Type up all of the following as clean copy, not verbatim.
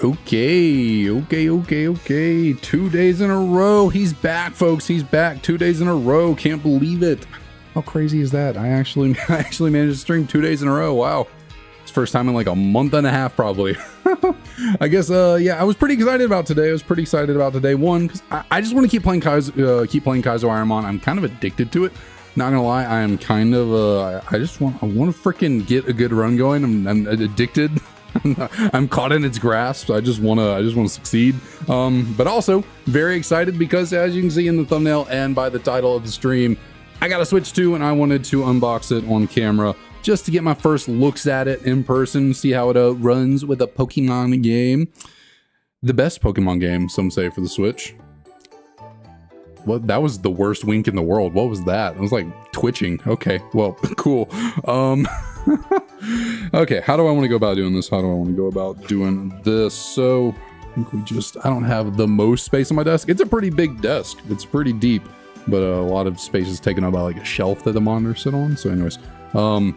Okay. 2 days in a row. He's back, folks. He's back 2 days in a row. Can't believe it. How crazy is that? I actually managed to stream 2 days in a row. Wow. It's first time in like a month and a half, probably. I guess, yeah, I was pretty excited about today. One, because I just want to keep playing Kaizo IronMon. I'm kind of addicted to it. Not gonna lie, I am kind of, I want to freaking get a good run going. I'm addicted. I'm caught in its grasp. I just want to succeed. But also very excited because, as you can see in the thumbnail and by the title of the stream, I got a Switch 2 and I wanted to unbox it on camera just to get my first looks at it in person, see how it runs with a Pokemon game. The best Pokemon game, some say, for the Switch. Well, that was the worst wink in the world. What was that? It was like twitching. Okay, well, cool. Okay, how do I want to go about doing this? So I think I don't have the most space on my desk. It's a pretty big desk. It's pretty deep, but a lot of space is taken up by like a shelf that the monitors sit on. So anyways, I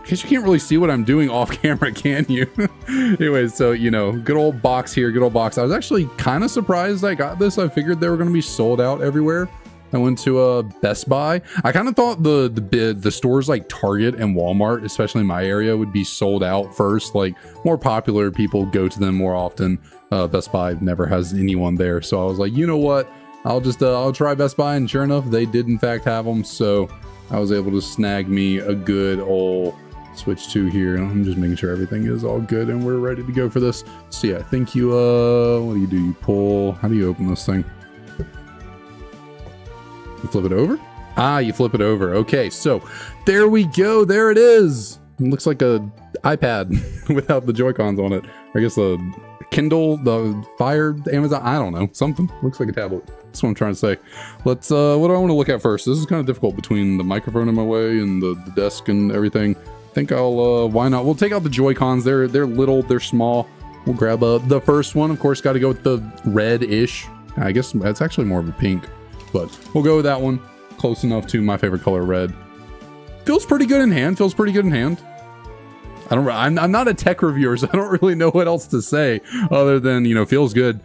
guess you can't really see what I'm doing off camera, can you? Anyways, so, you know, good old box here, good old box. I was actually kind of surprised I got this. I figured they were going to be sold out everywhere. I went to Best Buy. I kind of thought the stores like Target and Walmart, especially in my area, would be sold out first. Like, more popular people go to them more often. Best Buy never has anyone there. So I was like, you know what? I'll try Best Buy, and sure enough, they did in fact have them. So I was able to snag me a good old Switch 2 here, and I'm just making sure everything is all good and we're ready to go for this. So yeah, I think you, what do? You pull, how do you open this thing? You flip it over? Ah, you flip it over. Okay, so there we go. There it is. It looks like a iPad without the Joy-Cons on it. I guess the Kindle, the Fire, Amazon, I don't know. Something. Looks like a tablet. That's what I'm trying to say. Let's, what do I want to look at first? This is kind of difficult between the microphone in my way and the desk and everything. I think I'll, why not? We'll take out the Joy-Cons. They're little, they're small. We'll grab the first one. Of course, got to go with the red-ish. I guess that's actually more of a pink. But we'll go with that one. Close enough to my favorite color, red. Feels pretty good in hand. I'm not a tech reviewer, so I don't really know what else to say other than, you know, feels good.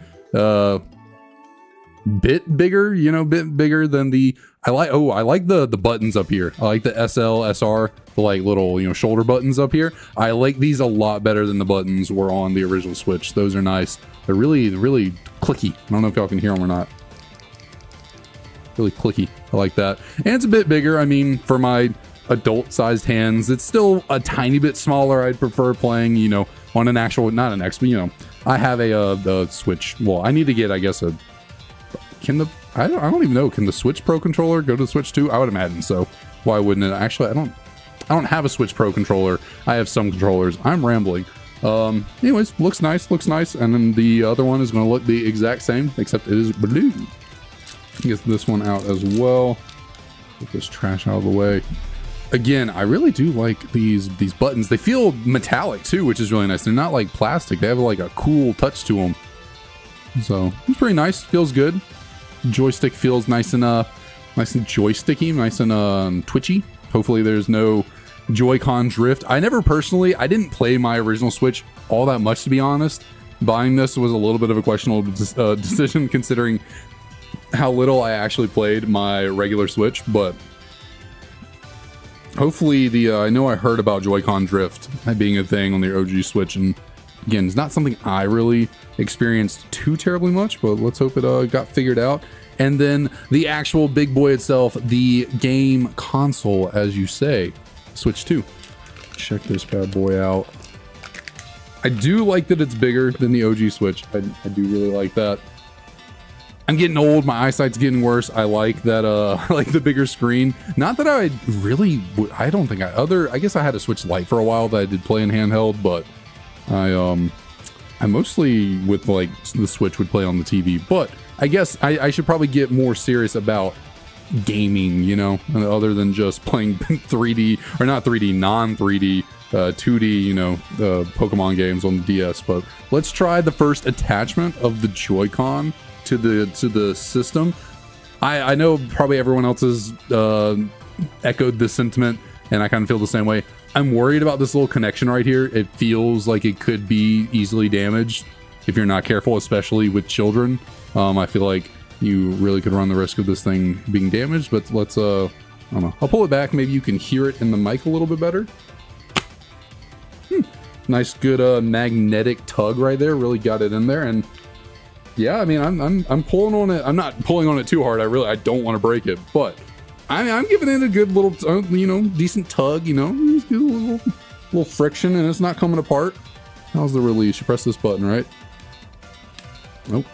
Bit bigger than the, I like the buttons up here. I like the SL, SR, the like little, you know, shoulder buttons up here. I like these a lot better than the buttons were on the original Switch. Those are nice. They're really clicky. I don't know if y'all can hear them or not. Really clicky. I like that. And it's a bit bigger. I mean, for my adult-sized hands, it's still a tiny bit smaller. I'd prefer playing, you know, on an actual, not an X, but, you know, I have a Switch. Well, I need to get, I guess, I don't even know. Can the Switch Pro controller go to the Switch 2? I would imagine so. Why wouldn't it? Actually, I don't have a Switch Pro controller. I have some controllers. I'm rambling. Anyways, looks nice. And then the other one is going to look the exact same, except it is blue. Get this one out as well. Get this trash out of the way. Again, I really do like these buttons. They feel metallic too, which is really nice. They're not like plastic. They have like a cool touch to them. So it's pretty nice. Feels good. Joystick feels nice and joysticky, nice and twitchy. Hopefully there's no Joy-Con drift. I didn't play my original Switch all that much, to be honest. Buying this was a little bit of a questionable decision considering how little I actually played my regular Switch, but hopefully I know I heard about Joy-Con drift being a thing on the OG Switch, and again, it's not something I really experienced too terribly much, but let's hope it got figured out. And then the actual big boy itself, the game console, as you say, Switch 2. Check this bad boy out. I do like that it's bigger than the OG Switch. I do really like that. I'm getting old. My eyesight's getting worse. I like that. I like the bigger screen. Not that I really. I don't think I guess I had a Switch Lite for a while that I did play in handheld, but I mostly with like the Switch would play on the TV. But I guess I should probably get more serious about gaming. You know, other than just playing 3D or not 3D, non-3D. 2D, you know, Pokemon games on the DS. But let's try the first attachment of the Joy-Con to the system. I know probably everyone else has echoed this sentiment, and I kind of feel the same way. I'm worried about this little connection right here. It feels like it could be easily damaged. if you're not careful, especially with children. I feel like you really could run the risk of this thing being damaged, but let's, I don't know. I'll pull it back. Maybe you can hear it in the mic a little bit better. Nice, good magnetic tug right there. Really got it in there. And yeah, I mean, I'm pulling on it. I'm not pulling on it too hard. I don't want to break it, but I'm giving it a good little, you know, decent tug, you know, a little friction, and it's not coming apart. How's the release? You press this button, right? Nope.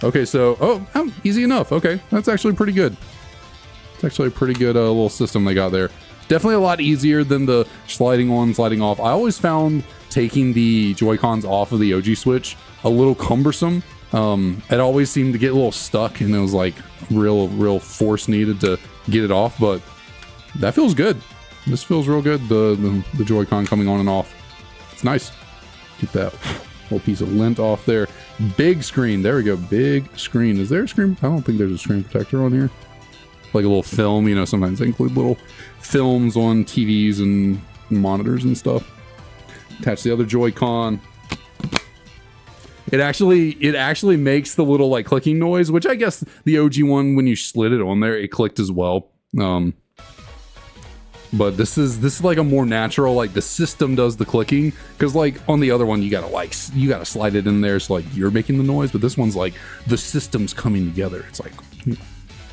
Okay, so, oh, easy enough. Okay, that's actually pretty good. It's actually a pretty good little system they got there. Definitely a lot easier than the sliding on, sliding off. I always found taking the Joy-Cons off of the OG Switch a little cumbersome. It always seemed to get a little stuck, and it was like real force needed to get it off, but that feels good. This feels real good, the Joy-Con coming on and off. It's nice. Get that whole piece of lint off there. Big screen. There we go. Big screen. Is there a screen? I don't think there's a screen protector on here. Like a little film, you know, sometimes they include little films on TVs and monitors and stuff. Attach the other Joy-Con. It actually makes the little like clicking noise, which I guess the OG one, when you slid it on there, it clicked as well. But this is like a more natural, like the system does the clicking, because like on the other one you gotta slide it in there, so like you're making the noise, but this one's like the system's coming together. It's like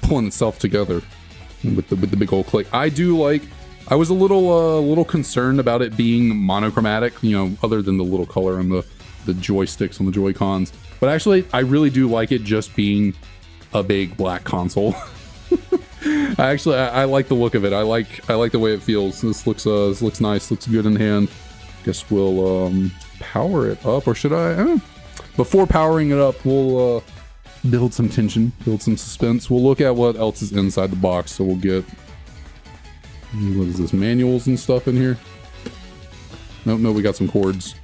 pulling itself together with the big old click. I was a little concerned about it being monochromatic, you know, other than the little color and the joysticks on the Joy-Cons, but actually I really do like it just being a big black console. I like the look of it. I like the way it feels. This looks nice. Looks good in hand. Guess we'll power it up, or should I? Before powering it up, we'll build some tension, build some suspense. We'll look at what else is inside the box. So we'll get, what is this, manuals and stuff in here? Nope, no, we got some cords.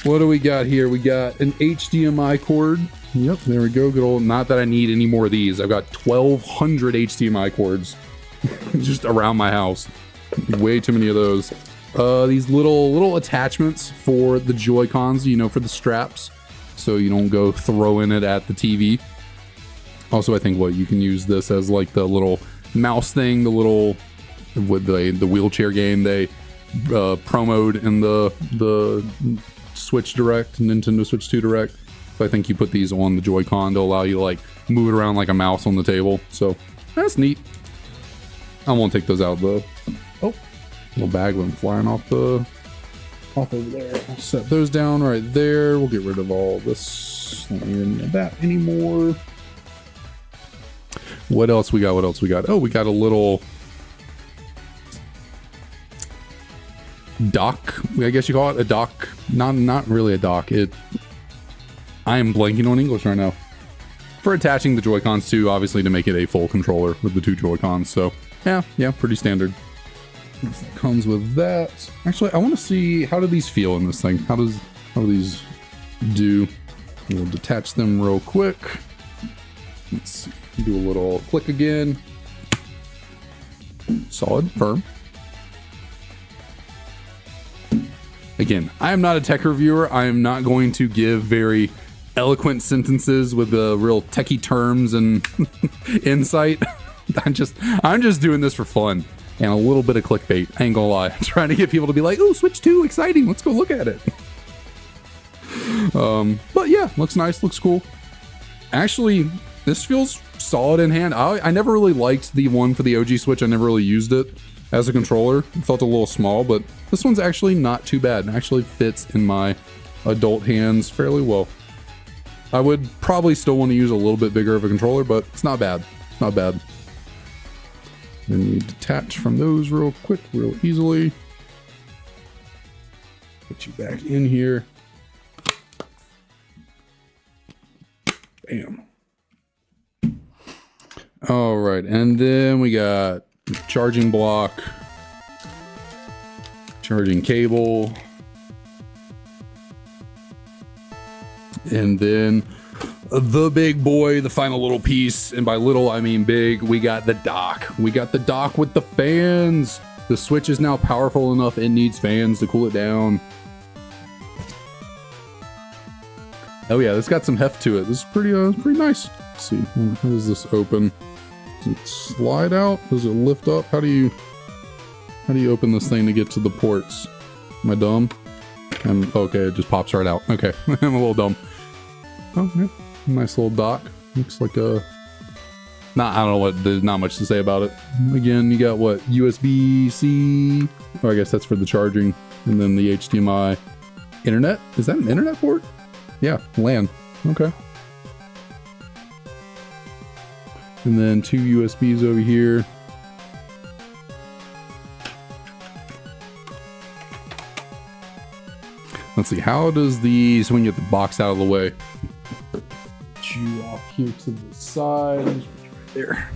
What do we got here? We got an HDMI cord. Yep, there we go. Good old, not that I need any more of these. I've got 1,200 HDMI cords just around my house. Way too many of those. These little attachments for the Joy-Cons, you know, for the straps, so you don't go throwing it at the TV. Also, I think you can use this as like the little mouse thing, the little, with the wheelchair game they promoted in the Switch Direct, Nintendo Switch 2 Direct. So I think you put these on the Joy-Con to allow you to like move it around like a mouse on the table. So that's neat. I won't take those out though. Oh, little bag went flying off over there. I'll set those down right there. We'll get rid of all this. Don't need any of that anymore. What else we got? Oh, we got a little dock, I guess you call it a dock. Not really a dock. I am blanking on English right now. For attaching the Joy-Cons to, obviously, to make it a full controller with the two Joy-Cons. So yeah, pretty standard. It comes with that. Actually, I want to see, how do these feel in this thing? How do these do? We'll detach them real quick. Let's see. Do a little click again. Solid, firm. Again, I am not a tech reviewer. I am not going to give very eloquent sentences with the real techie terms and insight. I'm just doing this for fun and a little bit of clickbait. I ain't gonna lie. I'm trying to get people to be like, "Oh, Switch 2, exciting! Let's go look at it." But yeah, looks nice, looks cool. Actually, this feels solid in hand. I never really liked the one for the OG Switch. I never really used it as a controller. It felt a little small, but this one's actually not too bad. It actually fits in my adult hands fairly well. I would probably still want to use a little bit bigger of a controller, but it's not bad. Not bad. Then you detach from those real quick, real easily. Put you back in here. Bam. All right, and then we got charging block, charging cable, and then the big boy, the final little piece, and by little I mean big, we got the dock. We got the dock with the fans. The Switch is now powerful enough, it needs fans to cool it down. Oh yeah, this got some heft to it. This is pretty nice. Let's see, how does this open? Does it slide out? Does it lift up? How do you open this thing to get to the ports? Am I dumb? Okay, it just pops right out. Okay, I'm a little dumb. Oh yeah, nice little dock. Looks like a... I don't know what, there's not much to say about it. Again, you got what, USB-C? Oh, I guess that's for the charging. And then the HDMI. Internet? Is that an internet port? Yeah, LAN. Okay. And then 2 USBs over here. Let's see, how does the... So when you get the box out of the way. Put you off here to the side. Right there.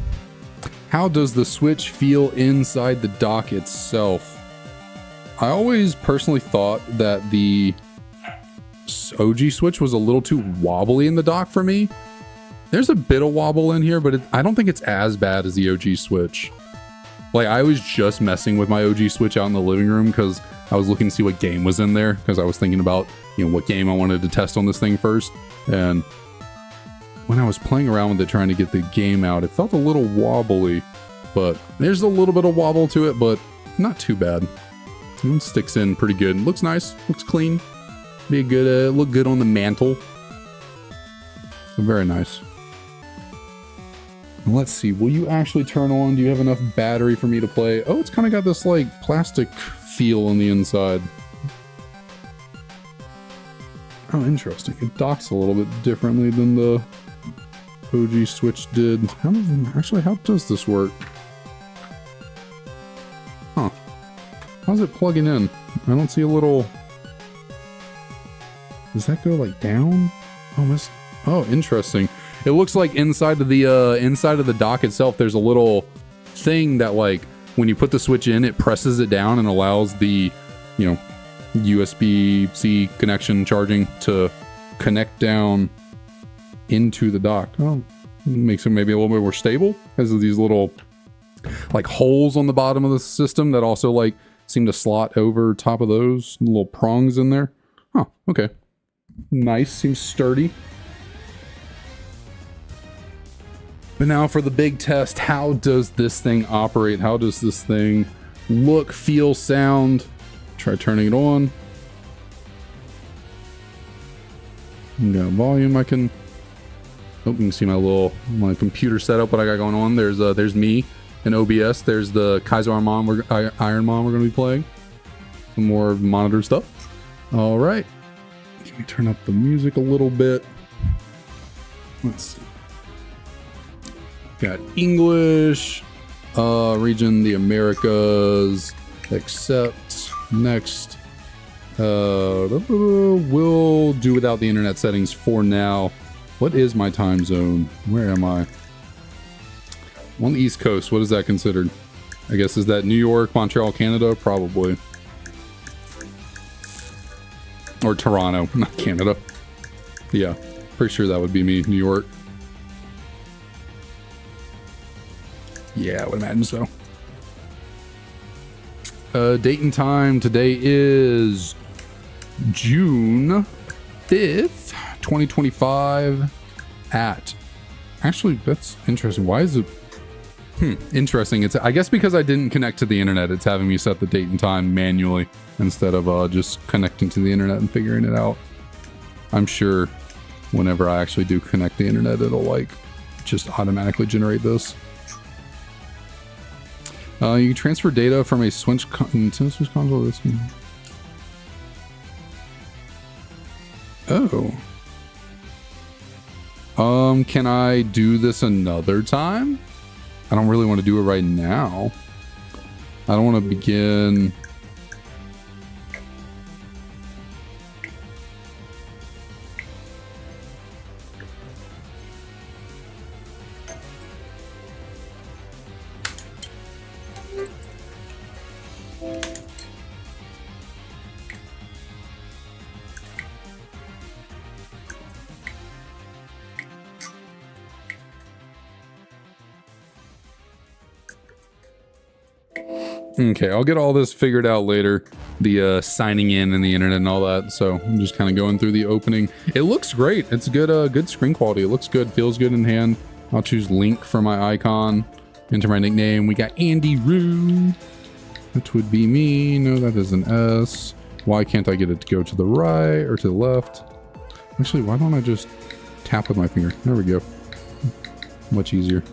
How does the Switch feel inside the dock itself? I always personally thought that the OG Switch was a little too wobbly in the dock for me. There's a bit of wobble in here, but I don't think it's as bad as the OG Switch. Like, I was just messing with my OG Switch out in the living room because I was looking to see what game was in there, because I was thinking about, you know, what game I wanted to test on this thing first. And when I was playing around with it, trying to get the game out, it felt a little wobbly, but there's a little bit of wobble to it, but not too bad. It sticks in pretty good. Looks nice, looks clean. Be a good, look good on the mantle. So very nice. Let's see, will you actually turn on? Do you have enough battery for me to play? Oh, it's kind of got this like plastic feel on the inside. Oh, interesting. It docks a little bit differently than the OG Switch did. How does this work? Huh. How's it plugging in? I don't see a little... Does that go like down? Oh, interesting. It looks like inside of the dock itself, there's a little thing that, like, when you put the Switch in, it presses it down and allows the, you know, USB-C connection charging to connect down into the dock. Oh, makes it maybe a little bit more stable because of these little, like, holes on the bottom of the system that also, like, seem to slot over top of those little prongs in there. Oh, okay. Nice. Seems sturdy. But now for the big test, how does this thing operate? How does this thing look, feel, sound? Try turning it on. Got volume. I can... Oh, you can see my computer setup, what I got going on. There's me in OBS. There's the Kaizo IronMon we're going to be playing. Some more monitor stuff. All right. Let me turn up the music a little bit. Let's see. Got English, region the Americas, accept, next. We'll do without the internet settings for now. What is my time zone? Where am I? I'm on the East Coast. What is that considered? I guess, is that New York, Montreal, Canada? Probably. Or Toronto, not Canada. Yeah, pretty sure that would be me, New York. Yeah, I would imagine so. Date and time today is June 5th, 2025 at... Actually, that's interesting. Why is it... interesting. It's, I guess because I didn't connect to the internet, it's having me set the date and time manually instead of just connecting to the internet and figuring it out. I'm sure whenever I actually do connect the internet, it'll like just automatically generate this. You can transfer data from a Nintendo Switch console. This one. Oh. Can I do this another time? I don't really want to do it right now. I don't want to begin... Okay, I'll get all this figured out later. the signing in and the internet and all that. So I'm just kind of going through the opening. It looks great. It's good, good screen quality. It looks good, feels good in hand. I'll choose Link for my icon. Enter my nickname. We got Andy Roo, which would be me. No, that is an S. Why can't I get it to go to the right or to the left? Actually, why don't I just tap with my finger? There we go. Much easier.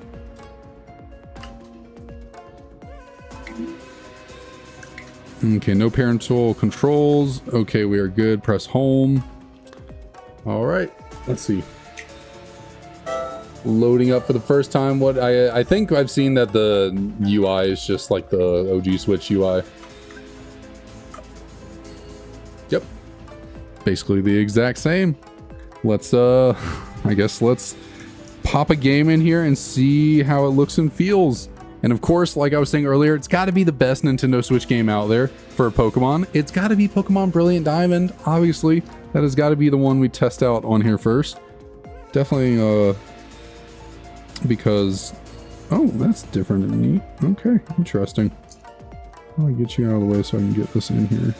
Okay, no parental controls. Okay, we are good. Press home. All right, let's see. Loading up for the first time. What I think I've seen that the UI is just like the OG Switch UI. Yep, basically the exact same. Let's I guess let's pop a game in here and see how it looks and feels. And of course, like I was saying earlier, it's got to be the best Nintendo Switch game out there for Pokemon. It's got to be Pokemon Brilliant Diamond, obviously. That has got to be the one we test out on here first. Definitely, because... Oh, that's different and neat. Okay, interesting. I'll get you out of the way so I can get this in here.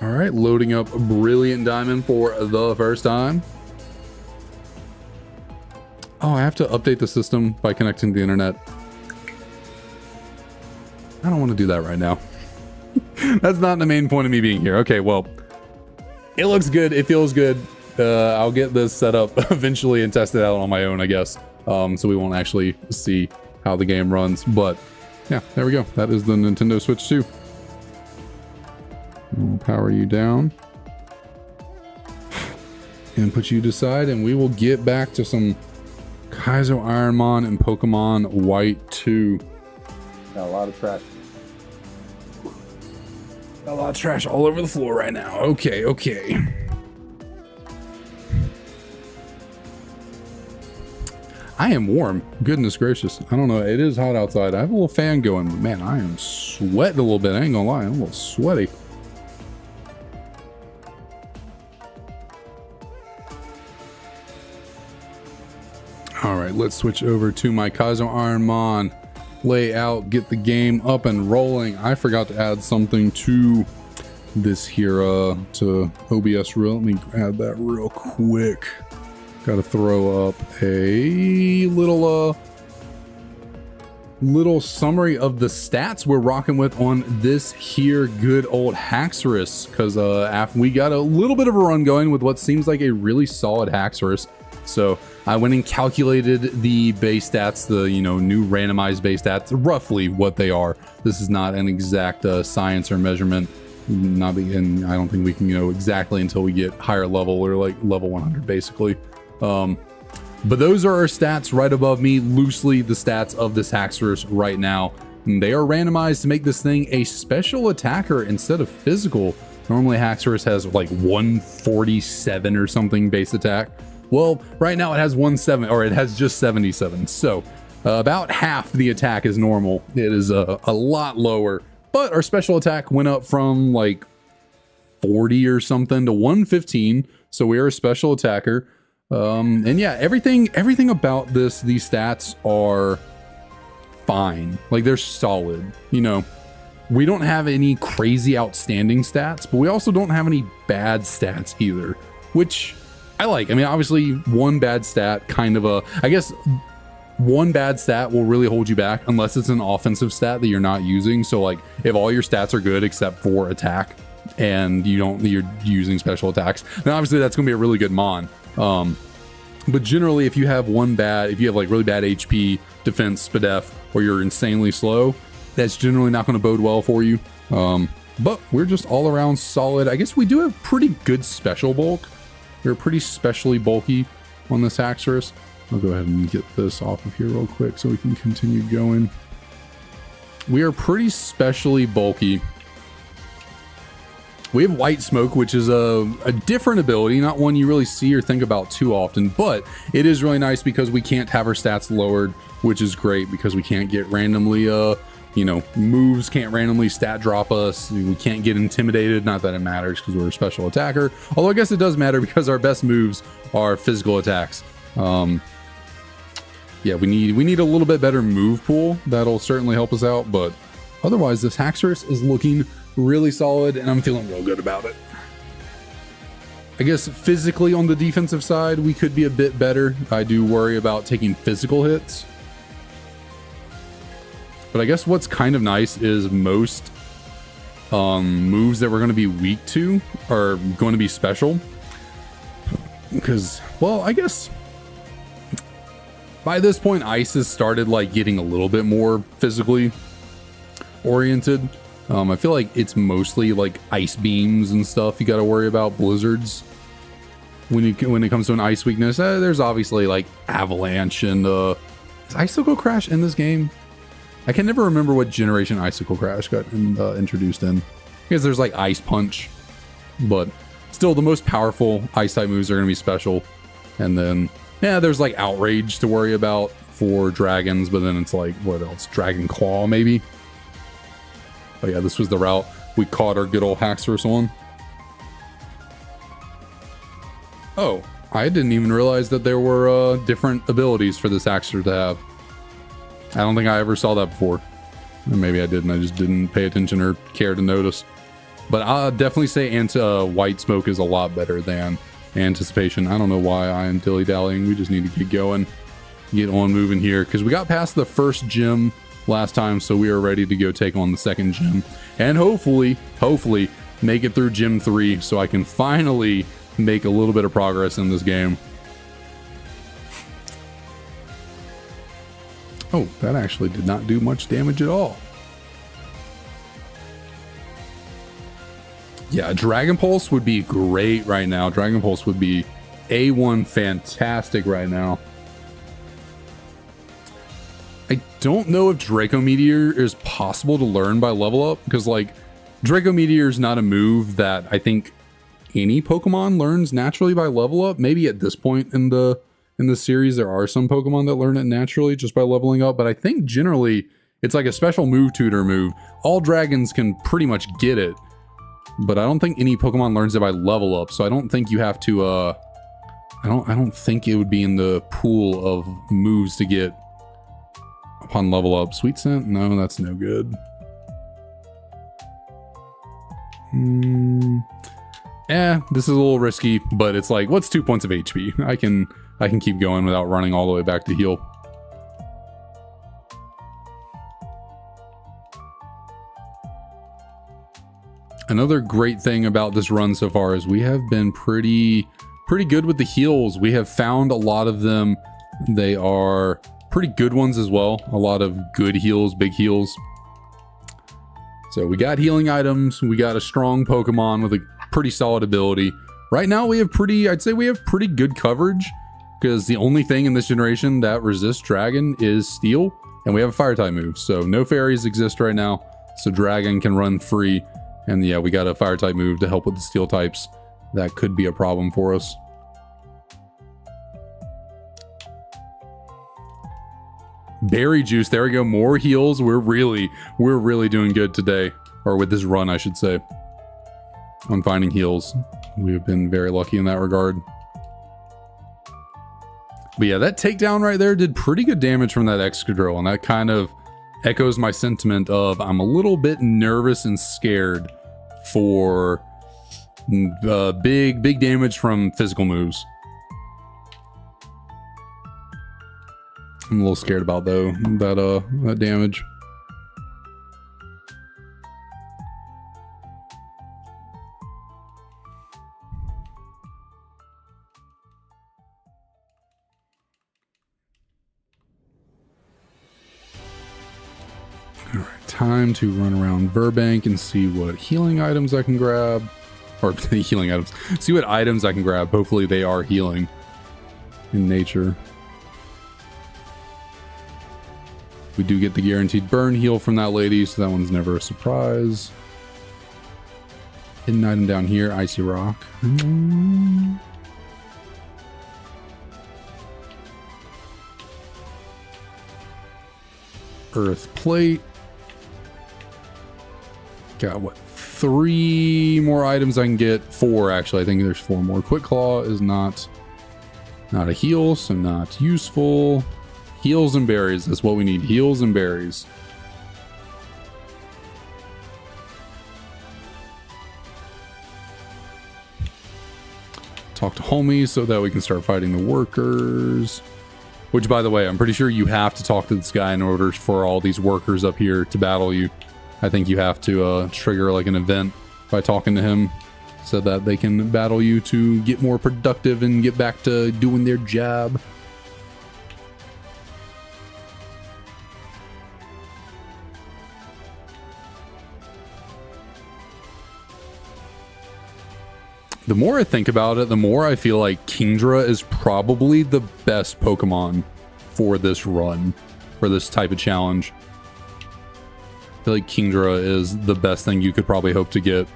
All right, loading up Brilliant Diamond for the first time. Oh, I have to update the system by connecting to the internet. I don't want to do that right now. That's not the main point of me being here. Okay, well, it looks good. It feels good. I'll get this set up eventually and test it out on my own, I guess. So we won't actually see how the game runs. But yeah, there we go. That is the Nintendo Switch 2. We'll power you down and put you to side, and we will get back to some Kaizo IronMon and Pokemon White 2. Got a lot of trash. Got a lot of trash all over the floor right now. Okay, okay. I am warm. Goodness gracious. I don't know. It is hot outside. I have a little fan going, but man, I am sweating a little bit. I ain't gonna lie. I'm a little sweaty. All right, let's switch over to my Kaizo IronMon layout, get the game up and rolling. I forgot to add something to this here, to OBS real. Let me add that real quick. Got to throw up a little summary of the stats we're rocking with on this here good old Haxorus, because after we got a little bit of a run going with what seems like a really solid Haxorus. So I went and calculated the base stats, the new randomized base stats, roughly what they are. This is not an exact science or measurement, and I don't think we can know exactly until we get higher level, or like level 100 basically. But those are our stats right above me, loosely the stats of this Haxorus right now. And they are randomized to make this thing a special attacker instead of physical. Normally Haxorus has like 147 or something base attack. Well, right now it has 17, or it has just 77. So about half the attack is normal. It is a lot lower, but our special attack went up from like 40 or something to 115. So we are a special attacker. And yeah, everything about these stats are fine. Like, they're solid. We don't have any crazy outstanding stats, but we also don't have any bad stats either, which I like. I mean, obviously one bad stat I guess one bad stat will really hold you back unless it's an offensive stat that you're not using. So like if all your stats are good except for attack and you're using special attacks, then obviously that's going to be a really good mon. But generally if you have like really bad HP, defense, SPDEF, or you're insanely slow, that's generally not going to bode well for you. But we're just all around solid. I guess we do have pretty good special bulk. We're pretty specially bulky on this Haxorus. I'll go ahead and get this off of here real quick so we can continue going. We are pretty specially bulky. We have White Smoke, which is a different ability, not one you really see or think about too often, but it is really nice because we can't have our stats lowered, which is great because we can't get randomly, moves can't randomly stat drop us. We can't get intimidated. Not that it matters because we're a special attacker. Although I guess it does matter because our best moves are physical attacks. yeah, we need a little bit better move pool. That'll certainly help us out, but otherwise this Haxorus is looking really solid and I'm feeling real good about it. I guess physically on the defensive side, we could be a bit better. I do worry about taking physical hits. But I guess what's kind of nice is most moves that we're going to be weak to are going to be special. Because, well, I guess by this point, Ice has started like getting a little bit more physically oriented. I feel like it's mostly like ice beams and stuff you got to worry about. Blizzards when it comes to an ice weakness. There's obviously like avalanche and is Icicle Crash in this game? I can never remember what generation Icicle Crash got introduced in, because there's like Ice Punch, but still the most powerful ice type moves are going to be special. And then yeah, there's like Outrage to worry about for dragons, but then it's like, what else? Dragon Claw maybe. But yeah, this was the route we caught our good old Haxorus on. Oh, I didn't even realize that there were different abilities for this Haxorus to have. I don't think I ever saw that before. Or maybe I didn't. I just didn't pay attention or care to notice. But I'll definitely say White Smoke is a lot better than Anticipation. I don't know why I am dilly-dallying. We just need to get going. Get on moving here. Because we got past the first gym last time, so we are ready to go take on the second gym. And hopefully make it through Gym 3 so I can finally make a little bit of progress in this game. Oh, that actually did not do much damage at all. Yeah, Dragon Pulse would be great right now. Dragon Pulse would be A1 fantastic right now. I don't know if Draco Meteor is possible to learn by level up, because like Draco Meteor is not a move that I think any Pokemon learns naturally by level up. Maybe at this point in the series there are some Pokemon that learn it naturally just by leveling up, but I think generally it's like a special move tutor move. All dragons can pretty much get it, but I don't think any Pokemon learns it by level up, so I don't think you have to I don't think it would be in the pool of moves to get upon level up. Sweet Scent? No, that's no good. This is a little risky, but it's like, what's 2 points of HP? I can keep going without running all the way back to heal. Another great thing about this run so far is we have been pretty good with the heals. We have found a lot of them. They are pretty good ones as well. A lot of good heals, big heals. So we got healing items. We got a strong Pokemon with a pretty solid ability. Right now we have I'd say we have pretty good coverage, because the only thing in this generation that resists Dragon is Steel, and we have a Fire type move. So no fairies exist right now, so Dragon can run free. And yeah, we got a Fire type move to help with the Steel types. That could be a problem for us. Berry Juice, there we go, more heals. We're really doing good today, or with this run I should say, on finding heals. We have been very lucky in that regard. But yeah, that takedown right there did pretty good damage from that Excadrill, and that kind of echoes my sentiment of I'm a little bit nervous and scared for big damage from physical moves. I'm a little scared about though that damage. All right, time to run around Burbank and see what healing items I can grab, or healing items. See what items I can grab. Hopefully they are healing in nature. We do get the guaranteed burn heal from that lady, so that one's never a surprise. Hidden item down here, Icy Rock. Earth Plate. Got what? 3 more items I can get. 4 actually. I think there's 4 more. Quick Claw is not a heal, so not useful. Heals and berries. That's what we need. Heals and berries. Talk to homies so that we can start fighting the workers. Which, by the way, I'm pretty sure you have to talk to this guy in order for all these workers up here to battle you. I think you have to trigger like an event by talking to him so that they can battle you to get more productive and get back to doing their job. The more I think about it, the more I feel like Kingdra is probably the best Pokemon for this run, for this type of challenge. I feel like Kingdra is the best thing you could probably hope to get.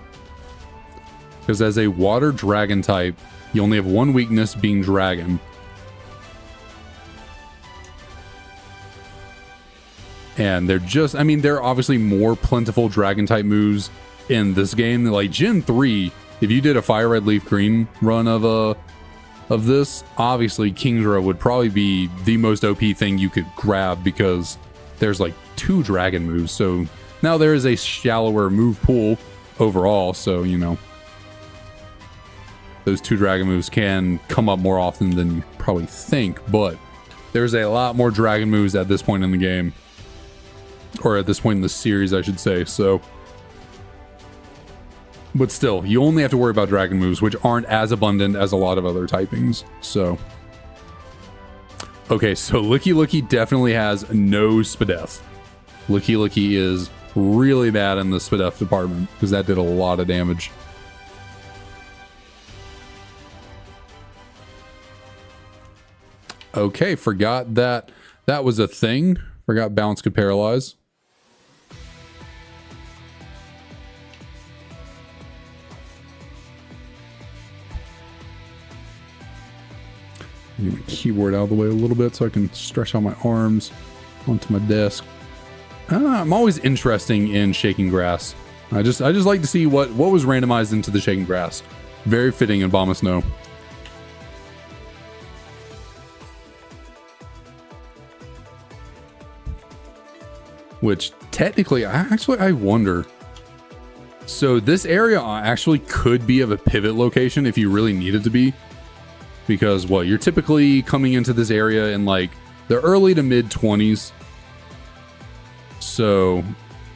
Because as a water dragon type, you only have one weakness, being dragon. And they're just, I mean, there are obviously more plentiful dragon type moves in this game. Like Gen 3, if you did a Fire Red Leaf Green run of this, obviously Kingdra would probably be the most OP thing you could grab because there's like 2 dragon moves. So now there is a shallower move pool overall. So, you know, those 2 dragon moves can come up more often than you probably think, but there's a lot more dragon moves at this point in the game, or at this point in the series, I should say. So, but still, you only have to worry about dragon moves, which aren't as abundant as a lot of other typings. So, okay, so Licky Licky definitely has no Spadef. Licky Licky is really bad in the Spadef department because that did a lot of damage. Okay, forgot that was a thing. Forgot bounce could paralyze. Get my keyboard out of the way a little bit so I can stretch out my arms onto my desk. I'm always interesting in Shaking Grass. I just like to see what was randomized into the Shaking Grass. Very fitting in Bomb of Snow. Which technically, I wonder. So this area actually could be of a pivot location if you really needed to be. Because what, you're typically coming into this area in like the early to mid 20s. So,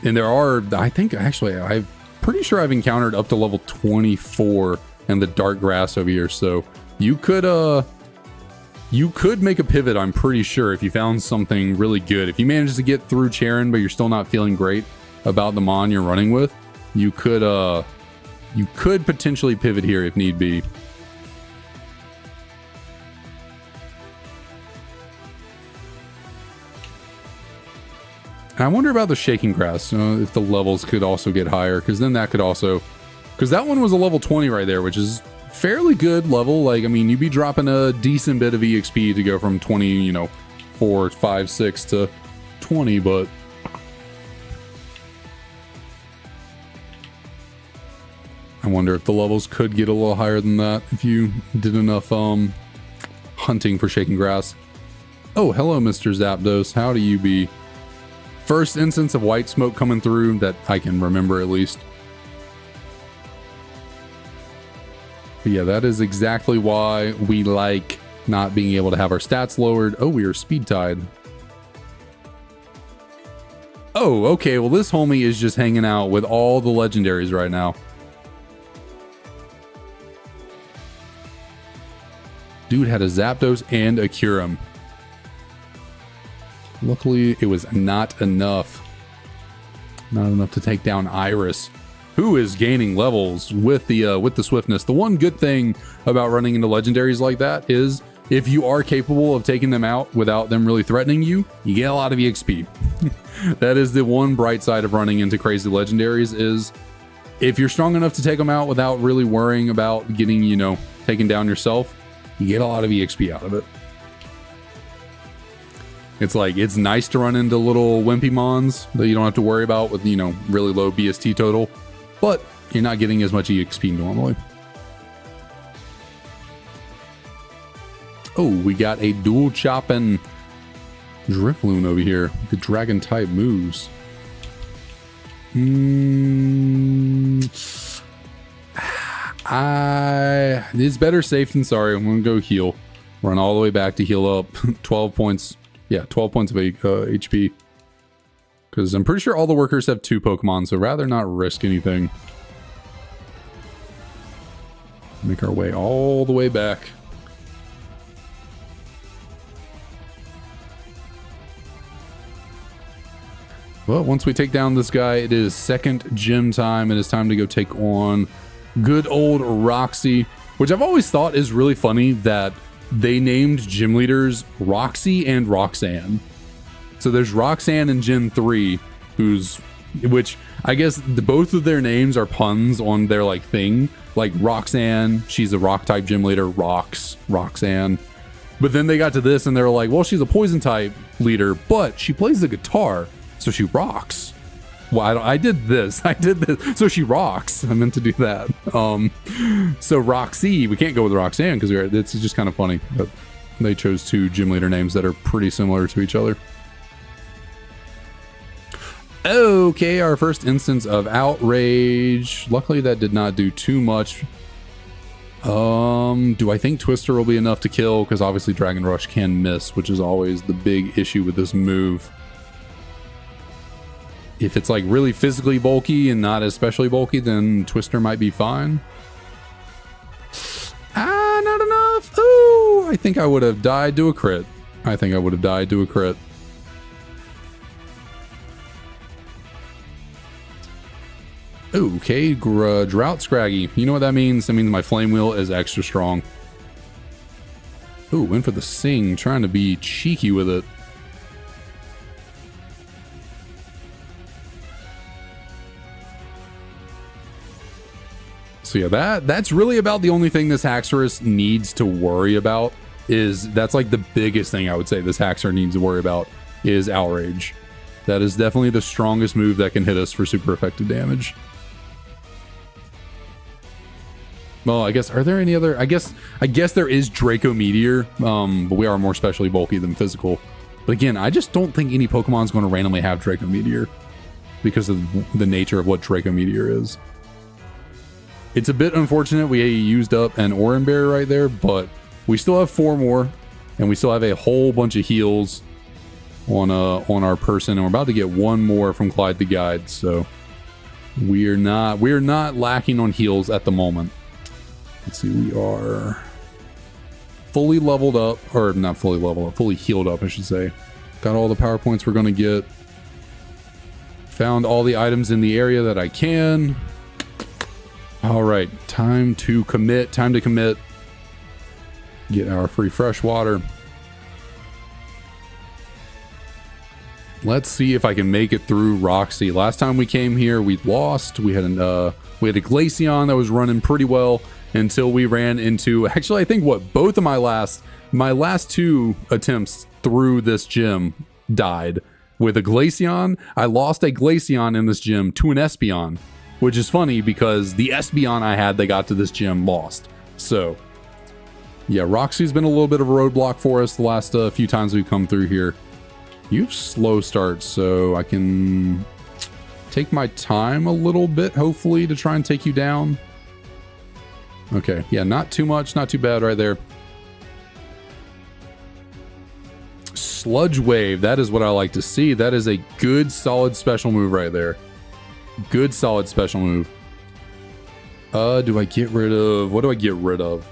and there are, I think actually, I'm pretty sure I've encountered up to level 24 in the dark grass over here. So you could make a pivot, I'm pretty sure, if you found something really good. If you manage to get through Charon, but you're still not feeling great about the Mon you're running with, you could potentially pivot here if need be. And I wonder about the Shaking Grass, if the levels could also get higher, because then that could also, because that one was a level 20 right there, which is fairly good level. Like, I mean, you'd be dropping a decent bit of EXP to go from 20, you know, 4, 5, 6 to 20, but I wonder if the levels could get a little higher than that if you did enough hunting for Shaking Grass. Oh, hello, Mr. Zapdos. How do you be? First instance of white smoke coming through that I can remember, at least. But yeah, that is exactly why we like not being able to have our stats lowered. Oh, we are speed tied. Oh, okay. Well, this homie is just hanging out with all the legendaries right now. Dude had a Zapdos and a Kyurem. Luckily, it was not enough. Not enough to take down Iris, who is gaining levels with the swiftness. The one good thing about running into legendaries like that is if you are capable of taking them out without them really threatening you, you get a lot of EXP. That is the one bright side of running into crazy legendaries, is if you're strong enough to take them out without really worrying about getting, you know, taken down yourself, you get a lot of EXP out of it. It's like, it's nice to run into little wimpy mons that you don't have to worry about with, you know, really low BST total, but you're not getting as much EXP normally. Oh, we got a dual chopping Drifloon over here. The dragon type moves. It's better safe than sorry. I'm gonna go heal. Run all the way back to heal up. 12 points. Yeah, 12 points of HP. Because I'm pretty sure all the workers have 2 Pokemon, so rather not risk anything. Make our way all the way back. Well, once we take down this guy, it is second gym time. It is time to go take on good old Roxy, which I've always thought is really funny that they named gym leaders Roxy and Roxanne. So there's Roxanne in Gen 3, which I guess both of their names are puns on their like thing. Like Roxanne, she's a rock type gym leader, Roxanne. But then they got to this and they were like, well, she's a poison type leader, but she plays the guitar, so she rocks. Well, I did this. So she rocks. I meant to do that. So Roxy, we can't go with Roxanne because it's just kind of funny. But they chose 2 gym leader names that are pretty similar to each other. Okay, our first instance of outrage. Luckily, that did not do too much. Do I think Twister will be enough to kill? Because obviously Dragon Rush can miss, which is always the big issue with this move. If it's like really physically bulky and not especially bulky, then Twister might be fine. Not enough. Ooh, I think I would have died to a crit. Okay, Drought Scraggy. You know what that means? That means my Flame Wheel is extra strong. Ooh, went for the Sing, trying to be cheeky with it. So yeah, that's really about the only thing this Haxorus needs to worry about. That's like the biggest thing I would say this Haxor needs to worry about is Outrage. That is definitely the strongest move that can hit us for super effective damage. Well, I guess, are there any other? I guess there is Draco Meteor, but we are more specially bulky than physical. But again, I just don't think any Pokemon is going to randomly have Draco Meteor because of the nature of what Draco Meteor is. It's a bit unfortunate we used up an Oran Berry right there, but we still have 4 more, and we still have a whole bunch of heals on our person, and we're about to get 1 more from Clyde the Guide, so we're not lacking on heals at the moment. Let's see, we are fully leveled up, or not fully leveled up, fully healed up, I should say. Got all the power points we're going to get. Found all the items in the area that I can. All right, time to commit. Get our free fresh water. Let's see if I can make it through Roxy. Last time we came here, we lost. We had a Glaceon that was running pretty well until we ran into, actually, I think both of my last 2 attempts through this gym died. With a Glaceon, I lost a Glaceon in this gym to an Espeon, which is funny because the Espeon I had that got to this gym lost. So yeah, Roxy's been a little bit of a roadblock for us the last few times we've come through here. You have slow starts, so I can take my time a little bit, hopefully, to try and take you down. Okay, yeah, not too much, not too bad right there. Sludge Wave, that is what I like to see. That is a good, solid special move right there. Good, solid special move. Do I get rid of... What do I get rid of?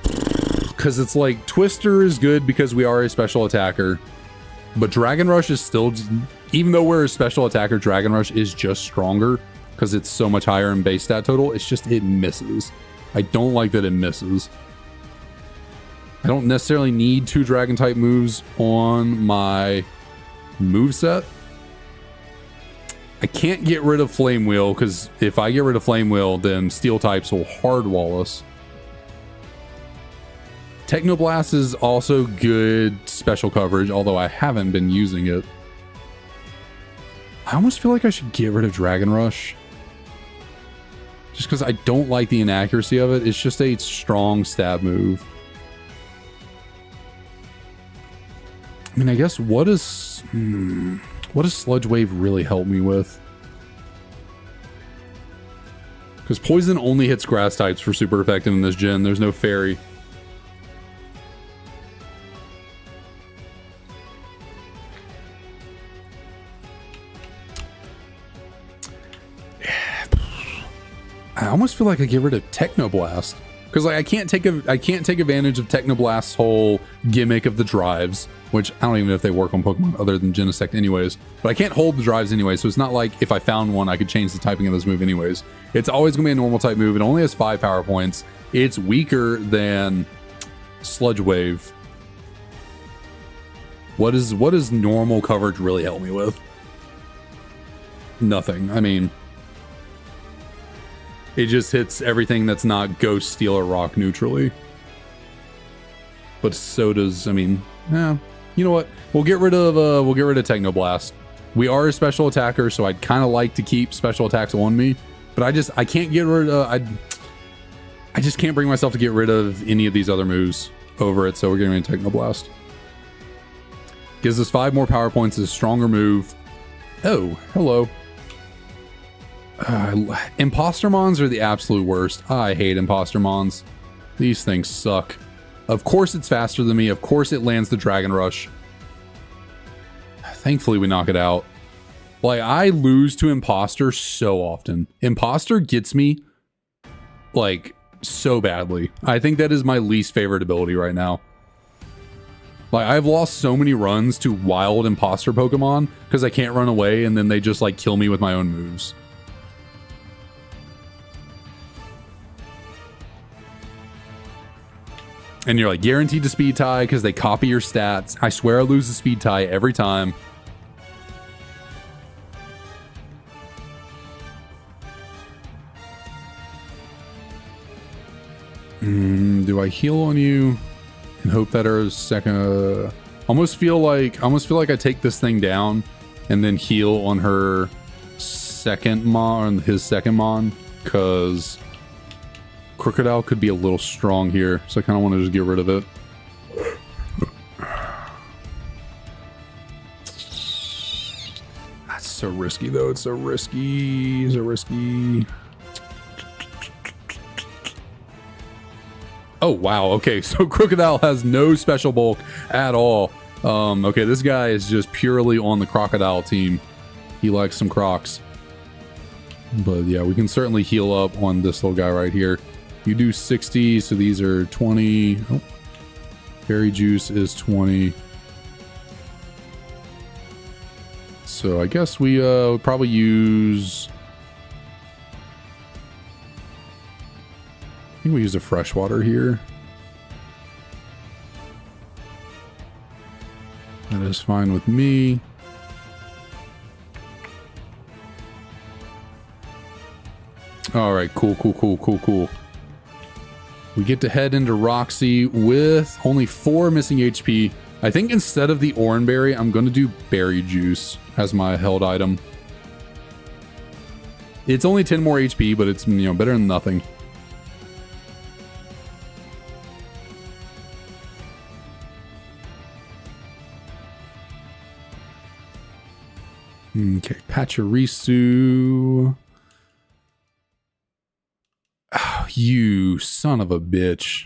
Because it's like, Twister is good because we are a special attacker. But Dragon Rush is still... Even though we're a special attacker, Dragon Rush is just stronger. Because it's so much higher in base stat total. It's just, it misses. I don't like that it misses. I don't necessarily need 2 Dragon type moves on my moveset. I can't get rid of Flame Wheel, because if I get rid of Flame Wheel, then Steel types will hard wall us. Technoblast is also good special coverage, although I haven't been using it. I almost feel like I should get rid of Dragon Rush. Just because I don't like the inaccuracy of it. It's just a strong stab move. I mean, I guess what does Sludge Wave really help me with? Because poison only hits grass types for super effective in this gen. There's no fairy. I almost feel like I get rid of Technoblast. Because like I can't take advantage of Technoblast's whole gimmick of the drives, which I don't even know if they work on Pokemon other than Genesect anyways. But I can't hold the drives anyway, so it's not like if I found one I could change the typing of this move anyways. It's always gonna be a normal type move. It only has 5 power points. It's weaker than Sludge Wave. What does normal coverage really help me with? Nothing. I mean, it just hits everything that's not Ghost, Steel, or Rock neutrally. But so does, I mean, yeah. You know what? We'll get rid of Technoblast. We are a special attacker, so I'd kind of like to keep special attacks on me. But I can't get rid of, I just can't bring myself to get rid of any of these other moves over it, so we're getting rid of Technoblast. Gives us 5 more power points, is a stronger move. Oh, hello. Imposter Mons are the absolute worst. I hate Imposter Mons. These things suck. Of course it's faster than me. Of course it lands the Dragon Rush. Thankfully we knock it out. Like, I lose to Imposter so often. Imposter gets me, like, so badly. I think that is my least favorite ability right now. Like, I've lost so many runs to wild Imposter Pokemon because I can't run away and then they just, like, kill me with my own moves. And you're like guaranteed to speed tie because they copy your stats. I swear I lose the speed tie every time. Do I heal on you and hope that our second? Almost feel like I take this thing down and then heal on her second mon, his second mon, because Crocodile could be a little strong here, so I kind of want to just get rid of it. That's so risky, though. It's so risky. So risky. Oh, wow. Okay, so Crocodile has no special bulk at all. Okay, this guy is just purely on the Crocodile team. He likes some Crocs. But yeah, we can certainly heal up on this little guy right here. You do 60, so these are 20. Oh, Berry Juice is 20. So I guess we would probably use... I think we use a freshwater here. That is fine with me. All right, cool. We get to head into Roxy with only 4 missing HP. I think instead of the Oranberry, I'm going to do Berry Juice as my held item. It's only 10 more HP, but it's, you know, better than nothing. Okay, Pachirisu. Oh, you son of a bitch.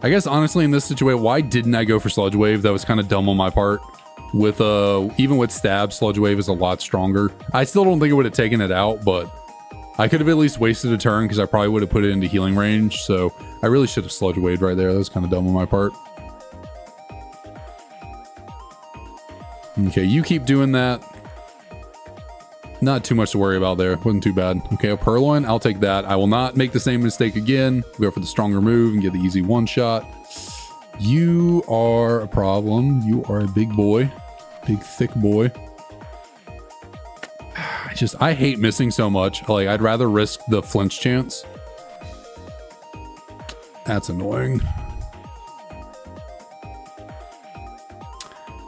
I guess honestly in this situation, why didn't I go for Sludge Wave? That was kind of dumb on my part. With even with Stab, Sludge Wave is a lot stronger. I still don't think it would have taken it out, but I could have at least wasted a turn because I probably would have put it into healing range. So I really should have Sludge Waved right there. That was kind of dumb on my part. Okay, you keep doing that. Not too much to worry about there. Wasn't too bad. Okay, a Purloin. I'll take that. I will not make the same mistake again. Go for the stronger move and get the easy one shot. You are a problem. You are a big boy. Big, thick boy. I hate missing so much. Like, I'd rather risk the flinch chance. That's annoying.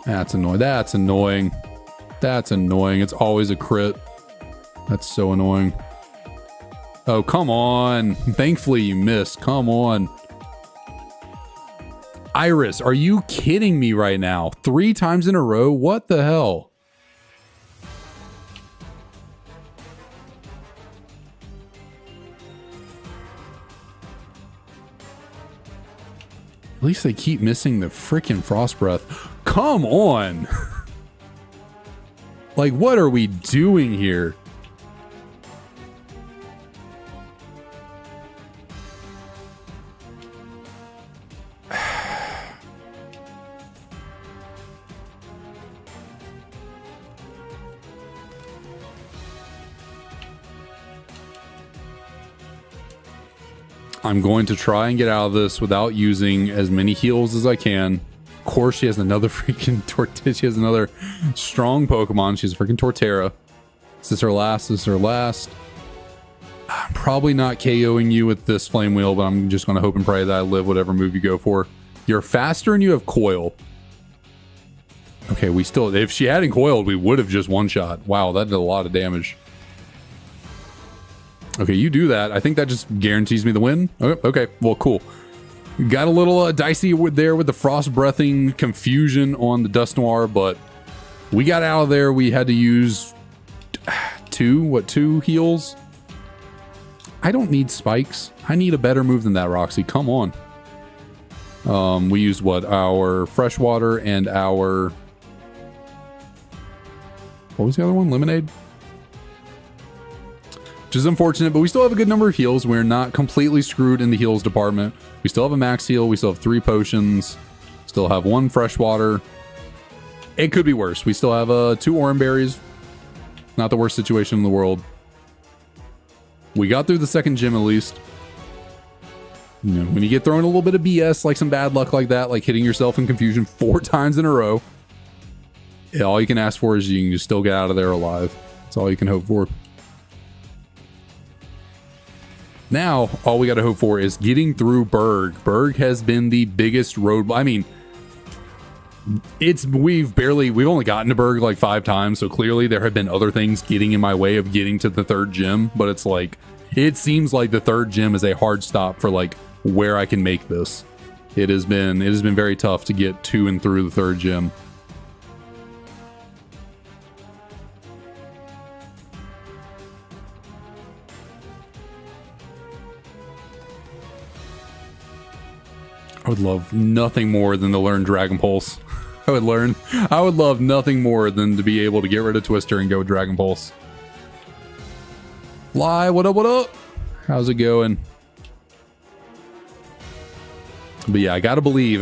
That's annoying. That's annoying. That's annoying. It's always a crit. That's so annoying. Oh, come on. Thankfully you missed. Come on. Iris, are you kidding me right now? 3 times in a row? What the hell? At least they keep missing the freaking Frost Breath. Come on! Like, what are we doing here? I'm going to try and get out of this without using as many heals as I can. Of course, she has another freaking Torterra. She has another strong Pokemon. She's a freaking Torterra. Is this her last? This is her last. I'm probably not KOing you with this Flame Wheel, but I'm just going to hope and pray that I live whatever move you go for. You're faster and you have Coil. Okay, we still... If she hadn't coiled, we would have just one-shot. Wow, that did a lot of damage. Okay, you do that. I think that just guarantees me the win. Okay, well, cool. Got a little dicey there with the Frost Breathing confusion on the Dusknoir, but we got out of there. We had to use 2 heals? I don't need spikes. I need a better move than that, Roxy. Come on. We used what? Our Freshwater and our... What was the other one? Lemonade? Which is unfortunate, but we still have a good number of heals. We're not completely screwed in the heals department. We still have a max heal. We still have 3 potions. Still have 1 Freshwater. It could be worse. We still have 2 Oran Berries. Not the worst situation in the world. We got through the second gym at least. You know, when you get thrown a little bit of BS, like some bad luck like that, like hitting yourself in confusion 4 times in a row, all you can ask for is you can just still get out of there alive. That's all you can hope for. Now, all we got to hope for is getting through Berg. Berg has been the biggest road. I mean, we've only gotten to Berg like 5 times, so clearly there have been other things getting in my way of getting to the 3rd gym, but it's like, it seems like the 3rd gym is a hard stop for like where I can make this. It has been very tough to get to and through the 3rd gym. I would love nothing more than to learn Dragon Pulse. I would love nothing more than to be able to get rid of Twister and go Dragon Pulse. Fly, what up, what up? How's it going? But yeah, I gotta believe.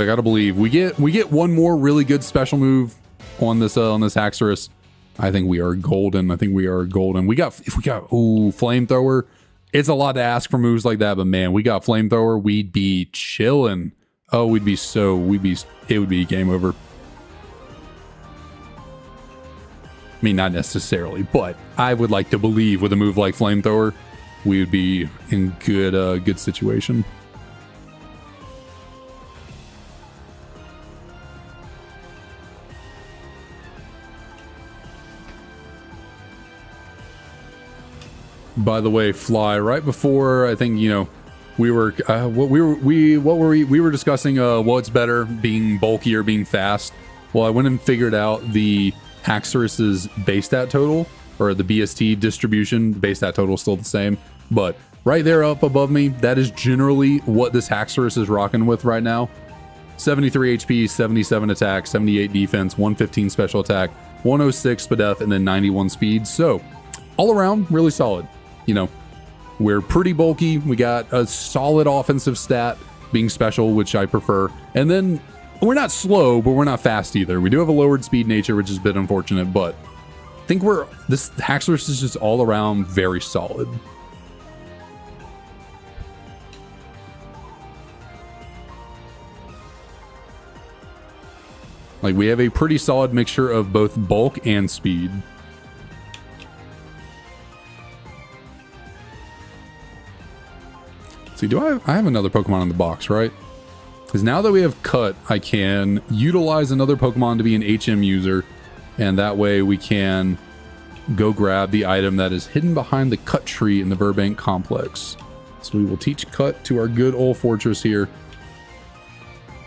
We get one more really good special move on this Haxorus. I think we are golden. We got Flamethrower. It's a lot to ask for moves like that, but man, we got Flamethrower, we'd be chilling. Oh, it would be game over. I mean, not necessarily, but I would like to believe with a move like Flamethrower, we would be in good situation. By the way, Fly, right before I think, you know, we were discussing what's better, being bulky or being fast. Well, I went and figured out the Haxorus's base stat total, or the BST distribution. Base stat total is still the same, but right there up above me, that is generally what this Haxorus is rocking with right now. 73 HP, 77 attack, 78 defense, 115 special attack, 106 SPDF, and then 91 speed. So all around, really solid. You know, we're pretty bulky. We got a solid offensive stat, being special, which I prefer. And then we're not slow, but we're not fast either. We do have a lowered speed nature, which is a bit unfortunate, but I think this Haxorus is just all around very solid. Like, we have a pretty solid mixture of both bulk and speed. See, I have another Pokemon in the box, right? Because now that we have Cut, I can utilize another Pokemon to be an HM user, and that way we can go grab the item that is hidden behind the Cut tree in the Burbank complex. So we will teach Cut to our good old fortress here.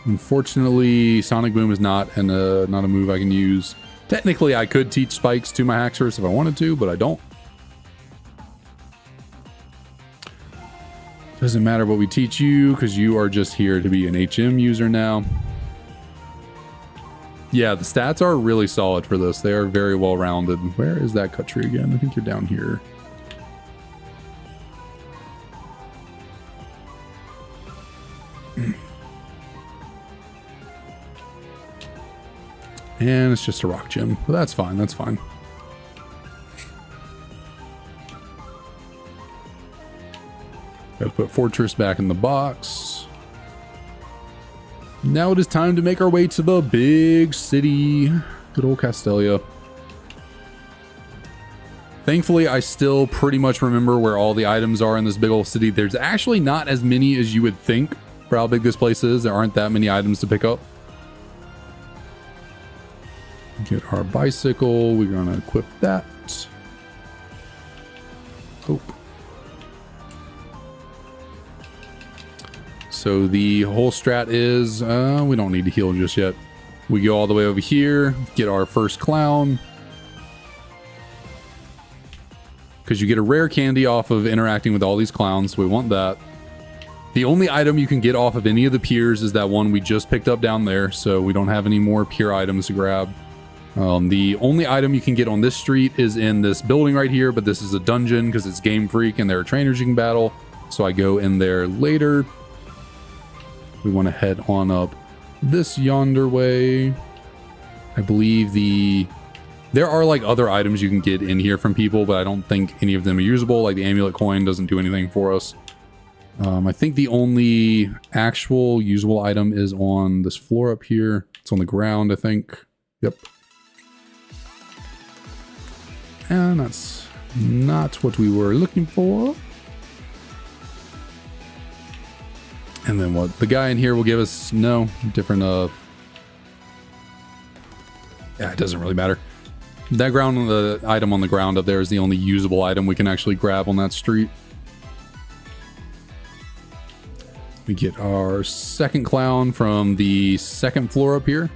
Unfortunately, Sonic Boom is not a move I can use. Technically, I could teach spikes to my Haxorus if I wanted to, but I don't. Doesn't matter what we teach you, because you are just here to be an HM user now. Yeah, the stats are really solid for this. They are very well rounded. Where is that cut tree again? I think you're down here. And it's just a rock gym. But that's fine, that's fine. Gotta put Fortress back in the box. Now it is time to make our way to the big city. Good old Castelia. Thankfully, I still pretty much remember where all the items are in this big old city. There's actually not as many as you would think for how big this place is. There aren't that many items to pick up. Get our bicycle. We're gonna equip that. Oh. So the whole strat is, we don't need to heal just yet. We go all the way over here, get our first clown. Because you get a rare candy off of interacting with all these clowns, so we want that. The only item you can get off of any of the piers is that one we just picked up down there, so we don't have any more pier items to grab. The only item you can get on this street is in this building right here, but this is a dungeon because it's Game Freak and there are trainers you can battle. So I go in there later. We want to head on up this yonder way. I believe there are like other items you can get in here from people, but I don't think any of them are usable. Like the amulet coin doesn't do anything for us. I think the only actual usable item is on this floor up here. It's on the ground, I think. Yep. And that's not what we were looking for. And then what? The guy in here will give us different yeah, it doesn't really matter. That the item on the ground up there is the only usable item we can actually grab on that street. We get our second clown from the second floor up here.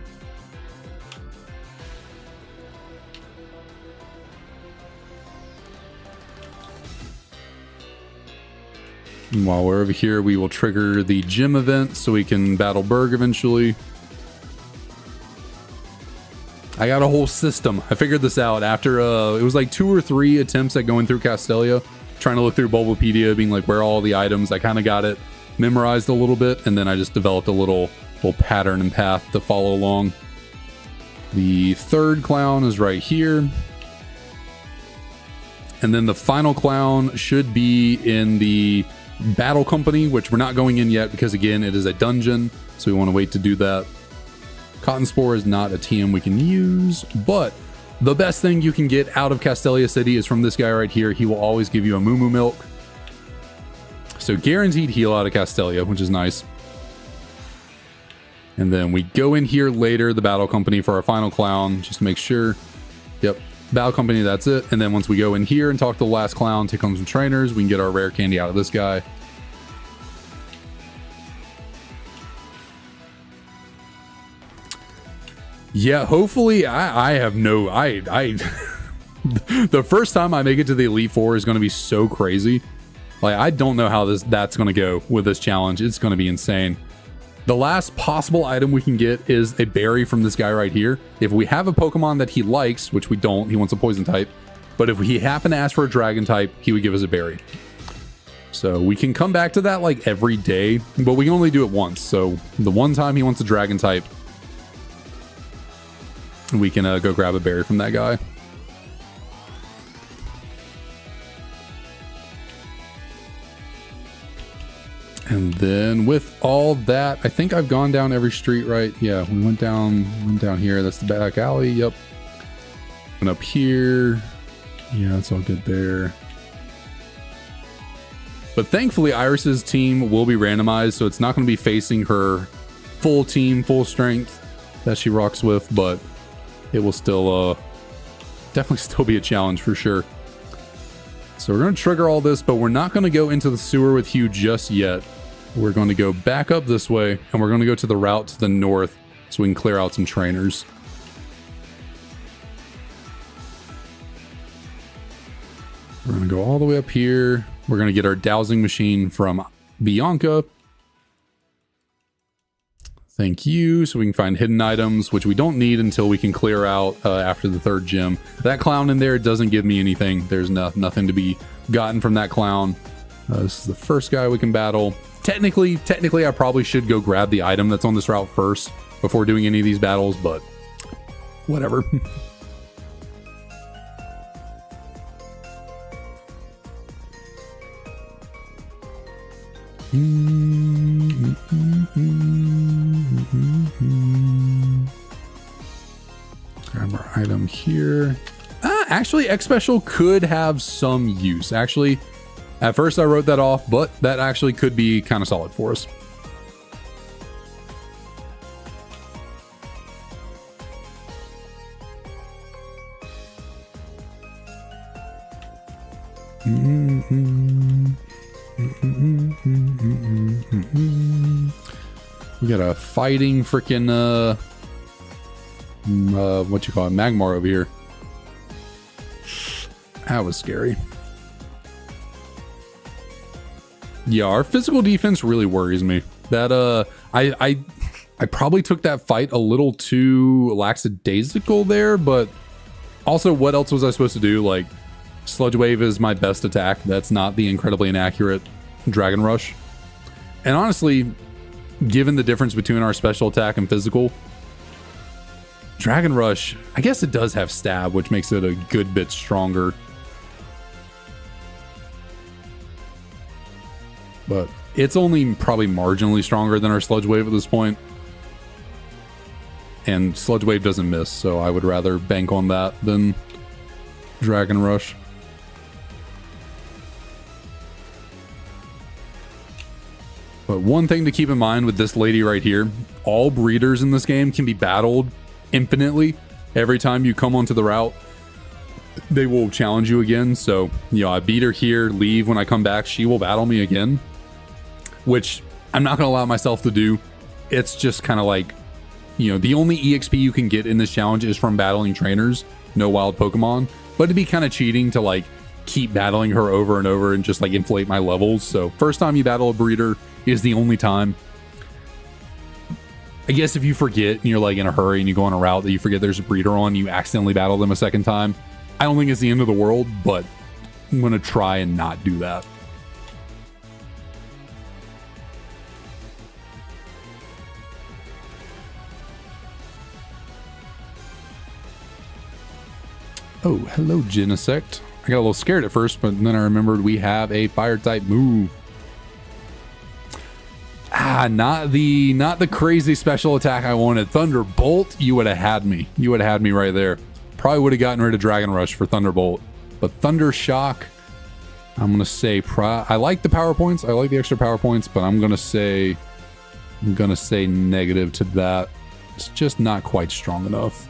And while we're over here, we will trigger the gym event so we can battle Berg eventually. I got a whole system. I figured this out after, it was like 2 or 3 attempts at going through Castelia, trying to look through Bulbapedia, being like, where are all the items? I kind of got it memorized a little bit, and then I just developed a little pattern and path to follow along. The third clown is right here. And then the final clown should be in the battle company, which we're not going in yet because, again, it is a dungeon, so we want to wait to do that. Cotton Spore is not a TM we can use, but the best thing you can get out of Castelia City is from this guy right here. He will always give you a Moo Moo Milk. So guaranteed heal out of Castelia, which is nice. And then we go in here later, the battle company, for our final clown, just to make sure. Yep, battle company, that's it. And then once we go in here and talk to the last clown, take on some trainers, we can get our rare candy out of this guy. Yeah, hopefully I have no, the first time I make it to the Elite Four is going to be so crazy. Like, I don't know how that's going to go with this challenge. It's going to be insane. The last possible item we can get is a berry from this guy right here. If we have a Pokemon that he likes, which we don't, he wants a poison type. But if he happen to ask for a dragon type, he would give us a berry. So we can come back to that like every day, but we can only do it once. So the one time he wants a dragon type, we can go grab a berry from that guy. And then with all that, I think I've gone down every street, right? Yeah, we went down here. That's the back alley. Yep. And up here. Yeah, that's all good there. But thankfully, Iris's team will be randomized, so it's not going to be facing her full team, full strength that she rocks with, but it will still definitely still be a challenge for sure. So we're going to trigger all this, but we're not going to go into the sewer with Hugh just yet. We're going to go back up this way, and we're going to go to the route to the north so we can clear out some trainers. We're going to go all the way up here. We're going to get our dowsing machine from Bianca. Thank you. So we can find hidden items, which we don't need until we can clear out after the third gym. That clown in there doesn't give me anything. There's nothing to be gotten from that clown. This is the first guy we can battle. Technically, I probably should go grab the item that's on this route first before doing any of these battles, but whatever. Grab our item here. Actually, X Special could have some use. Actually, at first I wrote that off, but that actually could be kind of solid for us. We got a fighting freaking what you call it, Magmar over here. That was scary. Yeah, our physical defense really worries me. That I probably took that fight a little too lackadaisical there, but also what else was I supposed to do? Like, Sludge Wave is my best attack. That's not the incredibly inaccurate Dragon Rush. And honestly, given the difference between our special attack and physical, Dragon Rush, I guess it does have stab, which makes it a good bit stronger. But it's only probably marginally stronger than our Sludge Wave at this point. And Sludge Wave doesn't miss, so I would rather bank on that than Dragon Rush. But one thing to keep in mind with this lady right here, all breeders in this game can be battled infinitely. Every time you come onto the route, they will challenge you again. So, you know, I beat her here, leave. When I come back, she will battle me again, which I'm not going to allow myself to do. It's just kind of like, you know, the only EXP you can get in this challenge is from battling trainers, no wild Pokemon. But it'd be kind of cheating to like keep battling her over and over and just like inflate my levels. So first time you battle a breeder is the only time. I guess if you forget and you're like in a hurry and you go on a route that you forget there's a breeder on, you accidentally battle them a second time. I don't think it's the end of the world, but I'm going to try and not do that. Oh, hello, Genesect. I got a little scared at first, but then I remembered we have a fire type move. Not the crazy special attack I wanted. Thunderbolt, you would have had me. You would have had me right there. Probably would have gotten rid of Dragon Rush for Thunderbolt. But Thunder Shock, I'm going to say, I like the power points. I like the extra power points, but I'm going to say negative to that. It's just not quite strong enough.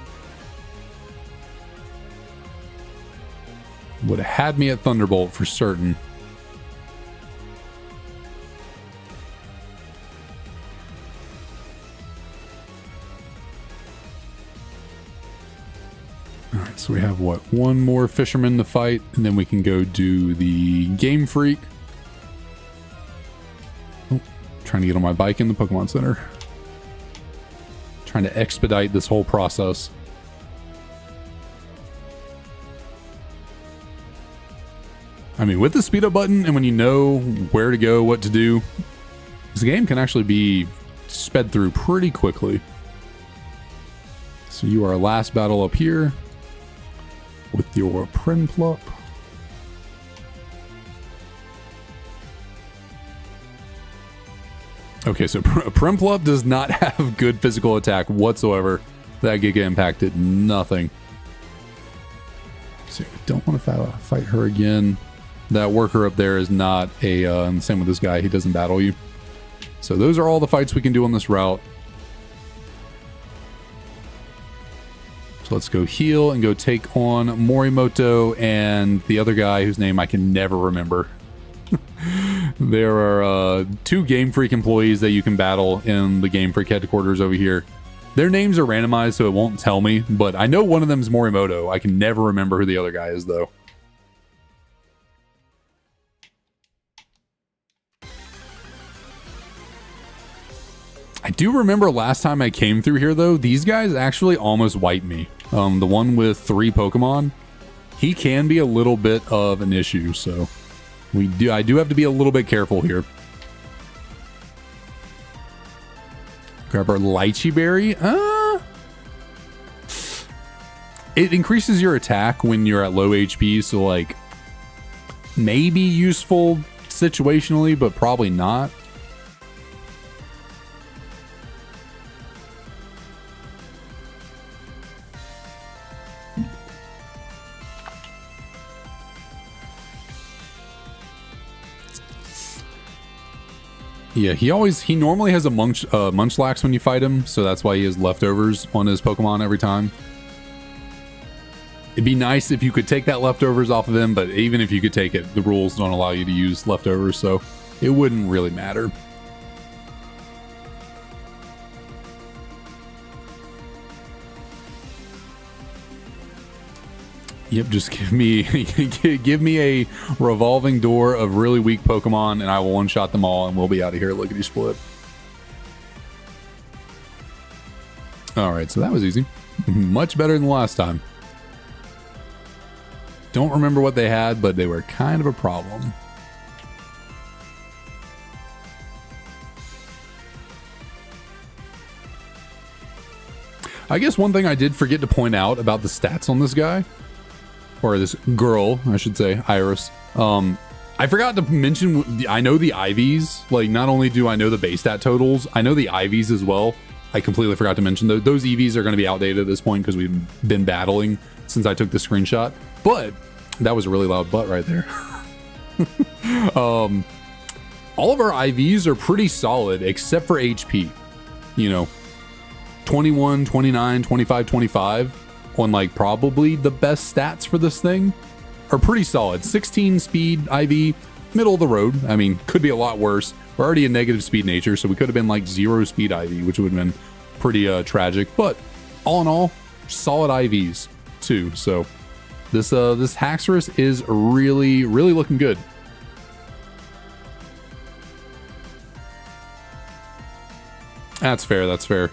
Would have had me at Thunderbolt for certain. Alright, so we have what? One more fisherman to fight, and then we can go do the Game Freak. Oh, trying to get on my bike in the Pokemon Center. Trying to expedite this whole process. I mean, with the speed up button and when you know where to go, what to do, this game can actually be sped through pretty quickly. So you are last battle up here with your Prinplup. Okay, so Prinplup does not have good physical attack whatsoever. That Giga Impact did nothing. So we don't want to fight her again. That worker up there is not a, and same with this guy, he doesn't battle you. So those are all the fights we can do on this route. So let's go heal and go take on Morimoto and the other guy whose name I can never remember. There are 2 Game Freak employees that you can battle in the Game Freak headquarters over here. Their names are randomized, so it won't tell me, but I know one of them is Morimoto. I can never remember who the other guy is, though. I do remember last time I came through here, though, these guys actually almost wiped me. The one with 3 Pokemon, he can be a little bit of an issue, so I do have to be a little bit careful here. Grab our Lychee Berry. It increases your attack when you're at low HP, so like maybe useful situationally, but probably not. Yeah, he normally has a Munchlax when you fight him, so that's why he has leftovers on his Pokemon every time. It'd be nice if you could take that leftovers off of him, but even if you could take it, the rules don't allow you to use leftovers, so it wouldn't really matter. Yep, just give me a revolving door of really weak Pokemon, and I will one-shot them all, and we'll be out of here lickety-split. Alright, so that was easy. Much better than the last time. Don't remember what they had, but they were kind of a problem. I guess one thing I did forget to point out about the stats on this guy, or this girl, I should say, Iris. I forgot to mention, I know the IVs. Like, not only do I know the base stat totals, I know the IVs as well. I completely forgot to mention those. Those EVs are going to be outdated at this point because we've been battling since I took the screenshot. But that was a really loud butt right there. All of our IVs are pretty solid except for HP. You know, 21, 29, 25, 25. On like probably the best stats for this thing are pretty solid. 16 speed IV, middle of the road. I mean, could be a lot worse. We're already a negative speed nature, so we could have been like 0 speed IV, which would have been pretty tragic. But all in all, solid IVs too. So this Haxorus is really looking good. That's fair. That's fair.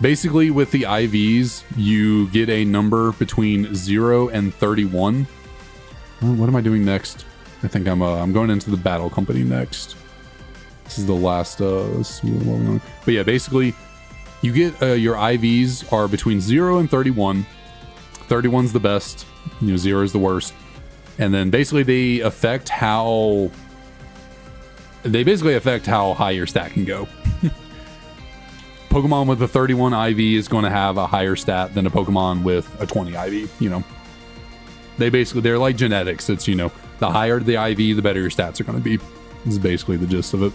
Basically, with the IVs, you get a number between 0 and 31. What am I doing next? I think I'm going into the battle company next. This is the last. But yeah, basically, you get your IVs are between 0 and 31. 31's the best. 0 is the worst. And then basically they affect how high your stat can go. Pokemon with a 31 IV is going to have a higher stat than a Pokemon with a 20 IV, They're like genetics. It's, the higher the IV, the better your stats are going to be. This is basically the gist of it.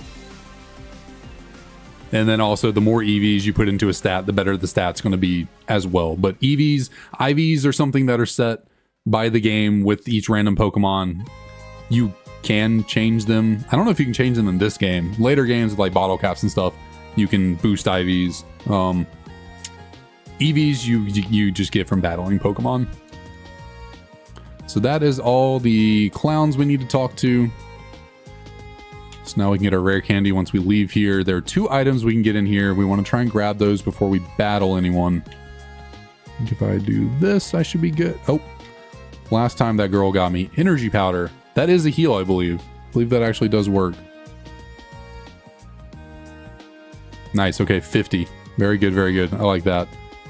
And then also the more EVs you put into a stat, the better the stat's going to be as well. But IVs are something that are set by the game with each random Pokemon. You can change them. I don't know if you can change them in this game. Later games with like bottle caps and stuff, you can boost IVs. EVs you just get from battling Pokemon. So that is all the clowns we need to talk to. So now we can get our rare candy once we leave here. There are 2 items we can get in here. We want to try and grab those before we battle anyone. I think if I do this, I should be good. Oh, last time that girl got me. Energy powder. That is a heal, I believe. I believe that actually does work. Nice. Okay, 50. Very good, very good. I like that.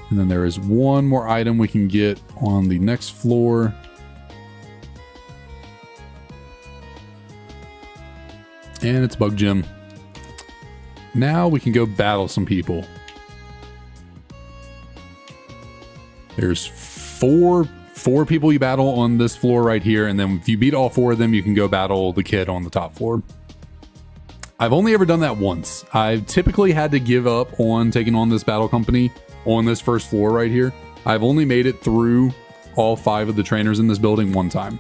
And then there is one more item we can get on the next floor. And it's Bug Gym. Now we can go battle some people. There's four people you battle on this floor right here, and then if you beat all 4 of them, you can go battle the kid on the top floor. I've only ever done that once. I've typically had to give up on taking on this battle company on this first floor right here. I've only made it through all 5 of the trainers in this building one time.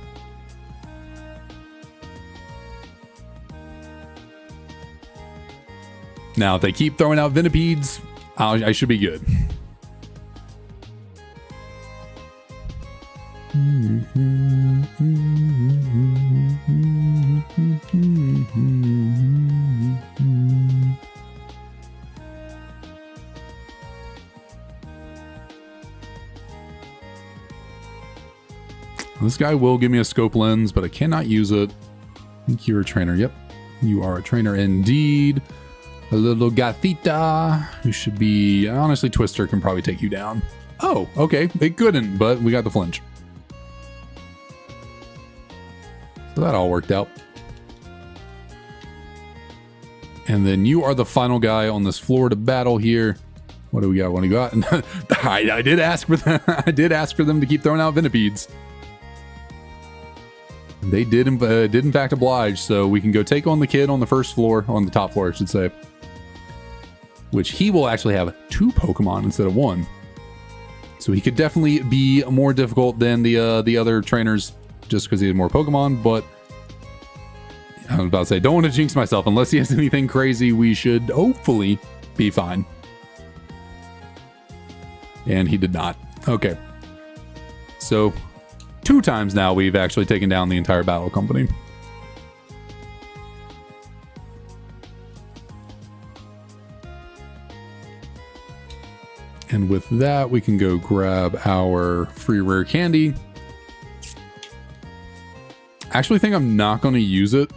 Now, if they keep throwing out Ventipedes, I should be good. This guy will give me a scope lens, but I cannot use it. I think you're a trainer. Yep, you are a trainer indeed. A little gatita who should be, honestly, Twister can probably take you down. Oh, okay, it couldn't, but we got the flinch. So that all worked out. And then you are the final guy on this floor to battle here. What do we got? What do we got? I did ask for them. I did ask for them to keep throwing out Ventipedes. They did in fact oblige, so we can go take on the kid on the first floor, on the top floor, I should say. Which he will actually have 2 Pokemon instead of 1. So he could definitely be more difficult than the other trainers just because he has more Pokemon, but I was about to say, don't want to jinx myself. Unless he has anything crazy, we should hopefully be fine. And he did not. Okay. So 2 times now we've actually taken down the entire battle company. And with that, we can go grab our free rare candy. I actually think I'm not going to use it.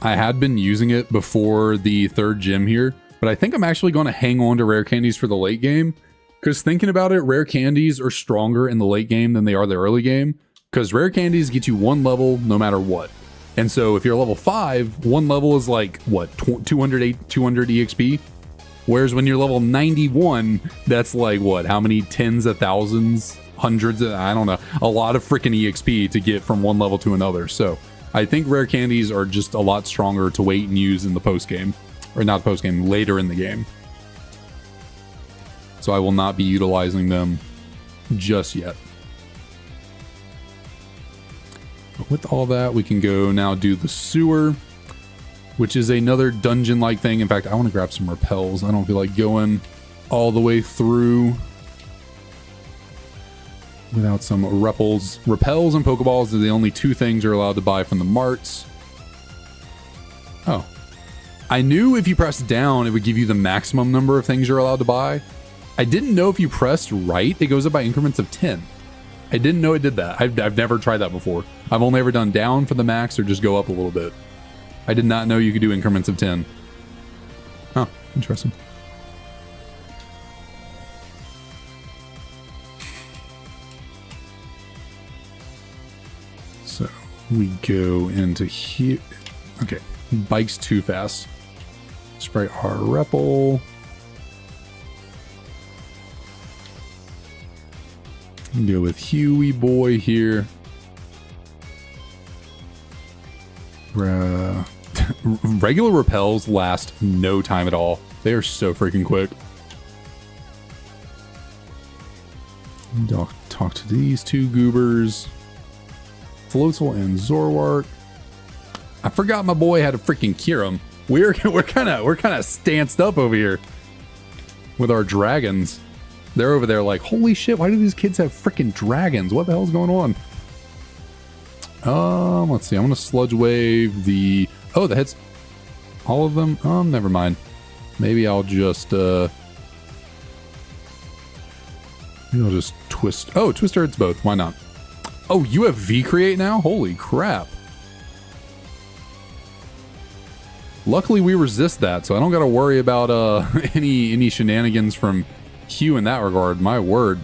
I had been using it before the 3rd gym here, but I think I'm actually going to hang on to rare candies for the late game. Because thinking about it, rare candies are stronger in the late game than they are the early game. Because rare candies get you 1 level no matter what. And so if you're level 5, 1 level is like, what, 200 EXP? Whereas when you're level 91, that's like, what, how many tens of thousands, hundreds of, I don't know, a lot of freaking EXP to get from 1 level to another. So I think rare candies are just a lot stronger to wait and use in the post game. Or not post game, later in the game. So I will not be utilizing them just yet. But with all that, we can go now do the sewer, which is another dungeon-like thing. In fact, I want to grab some repels. I don't feel like going all the way through without some repels. Repels and Pokeballs are the only 2 things you're allowed to buy from the marts. Oh. I knew if you pressed down, it would give you the maximum number of things you're allowed to buy. I didn't know if you pressed right, it goes up by increments of 10. I didn't know it did that. I've never tried that before. I've only ever done down for the max or just go up a little bit. I did not know you could do increments of 10. Huh, interesting. So we go into here. Okay, bike's too fast. Spray our Repel. Go with Huey boy here. Regular repels last no time at all. They are so freaking quick. Talk to these 2 goobers. Floatzel and Zorwart. I forgot my boy had a freaking Kyurem. We're kind of stanced up over here with our dragons. They're over there like, holy shit, why do these kids have freaking dragons? What the hell's going on? Let's see. I'm going to Sludge Wave the... Oh, that hits all of them? Never mind. Maybe I'll just... Maybe I'll just twist... Oh, Twister hits both. Why not? Oh, you have V-Create now? Holy crap. Luckily, we resist that, so I don't got to worry about any shenanigans from Hugh in that regard. My word.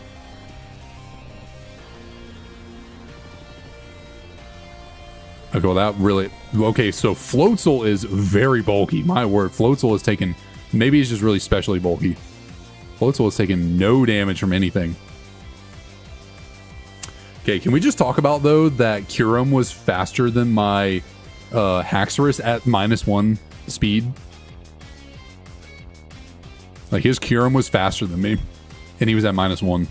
Okay, well that really... Okay, so Floatzel is very bulky. My word, Floatzel has taken... Maybe it's just really specially bulky. Floatzel has taken no damage from anything. Okay, can we just talk about, though, that Kyurem was faster than my Haxorus at -1 speed? Like, his Kyurem was faster than me, and he was at -1.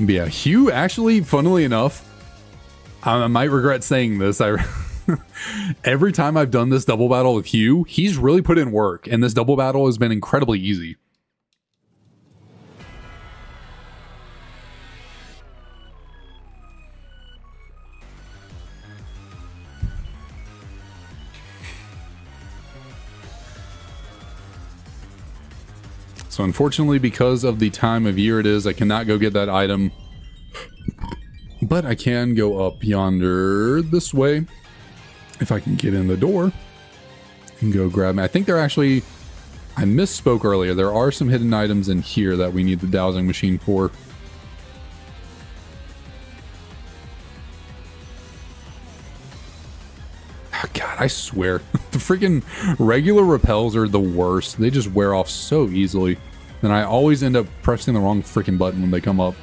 But yeah, Hugh, actually, funnily enough, I might regret saying this. Every time I've done this double battle with Hugh, he's really put in work, and this double battle has been incredibly easy. So unfortunately, because of the time of year it is, I cannot go get that item. But I can go up yonder this way. If I can get in the door and go grab me. I think they're actually... I misspoke earlier. There are some hidden items in here that we need the dowsing machine for. Oh, God, I swear. The freaking regular repels are the worst. They just wear off so easily. And I always end up pressing the wrong freaking button when they come up.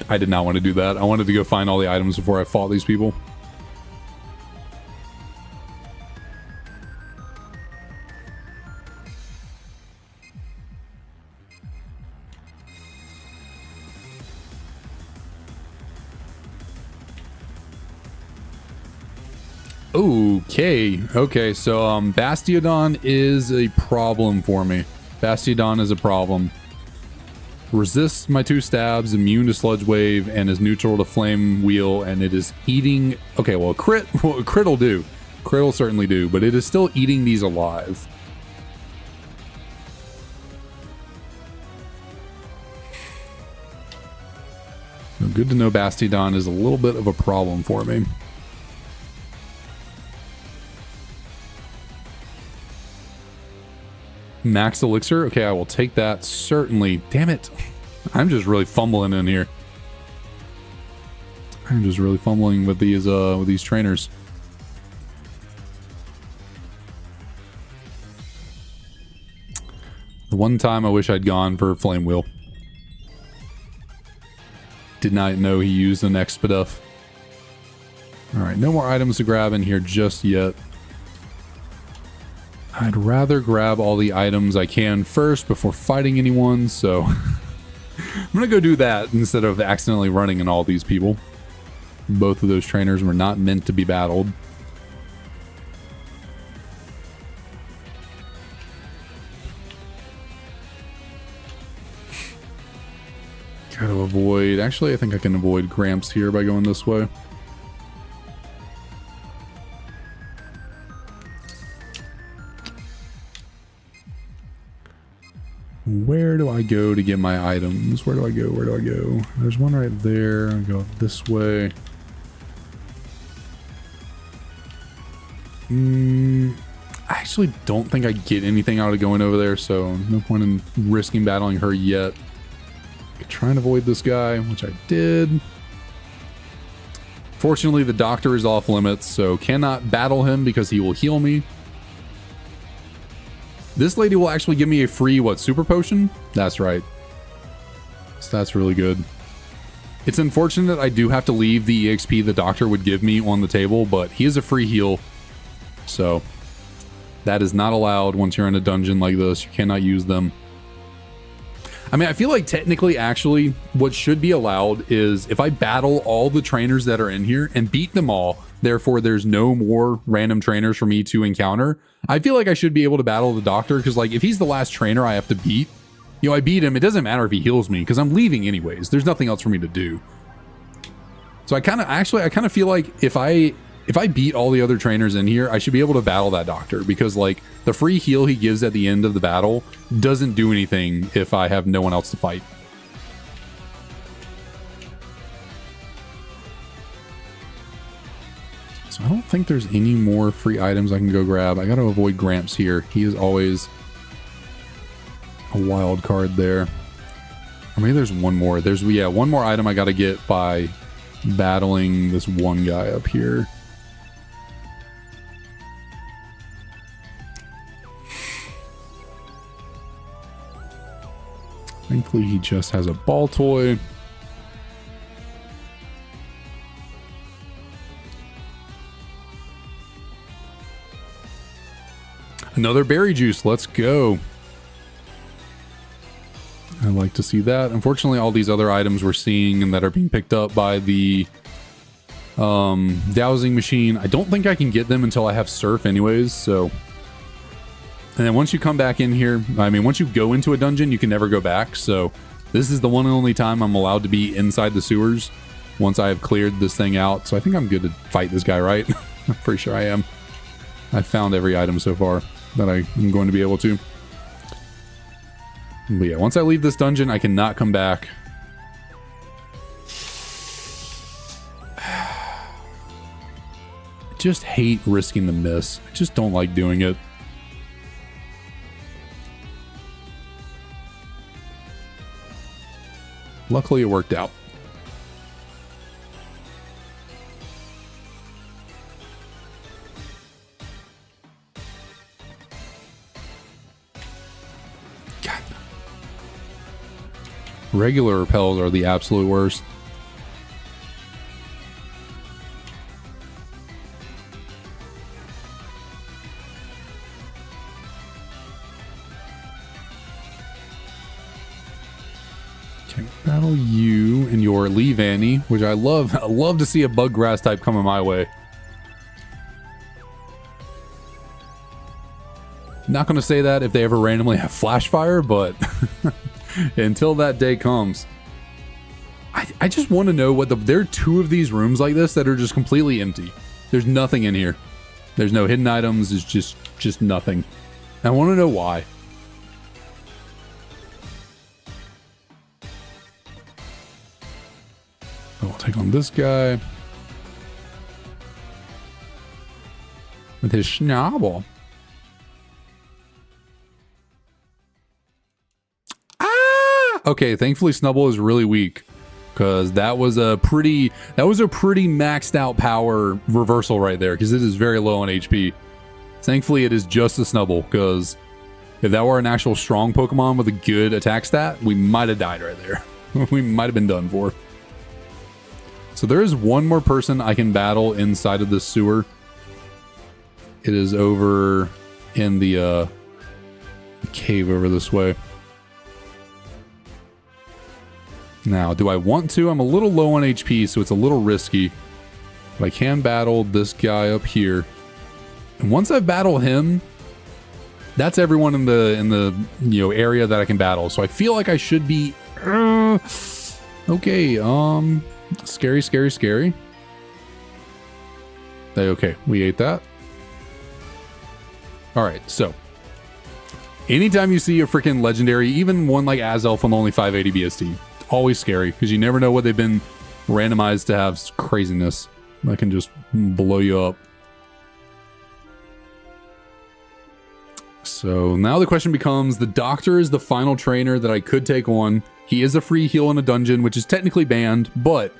I did not want to do that. I wanted to go find all the items before I fought these people. Okay, so Bastiodon is a problem for me. Bastiodon is a problem. Resists my 2 stabs, immune to Sludge Wave, and is neutral to Flame Wheel, and it is eating... Okay, well, crit will do. Crit will certainly do, but it is still eating these alive. So good to know Bastiodon is a little bit of a problem for me. Max elixir. Okay, I will take that. Certainly. Damn it. I'm just really fumbling in here. I'm just really fumbling with these trainers. The one time I wish I'd gone for Flame Wheel. Did not know he used an Expeduff. Alright, no more items to grab in here just yet. I'd rather grab all the items I can first before fighting anyone, so I'm gonna go do that instead of accidentally running in all these people. Both of those trainers were not meant to be battled. Gotta avoid... Actually, I think I can avoid Gramps here by going this way. Where do I go to get my items? Where do I go? Where do I go? There's one right there. I'll go this way. I actually don't think I get anything out of going over there, so no point in risking battling her yet. I could try and avoid this guy, which I did. Fortunately, the doctor is off limits, so cannot battle him because he will heal me. This lady will actually give me a free, what, super potion? That's right. So that's really good. It's unfortunate I do have to leave the EXP the doctor would give me on the table, but he is a free heal. So that is not allowed once you're in a dungeon like this. You cannot use them. I mean, I feel like technically, actually, what should be allowed is if I battle all the trainers that are in here and beat them all, therefore there's no more random trainers for me to encounter, I feel like I should be able to battle the doctor, because like if he's the last trainer I have to beat, you know, I beat him, it doesn't matter if he heals me because I'm leaving anyways. There's nothing else for me to do. So I kind of feel like if I beat all the other trainers in here, I should be able to battle that doctor, because like the free heal he gives at the end of the battle doesn't do anything if I have no one else to fight. So I don't think there's any more free items I can go grab. I got to avoid Gramps here. He is always a wild card there. Or maybe there's one more. There's, yeah, one more item I got to get by battling this one guy up here. Thankfully, he just has a ball toy. Another berry juice. Let's go. I like to see that. Unfortunately, all these other items we're seeing and that are being picked up by the dowsing machine, I don't think I can get them until I have surf anyways, so. And then once you come back in here, I mean, once you go into a dungeon, you can never go back, so this is the one and only time I'm allowed to be inside the sewers once I have cleared this thing out. So I think I'm good to fight this guy, right? I'm pretty sure I am. I found every item so far that I'm going to be able to. But yeah, once I leave this dungeon, I cannot come back. I just hate risking the miss. I just don't like doing it. Luckily, it worked out. God. Regular repels are the absolute worst. Battle you and your Leave Annie, which I love. I love to see a bug grass type coming my way. Not going to say that if they ever randomly have flash fire, but until that day comes. I just want to know what there are two of these rooms like this that are just completely empty. There's nothing in here. There's no hidden items. It's just nothing. I want to know why. I'll take on this guy with his schnabel. Ah! Okay, thankfully Snubble is really weak because that was a pretty maxed out power reversal right there because it is very low on HP. Thankfully, it is just a Snubble because if that were an actual strong Pokemon with a good attack stat, we might have died right there. We might have been done for. So there is one more person I can battle inside of this sewer. It is over in the cave over this way. Now, do I want to? I'm a little low on HP, so it's a little risky. But I can battle this guy up here. And once I battle him, that's everyone in the area that I can battle. So I feel like I should be okay, scary. Okay, we ate that. Alright, so anytime you see a freaking legendary, even one like Azelf on only 580 BST, always scary because you never know what they've been randomized to have craziness that can just blow you up. So now the question becomes, the doctor is the final trainer that I could take on. He is a free heal in a dungeon, which is technically banned, but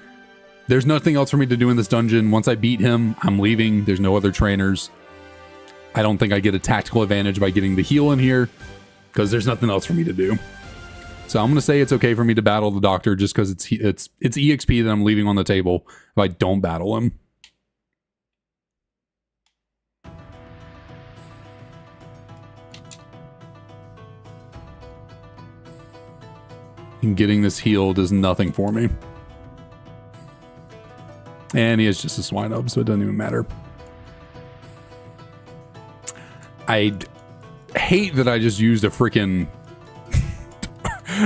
there's nothing else for me to do in this dungeon. Once I beat him, I'm leaving. There's no other trainers. I don't think I get a tactical advantage by getting the heal in here because there's nothing else for me to do. So I'm going to say it's okay for me to battle the doctor just because it's EXP that I'm leaving on the table if I don't battle him. And getting this heal does nothing for me. And he is just a swine up, so it doesn't even matter. I hate that I just used a freaking...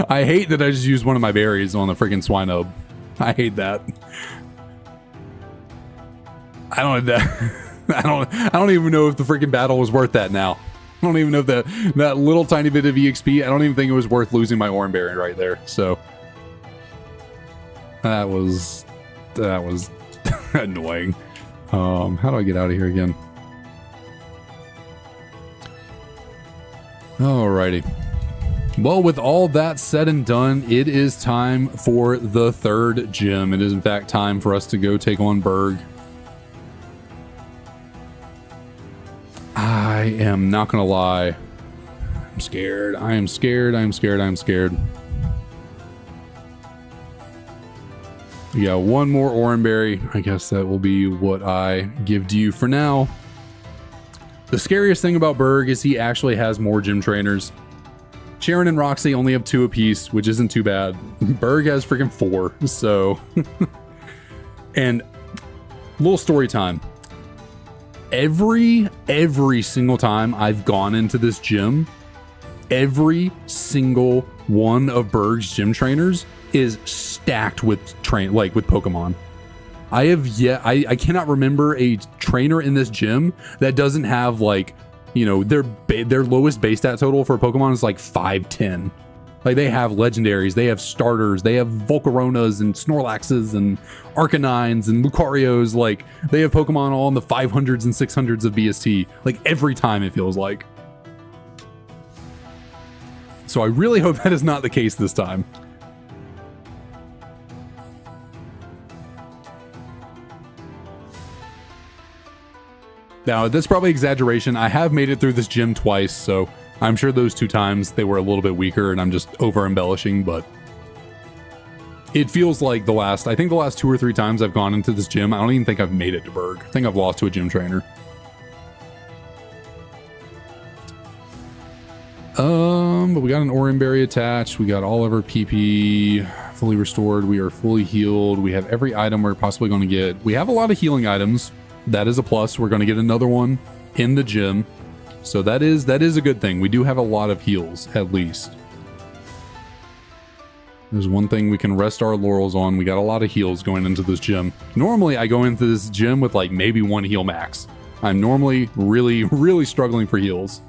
I hate that I just used one of my berries on the freaking swine up. I hate that. I don't even know if the freaking battle was worth that now. I don't even know if that little tiny bit of EXP, I don't even think it was worth losing my Oran Berry right there. So that was annoying. How do I get out of here again? Alrighty. Well, with all that said and done, it is time for the third gym. It is in fact time for us to go take on Berg. I am not gonna lie. I'm scared. I am scared. I'm scared. I'm scared. We got one more Oran Berry. I guess that will be what I give to you for now. The scariest thing about Berg is he actually has more gym trainers. Sharon and Roxy only have 2 apiece, which isn't too bad. Berg has freaking 4, so... And little story time. Every single time I've gone into this gym, every single one of Berg's gym trainers is stacked with with Pokemon. I cannot remember a trainer in this gym that doesn't have like, you know, their lowest base stat total for Pokemon is like 510. Like they have legendaries, they have starters, they have Volcaronas and Snorlaxes and Arcanines and Lucarios. Like they have Pokemon all in the 500s and 600s of BST. Like every time it feels like. So I really hope that is not the case this time. Now, that's probably exaggeration. I have made it through this gym twice, so I'm sure those 2 times they were a little bit weaker and I'm just over embellishing, but it feels like I think the last 2 or 3 times I've gone into this gym, I don't even think I've made it to Berg. I think I've lost to a gym trainer. But we got an Oran Berry attached. We got all of our PP fully restored. We are fully healed. We have every item we're possibly going to get. We have a lot of healing items. That is a plus. We're going to get another one in the gym. So that is a good thing. We do have a lot of heals, at least. There's one thing we can rest our laurels on. We got a lot of heals going into this gym. Normally, I go into this gym with like maybe 1 heal max. I'm normally really, really struggling for heals.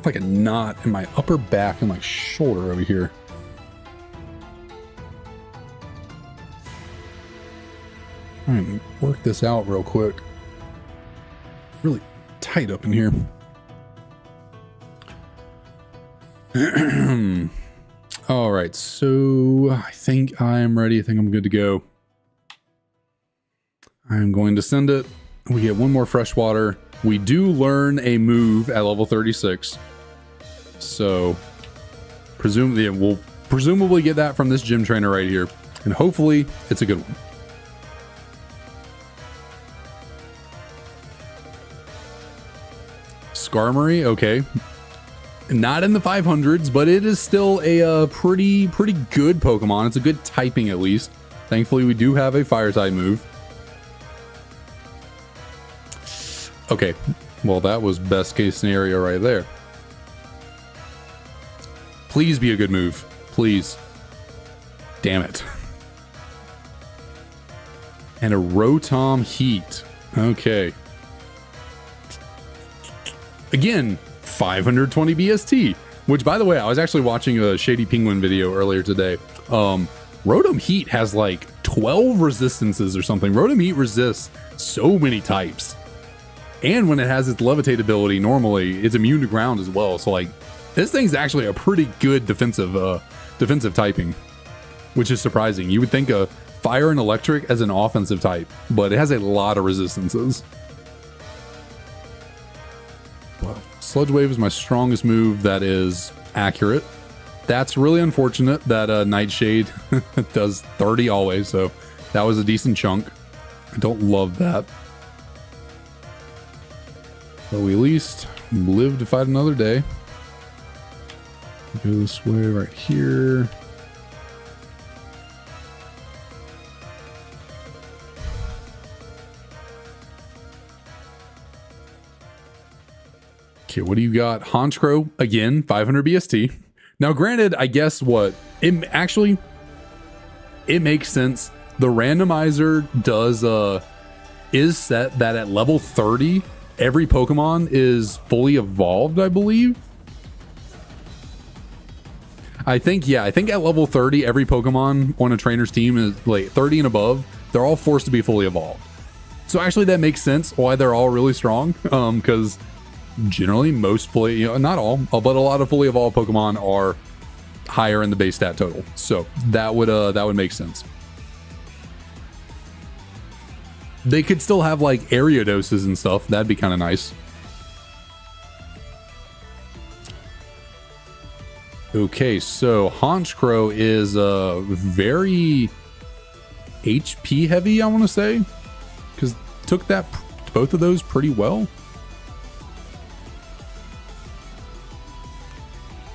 Like a knot in my upper back and my shoulder over here. All right, work this out real quick. Really tight up in here. All right, so I think I'm ready. I think I'm good to go. I'm going to send it. We get 1 more freshwater. We do learn a move at level 36. So presumably we'll presumably get that from this gym trainer right here. And hopefully it's a good one. Skarmory, okay. Not in the 500s, but it is still a pretty good Pokemon. It's a good typing at least. Thankfully we do have a fire type move. Okay, well that was best case scenario right there. Please be a good move. Please. Damn it. And a Rotom Heat. Okay. Again, 520 BST. Which, by the way, I was actually watching a Shady Penguin video earlier today. Rotom Heat has like 12 resistances or something. Rotom Heat resists so many types. And when it has its Levitate ability, normally it's immune to ground as well. So like, this thing's actually a pretty good defensive typing, which is surprising. You would think a fire and electric as an offensive type, but it has a lot of resistances. Well, Sludge Wave is my strongest move. That is accurate. That's really unfortunate that Nightshade does 30 always, so that was a decent chunk. I don't love that. But we at least live to fight another day. Go this way right here. Okay, what do you got? Honchkrow, again, 500 BST. Now, granted, I guess what? It makes sense. The randomizer is set that at level 30, every Pokemon is fully evolved, I believe. I think at level 30, every Pokemon on a trainer's team is like 30 and above. They're all forced to be fully evolved. So actually that makes sense why they're all really strong. Because generally most fully, you know, not all, but a lot of fully evolved Pokemon are higher in the base stat total. So that would make sense. They could still have like area doses and stuff. That'd be kind of nice. Okay, so Honchkrow is very HP heavy, I want to say, because took that both of those pretty well.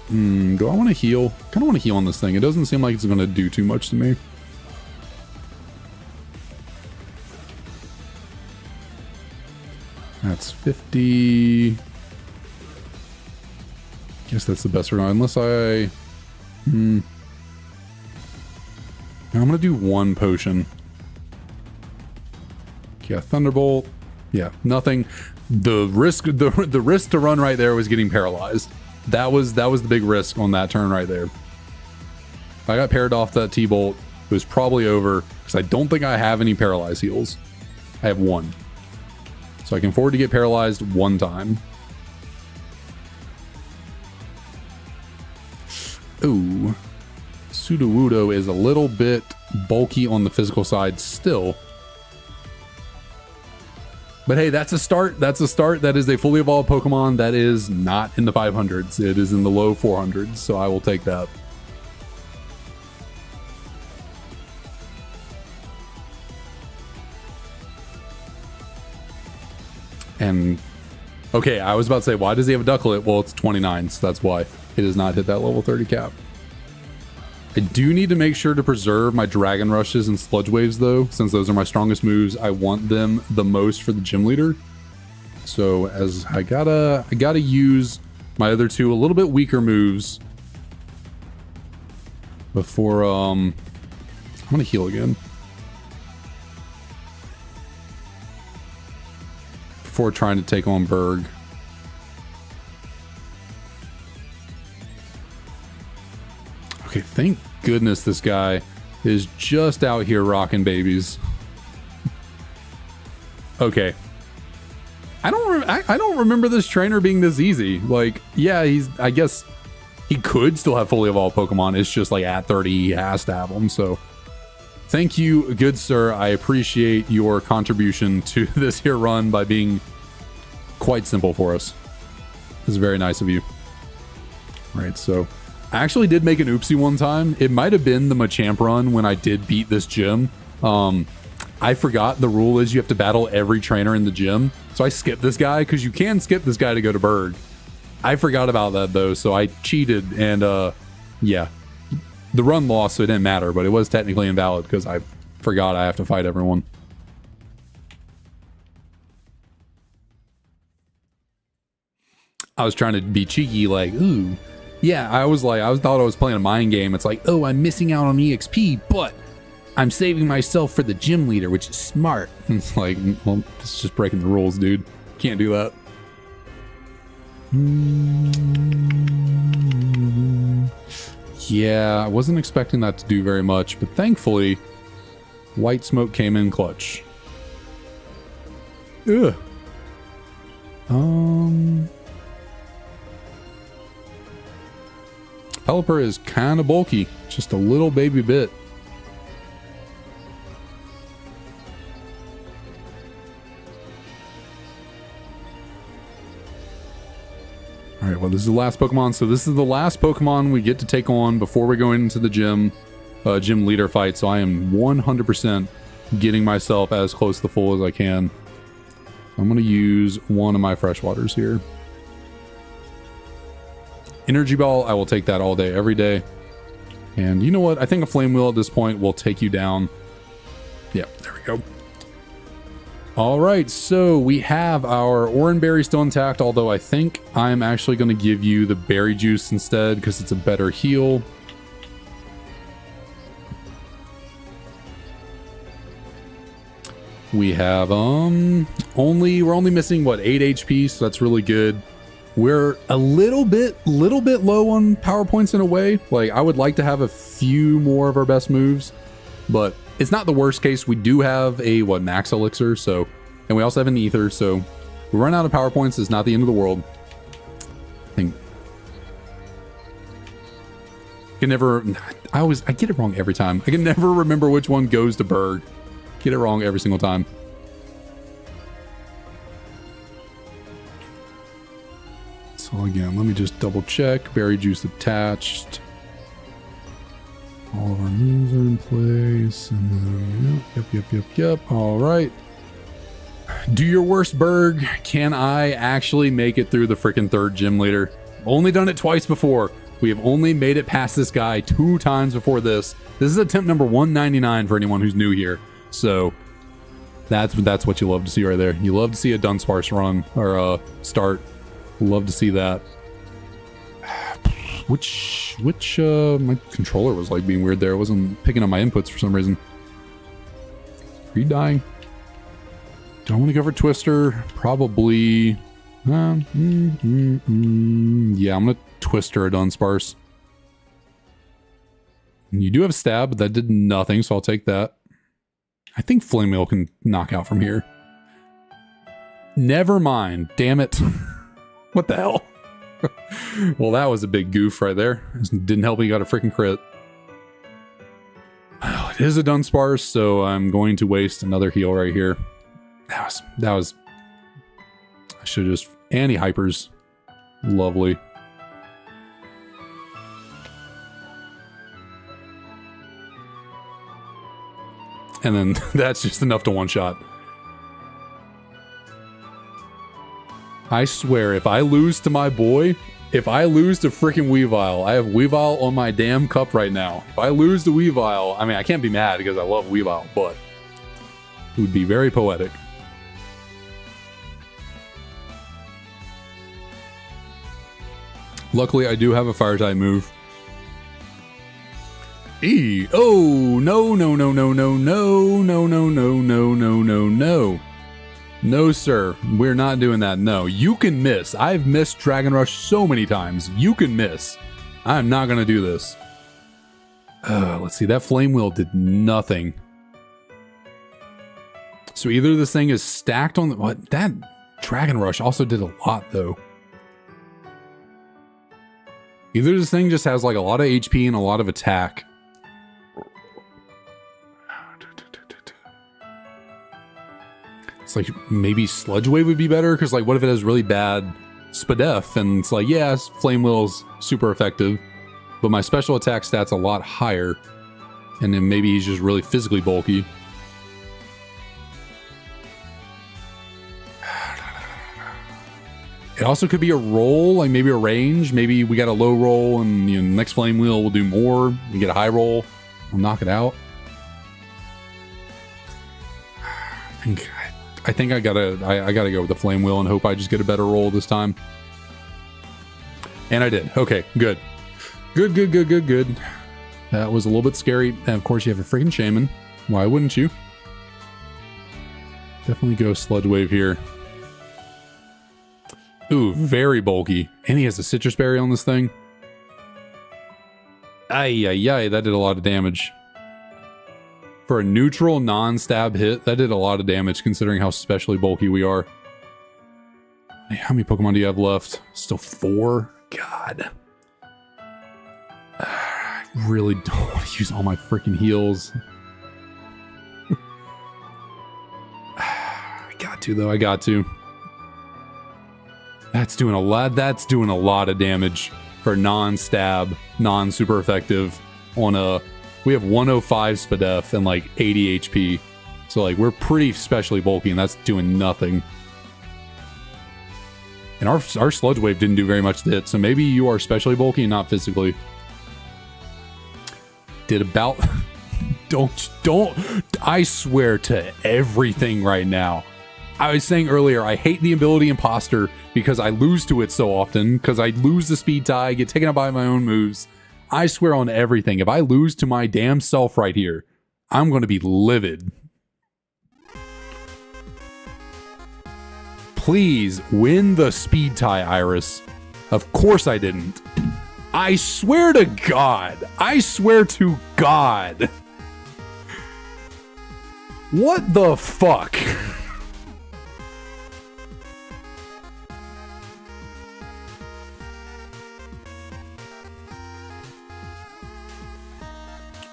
Do I want to heal? Kind of want to heal on this thing. It doesn't seem like it's going to do too much to me. That's 50. Guess that's the best route, unless I'm going to do one potion. Yeah, Thunderbolt. Yeah, nothing. The risk to run right there was getting paralyzed. That was the big risk on that turn right there. If I got paired off that T-Bolt, it was probably over, because I don't think I have any paralyzed heals. I have one. So I can afford to get paralyzed one time. Ooh. Sudowoodo is a little bit bulky on the physical side still. But hey, that's a start. That's a start. That is a fully evolved Pokemon that is not in the 500s. It is in the low 400s, so I will take that. And, okay, I was about to say, why does he have a Ducklet? Well, it's 29, so that's why. It does not hit that level 30 cap. I do need to make sure to preserve my Dragon Rushes and Sludge Waves, though, since those are my strongest moves. I want them the most for the gym leader. So as I gotta use my other two a little bit weaker moves before I'm gonna heal again. Before trying to take on Berg. Okay, thank goodness this guy is just out here rocking babies. Okay. I don't remember this trainer being this easy. Like, yeah, I guess he could still have fully evolved Pokemon. It's just like at 30 he has to have them. So thank you, good sir. I appreciate your contribution to this here run by being quite simple for us. This is very nice of you. All right, so I actually did make an oopsie one time. It might have been the Machamp run when I did beat this gym. I forgot the rule is you have to battle every trainer in the gym. So I skipped this guy because you can skip this guy to go to Berg. I forgot about that though, so I cheated and yeah. The run lost, so it didn't matter, but it was technically invalid because I forgot I have to fight everyone. I was trying to be cheeky, like, ooh. Yeah, I thought I was playing a mind game. It's like, oh, I'm missing out on EXP, but I'm saving myself for the gym leader, which is smart. It's like, well, it's just breaking the rules, dude. Can't do that. Yeah, I wasn't expecting that to do very much, but thankfully, White Smoke came in clutch. Ugh. Pelipper is kind of bulky, just a little baby bit. All right, well, this is the last Pokemon. So this is the last Pokemon we get to take on before we go into the gym leader fight. So I am 100% getting myself as close to full as I can. I'm going to use one of my freshwaters here. Energy Ball, I will take that all day, every day. And you know what? I think a Flame Wheel at this point will take you down. Yeah, there we go. All right, so we have our Oran Berry still intact, although I think I'm actually going to give you the Berry Juice instead because it's a better heal. We have, we're only missing, what, 8 HP, so that's really good. We're a little bit low on power points in a way. Like, I would like to have a few more of our best moves, but it's not the worst case. We do have a, max elixir, so, and we also have an ether, so we run out of power points. It's not the end of the world. I get it wrong every time. I can never remember which one goes to Berg. Get it wrong every single time. So again, let me just double check. Berry Juice attached. All of our moves are in place. And then, yep. All right. Do your worst, Berg. Can I actually make it through the freaking third gym leader? Only done it twice before. We have only made it past this guy 2 times before this. This is attempt number 199 for anyone who's new here. So that's what you love to see right there. You love to see a Dunsparce run or start. Love to see that. Which my controller was like being weird there. I wasn't picking up my inputs for some reason. Are you dying? Do I want to go for Twister? Probably. Yeah, I'm gonna Twister a Dunsparce. You do have Stab, but that did nothing, so I'll take that. I think Flame Wheel can knock out from here. Never mind. Damn it. What the hell? Well, that was a big goof right there. Didn't help me got a freaking crit. Well, it is a Dunsparce, so I'm going to waste another heal right here. That was I should have just anti-hypers. Lovely. And then that's just enough to one-shot. I swear, if I lose to my boy, if I lose to freaking Weavile, I have Weavile on my damn cup right now. If I lose to Weavile, I mean, I can't be mad because I love Weavile, but it would be very poetic. Luckily, I do have a Fire-type move. Oh, no. No, sir. We're not doing that. No, you can miss. I've missed Dragon Rush so many times. You can miss. I'm not going to do this. Let's see. That Flame Wheel did nothing. So either this thing is stacked on the... What? That Dragon Rush also did a lot, though. Either this thing just has like a lot of HP and a lot of attack. It's like maybe Sludge Wave would be better because like what if it has really bad Spadef and it's like yeah, Flame Wheel's super effective, but my special attack stat's a lot higher, and then maybe he's just really physically bulky. It also could be a roll, like maybe a range. Maybe we got a low roll and you know, next Flame Wheel will do more. You get a high roll, we'll knock it out. I think I gotta go with the Flame Wheel and hope I just get a better roll this time. And I did. Okay, good. Good. That was a little bit scary. And of course you have a freaking Shaman. Why wouldn't you? Definitely go Sludge Wave here. Ooh, very bulky. And he has a Citrus Berry on this thing. Ay, that did a lot of damage. For a neutral non-stab hit, that did a lot of damage considering how specially bulky we are. Hey, how many Pokemon do you have left? Still 4? God. I really don't want to use all my freaking heals. I got to, though. I got to. That's doing a lot of damage for non-stab, non-super effective on a... We have 105 Spadef and like 80 HP. So like we're pretty specially bulky and that's doing nothing. And our Sludge Wave didn't do very much to hit. So maybe you are specially bulky and not physically. Did about... Don't... I swear to everything right now. I was saying earlier, I hate the ability Imposter because I lose to it so often. Because I lose the speed tie, get taken out by my own moves. I swear on everything, if I lose to my damn self right here, I'm going to be livid. Please win the speed tie, Iris. Of course I didn't. I swear to God. I swear to God. What the fuck?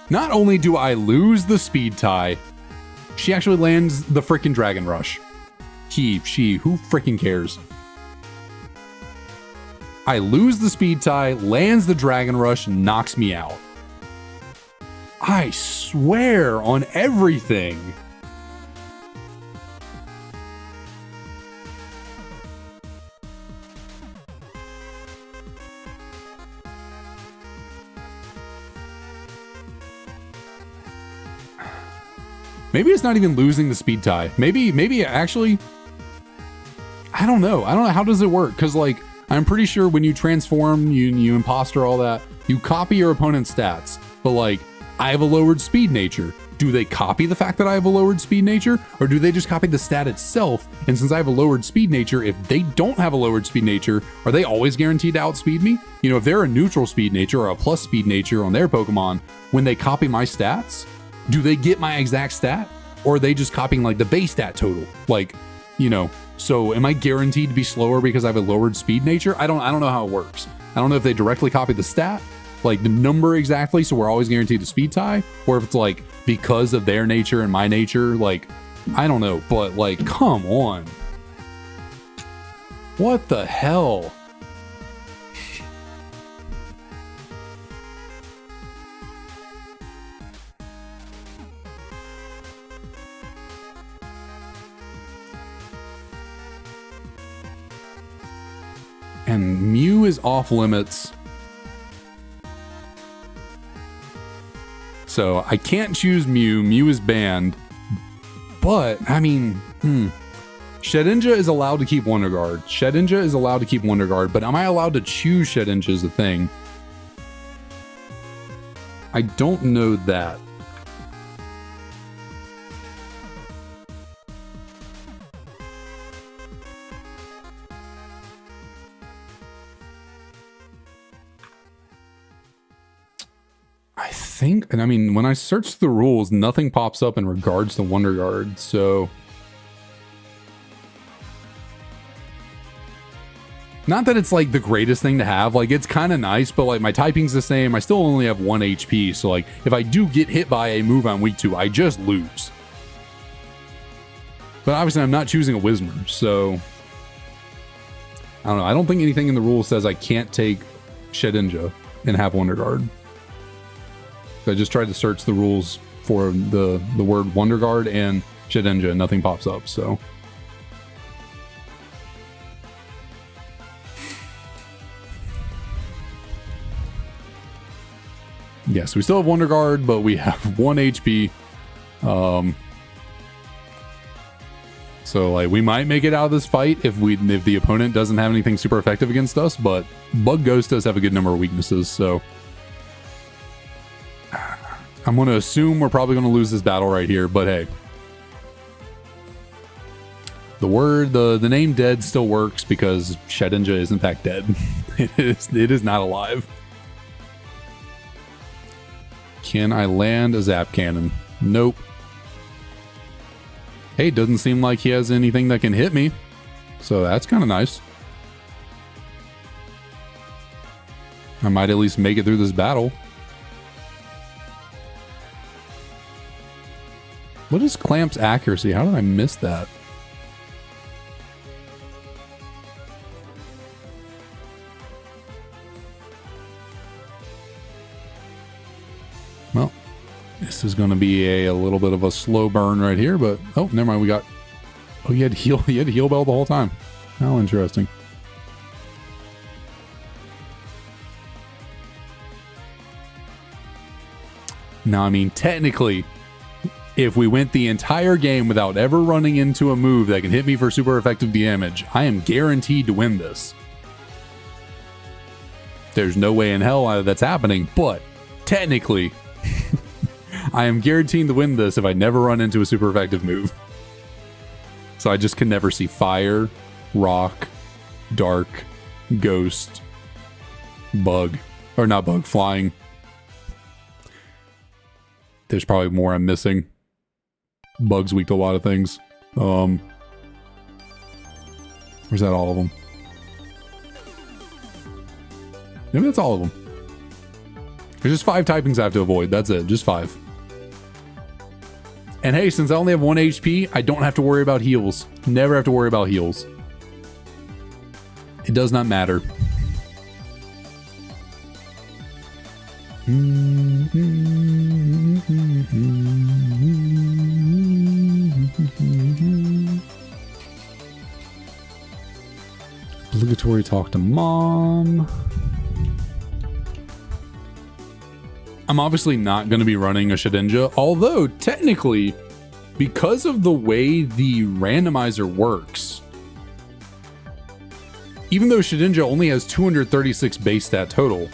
Not only do I lose the speed tie, she actually lands the freaking Dragon Rush. He, she, who freaking cares? I lose the speed tie, lands the Dragon Rush, knocks me out. I swear on everything. Maybe it's not even losing the speed tie. Maybe actually, I don't know. How does it work? Because like, I'm pretty sure when you transform, you imposter, all that, you copy your opponent's stats. But like, I have a lowered speed nature. Do they copy the fact that I have a lowered speed nature? Or do they just copy the stat itself? And since I have a lowered speed nature, if they don't have a lowered speed nature, are they always guaranteed to outspeed me? You know, if they're a neutral speed nature or a plus speed nature on their Pokemon, when they copy my stats, do they get my exact stat? Or are they just copying like the base stat total? Like, you know, so am I guaranteed to be slower because I have a lowered speed nature? I don't know how it works. I don't know if they directly copy the stat, like the number exactly, so we're always guaranteed to speed tie, or if it's like because of their nature and my nature, like, I don't know, but like, come on. What the hell? And Mew is off limits. So I can't choose Mew. Mew is banned. But, I mean, Shedinja is allowed to keep Wonder Guard. Shedinja is allowed to keep Wonder Guard, but am I allowed to choose Shedinja as a thing? I don't know that. And I mean, when I search the rules, nothing pops up in regards to Wonder Guard, so... Not that it's like the greatest thing to have, like it's kind of nice, but like my typing's the same, I still only have 1 HP, so like if I do get hit by a move I'm weak to, I just lose. But obviously I'm not choosing a Whismur, so... I don't know, I don't think anything in the rules says I can't take Shedinja and have Wonder Guard. I just tried to search the rules for the word Wonder Guard and Shedinja, and nothing pops up, so. Yes, we still have Wonder Guard, but we have 1 HP. So like we might make it out of this fight if the opponent doesn't have anything super effective against us, but Bug Ghost does have a good number of weaknesses, so. I'm going to assume we're probably going to lose this battle right here, but hey. The name dead still works because Shedinja is in fact dead. It is not alive. Can I land a Zap Cannon? Nope. Hey, doesn't seem like he has anything that can hit me. So that's kind of nice. I might at least make it through this battle. What is Clamp's accuracy? How did I miss that? Well, this is going to be a little bit of a slow burn right here, but oh, never mind. We got. Oh, you had heal bell the whole time. How interesting. Now, I mean, technically, if we went the entire game without ever running into a move that can hit me for super effective damage, I am guaranteed to win this. There's no way in hell that's happening, but technically, I am guaranteed to win this if I never run into a super effective move. So I just can never see fire, rock, dark, ghost, bug, or not bug, flying. There's probably more I'm missing. Bug's weak to a lot of things. Where's that all of them? Maybe that's all of them. There's just 5 typings I have to avoid. That's it. Just 5. And hey, since I only have 1 HP, I don't have to worry about heals. Never have to worry about heals. It does not matter. before we talk to mom. I'm obviously not going to be running a Shedinja, although technically, because of the way the randomizer works, even though Shedinja only has 236 base stat total,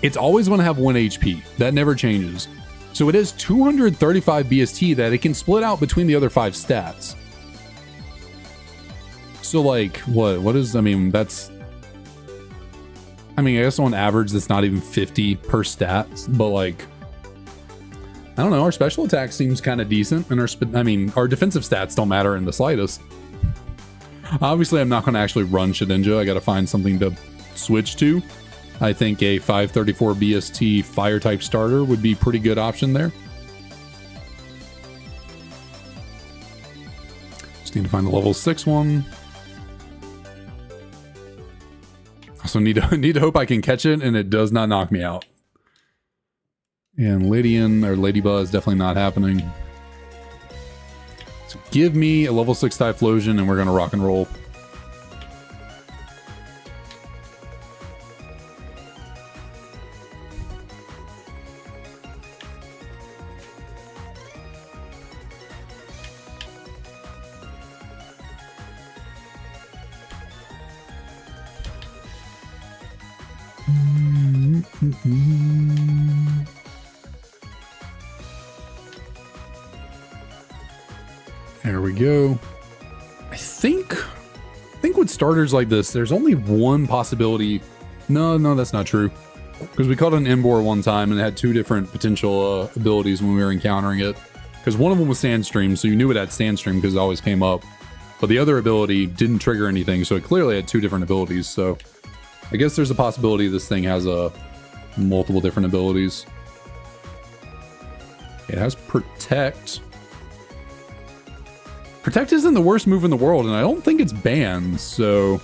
it's always going to have 1 HP. That never changes. So it has 235 BST that it can split out between the other 5 stats. So like, what is, I mean, that's, I mean, I guess on average, that's not even 50 per stat, but like, I don't know, our special attack seems kind of decent, and our defensive stats don't matter in the slightest. Obviously, I'm not going to actually run Shedinja. I got to find something to switch to. I think a 534 BST fire type starter would be a pretty good option there. Just need to find the level 6 one. Also need to hope I can catch it and it does not knock me out. And Lydian or Ladybuzz is definitely not happening. So give me a level 6 Typhlosion and we're gonna rock and roll. There we go. I think with starters like this, there's only one possibility. No, that's not true. Because we caught an Embor one time and it had 2 different potential abilities when we were encountering it. Because one of them was Sandstream, so you knew it had Sandstream because it always came up. But the other ability didn't trigger anything, so it clearly had 2 different abilities. So I guess there's a possibility this thing has multiple different abilities. It has Protect. Protect isn't the worst move in the world, and I don't think it's banned, so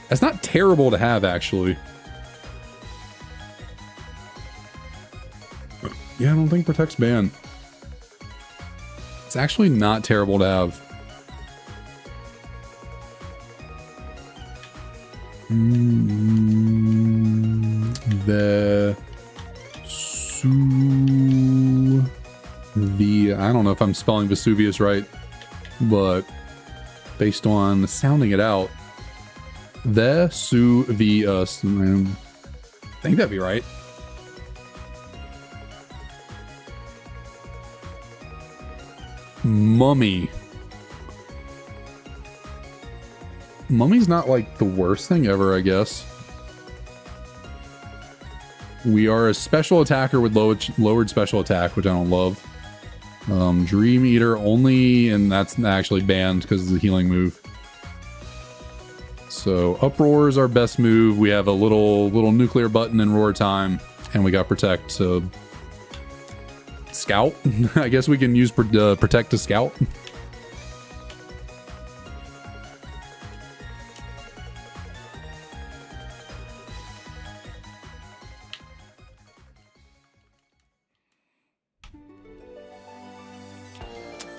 that's not terrible to have, actually. Yeah, I don't think Protect's banned. It's actually not terrible to have. I don't know if I'm spelling Vesuvius right, but based on sounding it out, Vesuvius, I think that'd be right. Mummy. Mummy's not like the worst thing ever, I guess. We are a special attacker with lowered special attack, which I don't love. Dream Eater only, and that's actually banned because it's a healing move. So Uproar is our best move. We have a little nuclear button in Roar Time, and we got Protect. So Scout. I guess we can use Protect to Scout.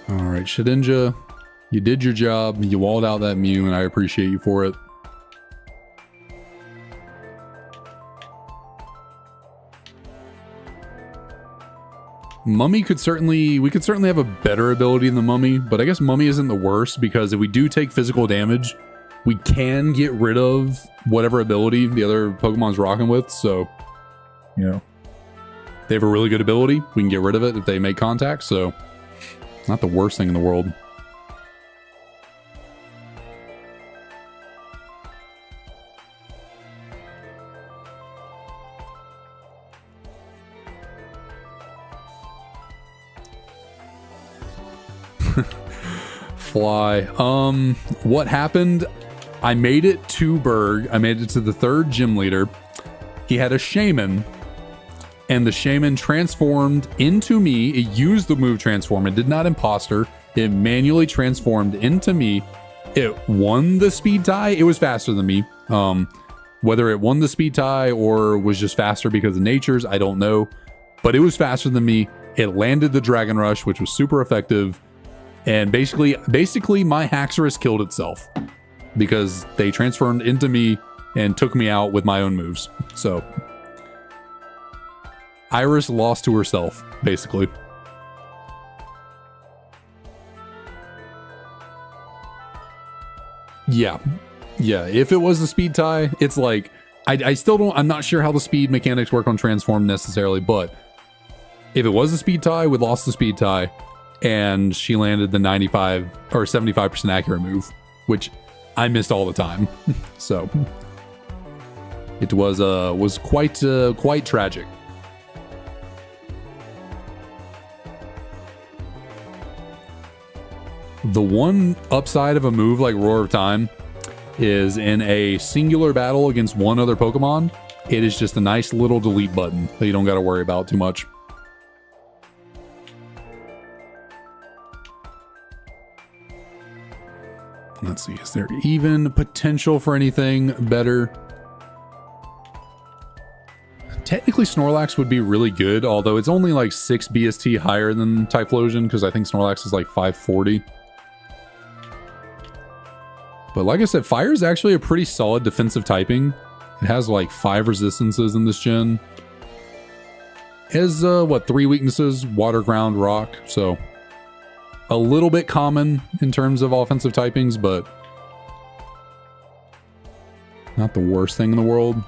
Alright, Shedinja, you did your job. You walled out that Mew, and I appreciate you for it. Mummy we could certainly have a better ability than the Mummy, but I guess Mummy isn't the worst because if we do take physical damage, we can get rid of whatever ability the other Pokemon's rocking with, so, you know. They have a really good ability. We can get rid of it if they make contact, so not the worst thing in the world. Fly. What happened? I made it to Berg. I made it to the 3rd gym leader. He had a Shaman, and the Shaman transformed into me. It used the move Transform. It did not Imposter. It manually transformed into me. It won the speed tie. It was faster than me. Whether it won the speed tie or was just faster because of natures, I don't know. But it was faster than me. It landed the Dragon Rush, which was super effective. And basically my Haxorus killed itself. because they transformed into me and took me out with my own moves. So Iris lost to herself, basically. Yeah. If it was the speed tie, it's like, I still don't, I'm not sure how the speed mechanics work on transform necessarily, but if it was a speed tie, we lost the speed tie, and she landed the 95 or 75% accurate move, which I missed all the time. So it was quite tragic. The one upside of a move like Roar of Time is in a singular battle against one other Pokemon, it is just a nice little delete button that you don't got to worry about too much. Let's see, is there even potential for anything better? Technically, Snorlax would be really good, although it's only like 6 BST higher than Typhlosion, because I think Snorlax is like 540. But like I said, Fire is actually a pretty solid defensive typing. It has like 5 resistances in this gen. It has, 3 weaknesses? Water, Ground, Rock. So a little bit common in terms of offensive typings, but not the worst thing in the world.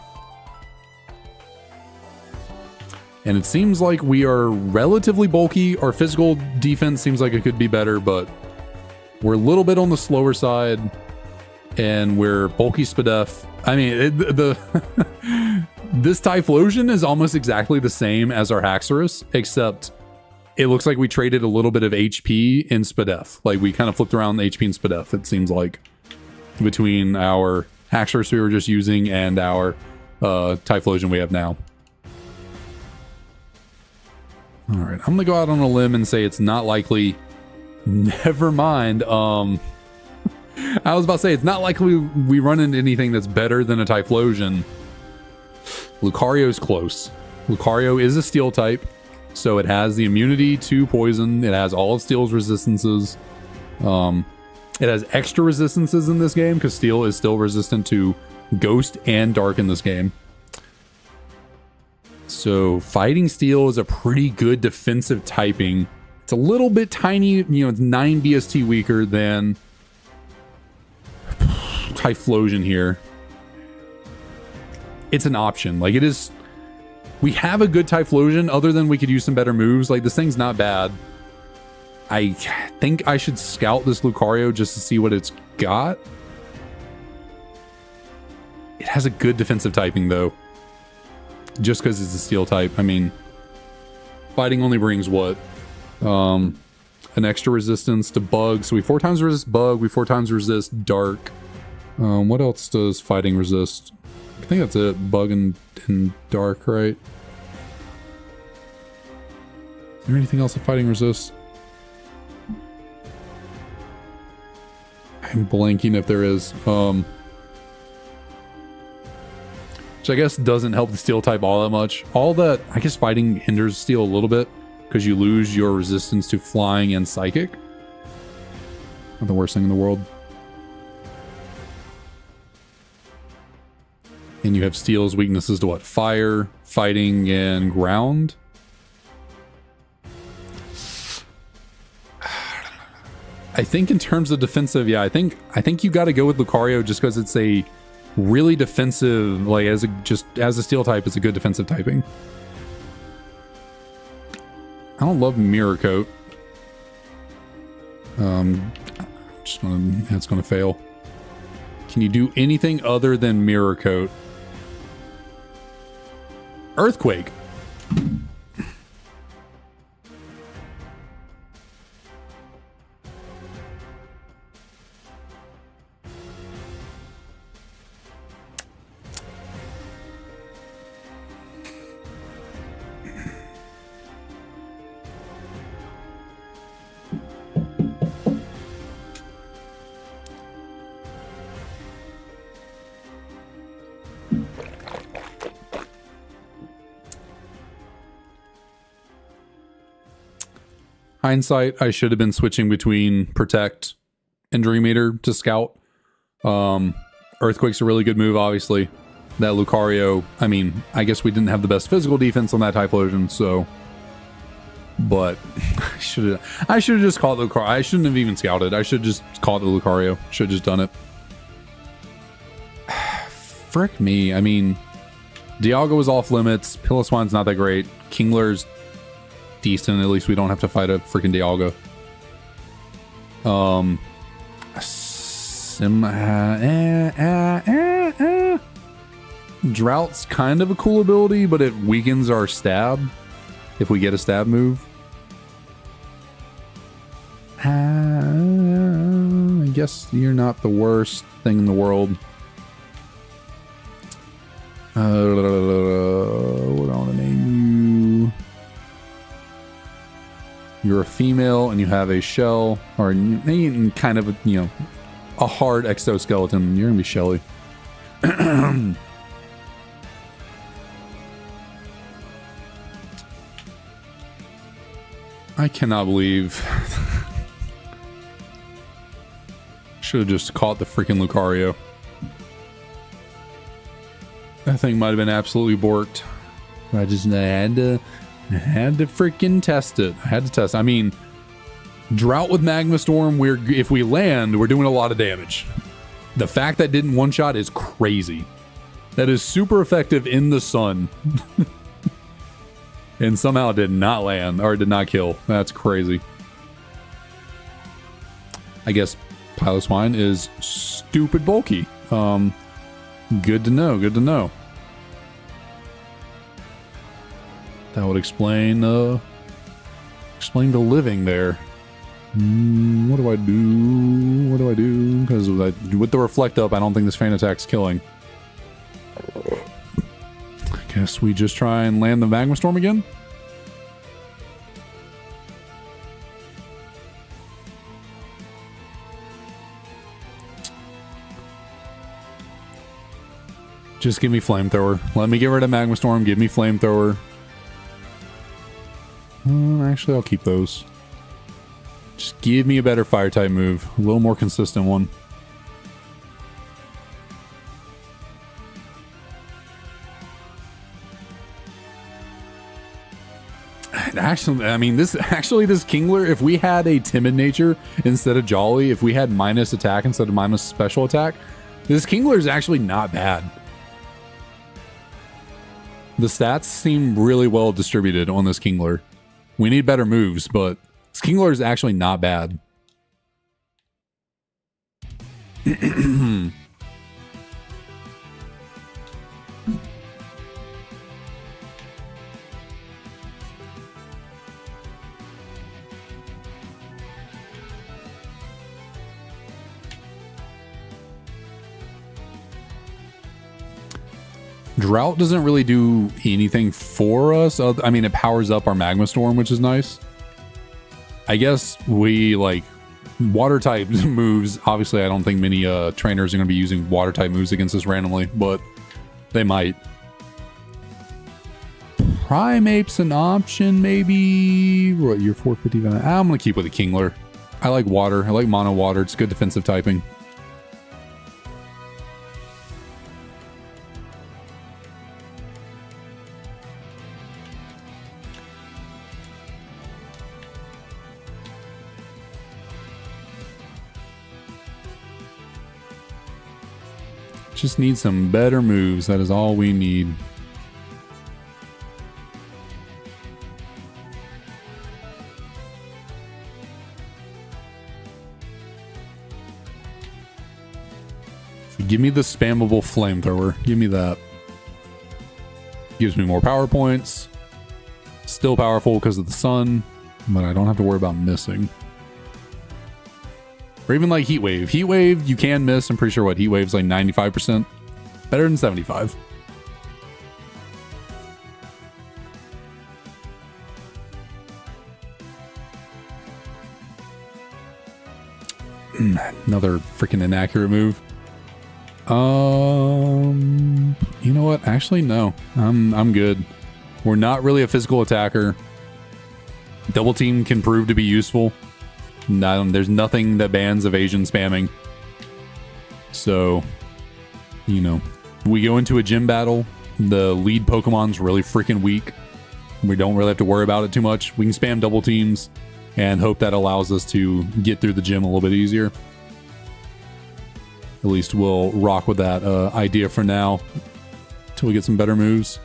And it seems like we are relatively bulky. Our physical defense seems like it could be better, but we're a little bit on the slower side. And we're bulky Spadef. I mean, this Typhlosion is almost exactly the same as our Haxorus, except it looks like we traded a little bit of HP in Spadef. Like, we kind of flipped around the HP in Spadef, it seems like, between our Haxorus we were just using and our Typhlosion we have now. All right, I'm going to go out on a limb and say it's not likely. Never mind. I was about to say, it's not likely we run into anything that's better than a Typhlosion. Lucario's close. Lucario is a Steel type, so it has the immunity to poison. It has all of Steel's resistances. It has extra resistances in this game, because Steel is still resistant to Ghost and Dark in this game. So Fighting Steel is a pretty good defensive typing. It's a little bit tiny, it's 9 BST weaker than Typhlosion here. It's an option. Like, it is, we have a good Typhlosion, other than we could use some better moves. Like, this thing's not bad. I think I should scout this Lucario just to see what it's got. It has a good defensive typing though, just because it's a Steel type. I mean, fighting only brings what, an extra resistance to Bug, so we 4 times resist Bug, we 4 times resist Dark. What else does fighting resist? I think that's it. Bug and Dark, right? Is there anything else that fighting resists? I'm blanking if there is. Which I guess doesn't help the Steel type all that much. All that, I guess fighting hinders Steel a little bit, because you lose your resistance to Flying and Psychic. Not the worst thing in the world. And you have Steel's weaknesses to what? Fire, Fighting, and Ground. I think in terms of defensive, yeah, I think you got to go with Lucario just because it's a really defensive, like as a Steel type, it's a good defensive typing. I don't love Mirror Coat. That's gonna fail. Can you do anything other than Mirror Coat? Earthquake. Hindsight, I should have been switching between Protect and Dream Eater to Scout. Earthquake's a really good move, obviously. That Lucario, I mean, I guess we didn't have the best physical defense on that Typhlosion, so... But I should have just called the Lucario. I shouldn't have even scouted. I should just called the Lucario. Should have just done it. Frick me. I mean, Dialga was off limits. Piloswine's not that great. Kingler's decent. At least we don't have to fight a freaking Dialga. Drought's kind of a cool ability, but it weakens our stab if we get a stab move. I guess you're not the worst thing in the world. What do I want to name you? You're a female and you have a shell, or kind of a, you know, a hard exoskeleton. You're gonna be Shelly. I cannot believe. Should have just caught the freaking Lucario. That thing might have been absolutely borked. I had to freaking test it. I had to test. I mean, Drought with Magma Storm, if we land, we're doing a lot of damage. The fact that didn't one-shot is crazy. That is super effective in the sun. And somehow did not land, or did not kill. That's crazy. I guess Piloswine is stupid bulky. Good to know, good to know. That would explain the living there. What do I do? What do I do? Because with the Reflect Up, I don't think this Feint Attack's killing. I guess we just try and land the Magma Storm again. Just give me Flamethrower. Let me get rid of Magma Storm. Give me Flamethrower. Actually, I'll keep those. Just give me a better Fire-type move. A little more consistent one. Actually, I mean, this Kingler, if we had a timid nature instead of Jolly, if we had minus attack instead of minus special attack, this Kingler is actually not bad. The stats seem really well distributed on this Kingler. We need better moves, but this Kingler is actually not bad. Drought doesn't really do anything for us. I mean, it powers up our Magma Storm, which is nice. I guess we like water type moves. Obviously, I don't think many trainers are going to be using water type moves against us randomly, but they might. Primape's an option, maybe. What, you're 450? I'm going to keep with the Kingler. I like water. I like mono water. It's good defensive typing. Just need some better moves. That is all we need. So give me the spammable Flamethrower. Give me that. Gives me more power points. Still powerful because of the sun, but I don't have to worry about missing. Or even like Heat Wave. Heat Wave, you can miss. I'm pretty sure what Heat Wave's like 95%. Better than 75. Another freaking inaccurate move. You know what? Actually, no. I'm good. We're not really a physical attacker. Double team can prove to be useful. No, there's nothing that bans evasion spamming. So, you know, we go into a gym battle. The lead Pokemon's really freaking weak. We don't really have to worry about it too much. We can spam double teams and hope that allows us to get through the gym a little bit easier. At least we'll rock with that idea for now until we get some better moves.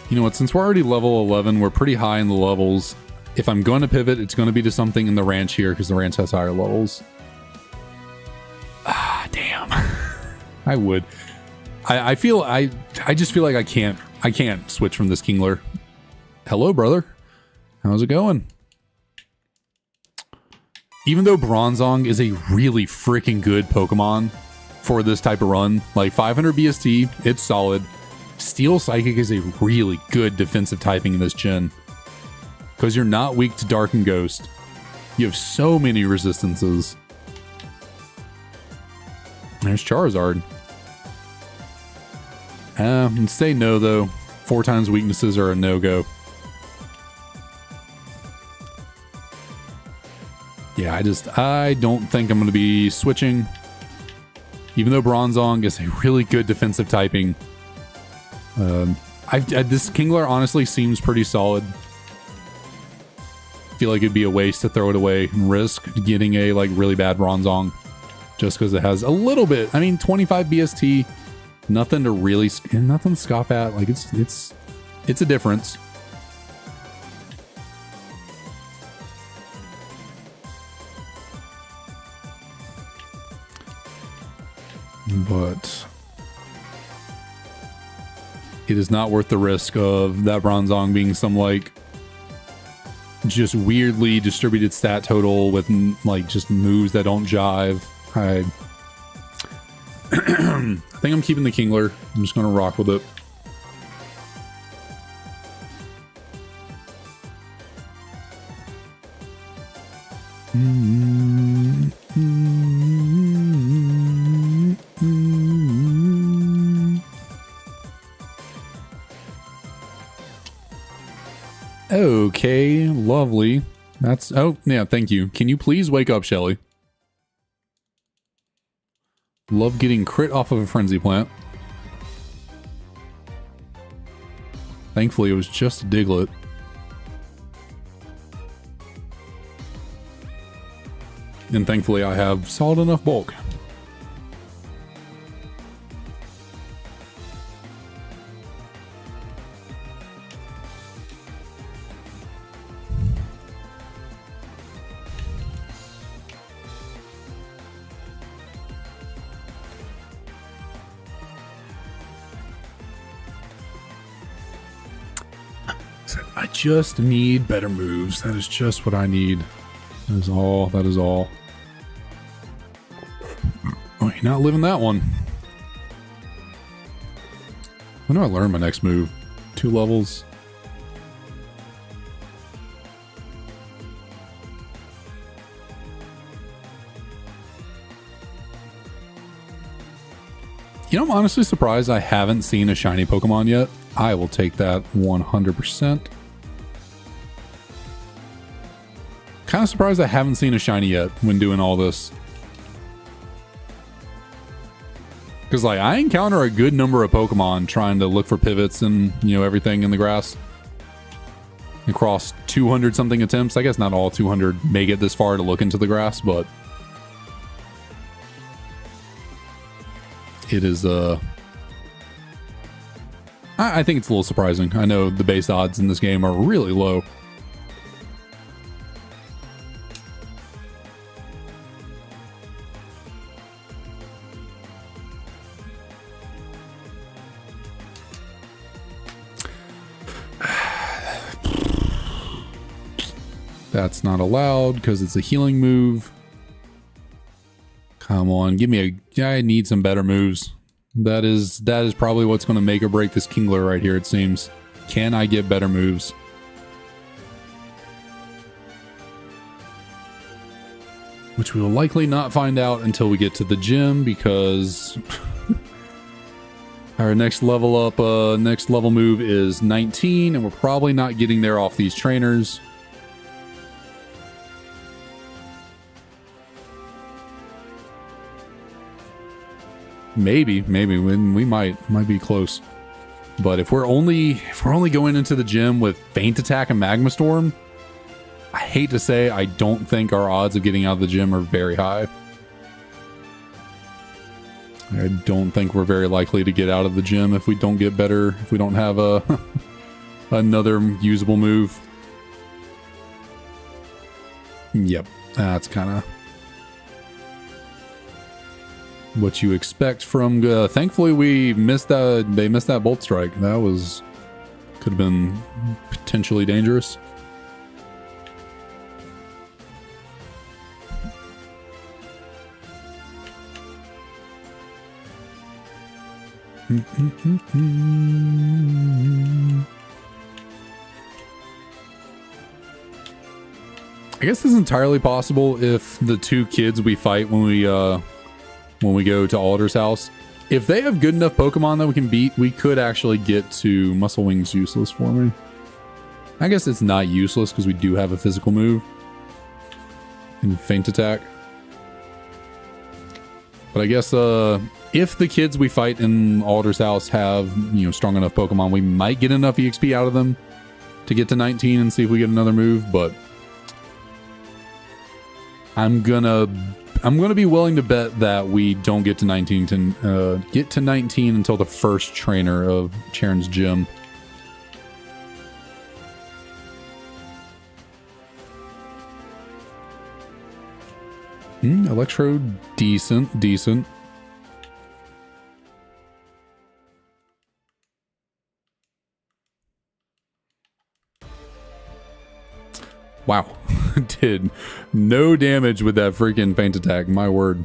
You know what, since we're already level 11, we're pretty high in the levels. If I'm going to pivot, it's going to be to something in the ranch here, because the ranch has higher levels. Ah, damn. I would. I just feel like I can't switch from this Kingler. Hello, brother. How's it going? Even though Bronzong is a really freaking good Pokemon for this type of run, like 500 BST, it's solid. Steel Psychic is a really good defensive typing in this gen. Because you're not weak to Dark and Ghost. You have so many resistances. There's Charizard. Say no though. 4 times weaknesses are a no-go. Yeah, I don't think I'm going to be switching. Even though Bronzong is a really good defensive typing. This Kingler honestly seems pretty solid. Feel like it'd be a waste to throw it away and risk getting a like really bad Bronzong just because it has a little bit. I mean, 25 BST, nothing to really, nothing to scoff at. Like it's a difference. But it is not worth the risk of that Bronzong being some like just weirdly distributed stat total with like just moves that don't jive. I think I'm keeping the Kingler. I'm just going to rock with it. Okay, lovely. That's, oh, yeah, thank you. Can you please wake up, Shelly? Love getting crit off of a Frenzy Plant. Thankfully, it was just a Diglett. And thankfully, I have solid enough bulk. I just need better moves. That is just what I need. That is all. That is all. Oh, you're not living that one. When do I learn my next move? 2 levels. You know, I'm honestly surprised I haven't seen a shiny Pokemon yet. I will take that 100%. Kind of surprised I haven't seen a shiny yet when doing all this. Because, like, I encounter a good number of Pokemon trying to look for pivots and, you know, everything in the grass. Across 200-something attempts. I guess not all 200 make it this far to look into the grass, but it is, I think it's a little surprising. I know the base odds in this game are really low. That's not allowed because it's a healing move. Come on, give me a... I need some better moves. That is probably what's going to make or break this Kingler right here, it seems. Can I get better moves? Which we will likely not find out until we get to the gym, because... Our next level up, next level move is 19, and we're probably not getting there off these trainers. Maybe we might be close. But if we're only going into the gym with Feint Attack and Magma Storm, I hate to say, I don't think our odds of getting out of the gym are very high. I don't think we're very likely to get out of the gym if we don't get better, if we don't have a another usable move. Yep, that's kind of what you expect from. Thankfully, we missed that. They missed that bolt strike. That could have been potentially dangerous. I guess it's entirely possible if the two kids we fight when we go to Alder's house, if they have good enough Pokemon that we can beat, we could actually get to Muscle Wing's useless for me. I guess it's not useless because we do have a physical move in Feint Attack. But I guess if the kids we fight in Alder's house have, strong enough Pokemon, we might get enough EXP out of them to get to 19 and see if we get another move, but I'm gonna be willing to bet that we don't get to 19 until the first trainer of Charon's gym. Electrode, decent. Wow, did no damage with that freaking Feint Attack, my word.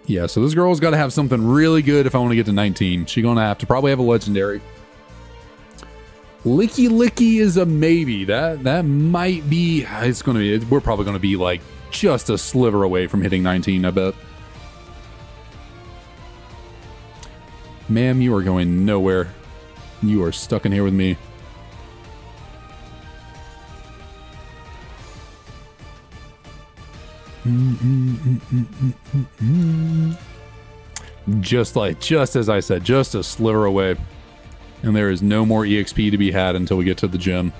Yeah, so this girl's got to have something really good if I want to get to 19. She's going to have to probably have a legendary. Licky Licky is a maybe. That might be, we're probably going to be like just a sliver away from hitting 19, I bet. Ma'am, you are going nowhere. You are stuck in here with me. Just as I said, just a sliver away. And there is no more EXP to be had until we get to the gym.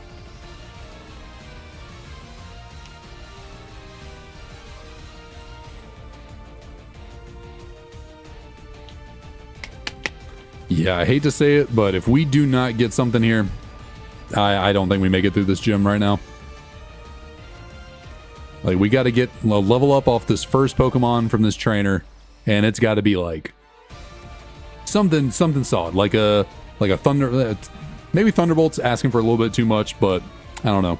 Yeah, I hate to say it, but if we do not get something here, I don't think we make it through this gym right now. Like, we got to get a level up off this first Pokemon from this trainer, and it's got to be like something solid, like a Thunder. Maybe Thunderbolt's asking for a little bit too much, but I don't know.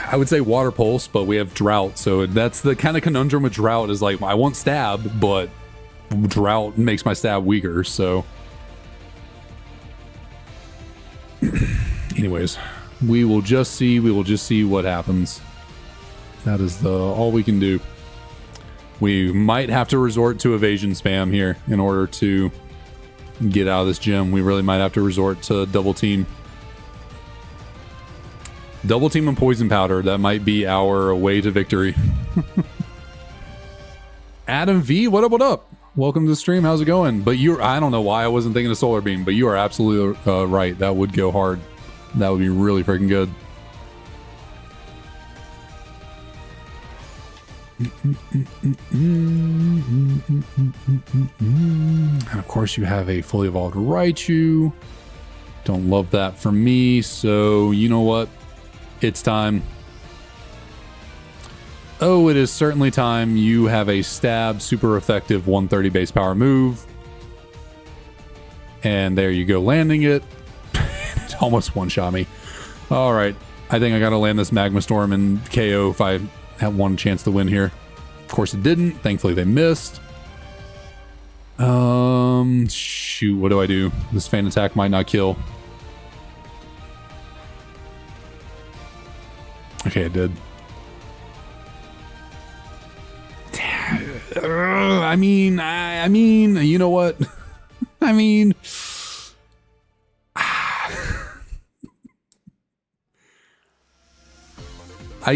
I would say Water Pulse, but we have Drought, so that's the kind of conundrum with Drought is like, I want Stab, but Drought makes my Stab weaker, so. Anyways, we will just see what happens. That is all we can do. We might have to resort to evasion spam here in order to get out of this gym. We really might have to resort to double team. Double team and poison powder. That might be our way to victory. Adam V, what up? Welcome to the stream. How's it going? But I don't know why I wasn't thinking of Solar Beam, but you are absolutely right. That would go hard. That would be really freaking good. And of course you have a fully evolved Raichu. Don't love that for me, so you know what? It's time. Oh, it is certainly time. You have a Stab, super effective 130 base power move. And there you go, landing it. It almost one-shot me. Alright, I think I gotta land this Magma Storm and KO if I have one chance to win here. Of course it didn't. Thankfully they missed. Shoot, what do I do? This Feint Attack might not kill. Okay, it did. I mean, you know what? I mean, I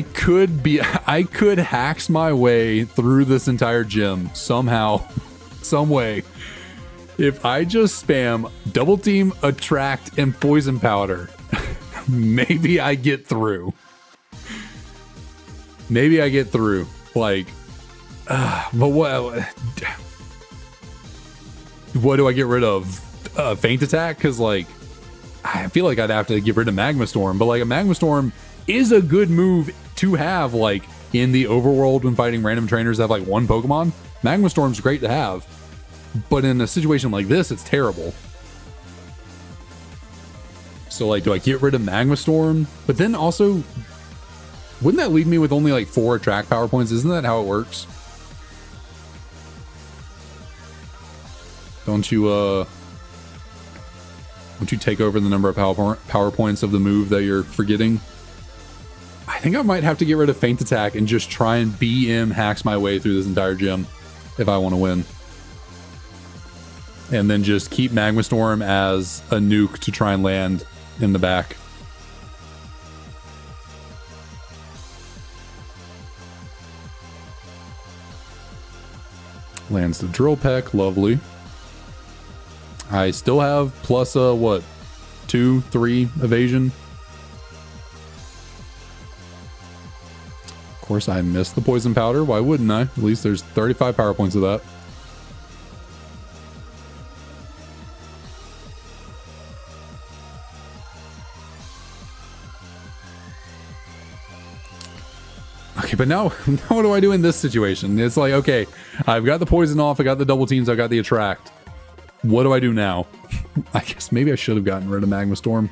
could hacks my way through this entire gym somehow, some way. If I just spam double team, attract, and poison powder, maybe I get through. Maybe I get through. Like, but what do I get rid of? Faint attack? Because, like, I feel like I'd have to get rid of Magma Storm. But, like, a Magma Storm is a good move to have, like, in the overworld when fighting random trainers that have, like, one Pokemon. Magma Storm's great to have. But in a situation like this, it's terrible. So, like, do I get rid of Magma Storm? But then also, wouldn't that leave me with only, like, 4 attract power points? Isn't that how it works? Don't you take over the number of power points of the move that you're forgetting? I think I might have to get rid of Feint Attack and just try and BM hacks my way through this entire gym if I want to win. And then just keep Magma Storm as a nuke to try and land in the back. Lands the Drill Peck, lovely. I still have plus, what, 2, 3 evasion. Of course, I missed the Poison Powder. Why wouldn't I? At least there's 35 power points of that. Okay, but now what do I do in this situation? It's like, okay, I've got the poison off, I got the double teams, I got the attract. What do I do now? I guess maybe I should have gotten rid of Magma Storm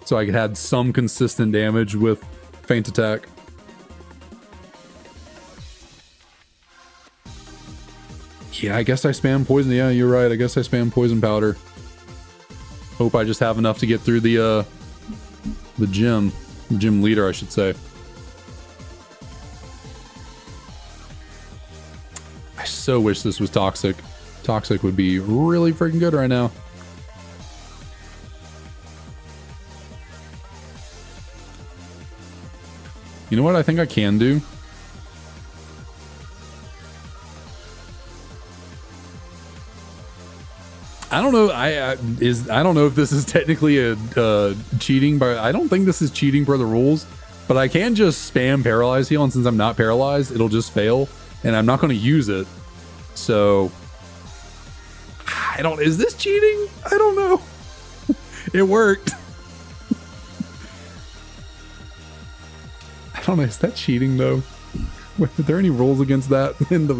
so I could have some consistent damage with Feint Attack. Yeah, I guess I spam poison. Yeah, you're right. I guess I spam poison powder. Hope I just have enough to get through the gym leader, I should say. I so wish this was Toxic. Toxic would be really freaking good right now. You know what I think I can do? I don't know. I don't know if this is technically a cheating, but I don't think this is cheating per the rules. But I can just spam Paralyze Heal, and since I'm not paralyzed, it'll just fail, and I'm not going to use it. So is this cheating? I don't know. It worked. I don't know. Is that cheating though? Are there any rules against that in the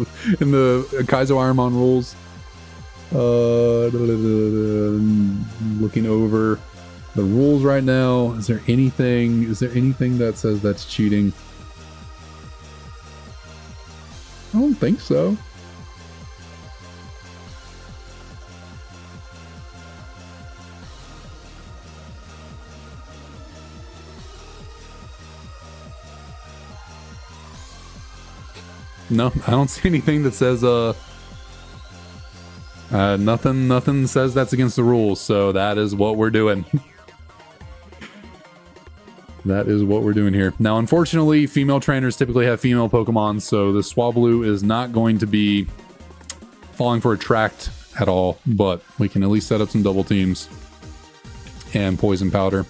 Kaizo IronMON rules? Looking over the rules right now. Is there anything that says that's cheating? I don't think so. No, I don't see anything that says nothing says that's against the rules, so that is what we're doing. That is what we're doing here. Now, unfortunately, female trainers typically have female Pokemon, so the Swablu is not going to be falling for Attract at all, but we can at least set up some double teams and Poison Powder.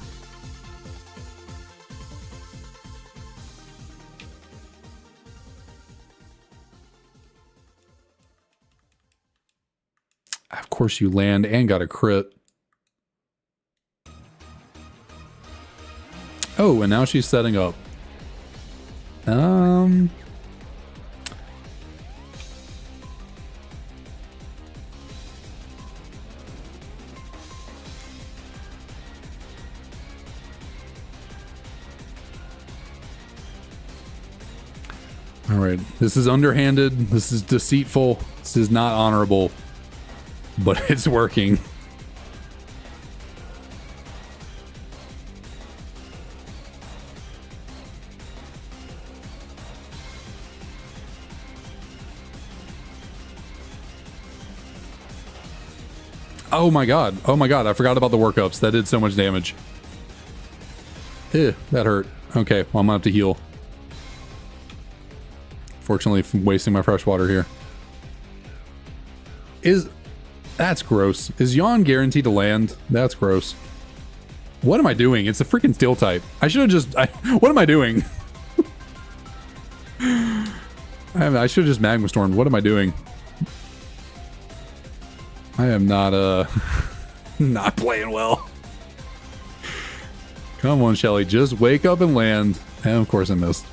Of course you land and got a crit. Oh, and now she's setting up. All right, this is underhanded. This is deceitful. This is not honorable. But it's working. Oh my god. Oh my god. I forgot about the workups. That did so much damage. That hurt. Okay, well, I'm gonna have to heal. Fortunately, I'm wasting my fresh water here. That's gross. Is Yawn guaranteed to land? That's gross. What am I doing? It's a freaking steel type. I should have just... what am I doing? I should have just magma stormed. What am I doing? I am not not playing well. Come on, Shelly, just wake up and land. And of course I missed.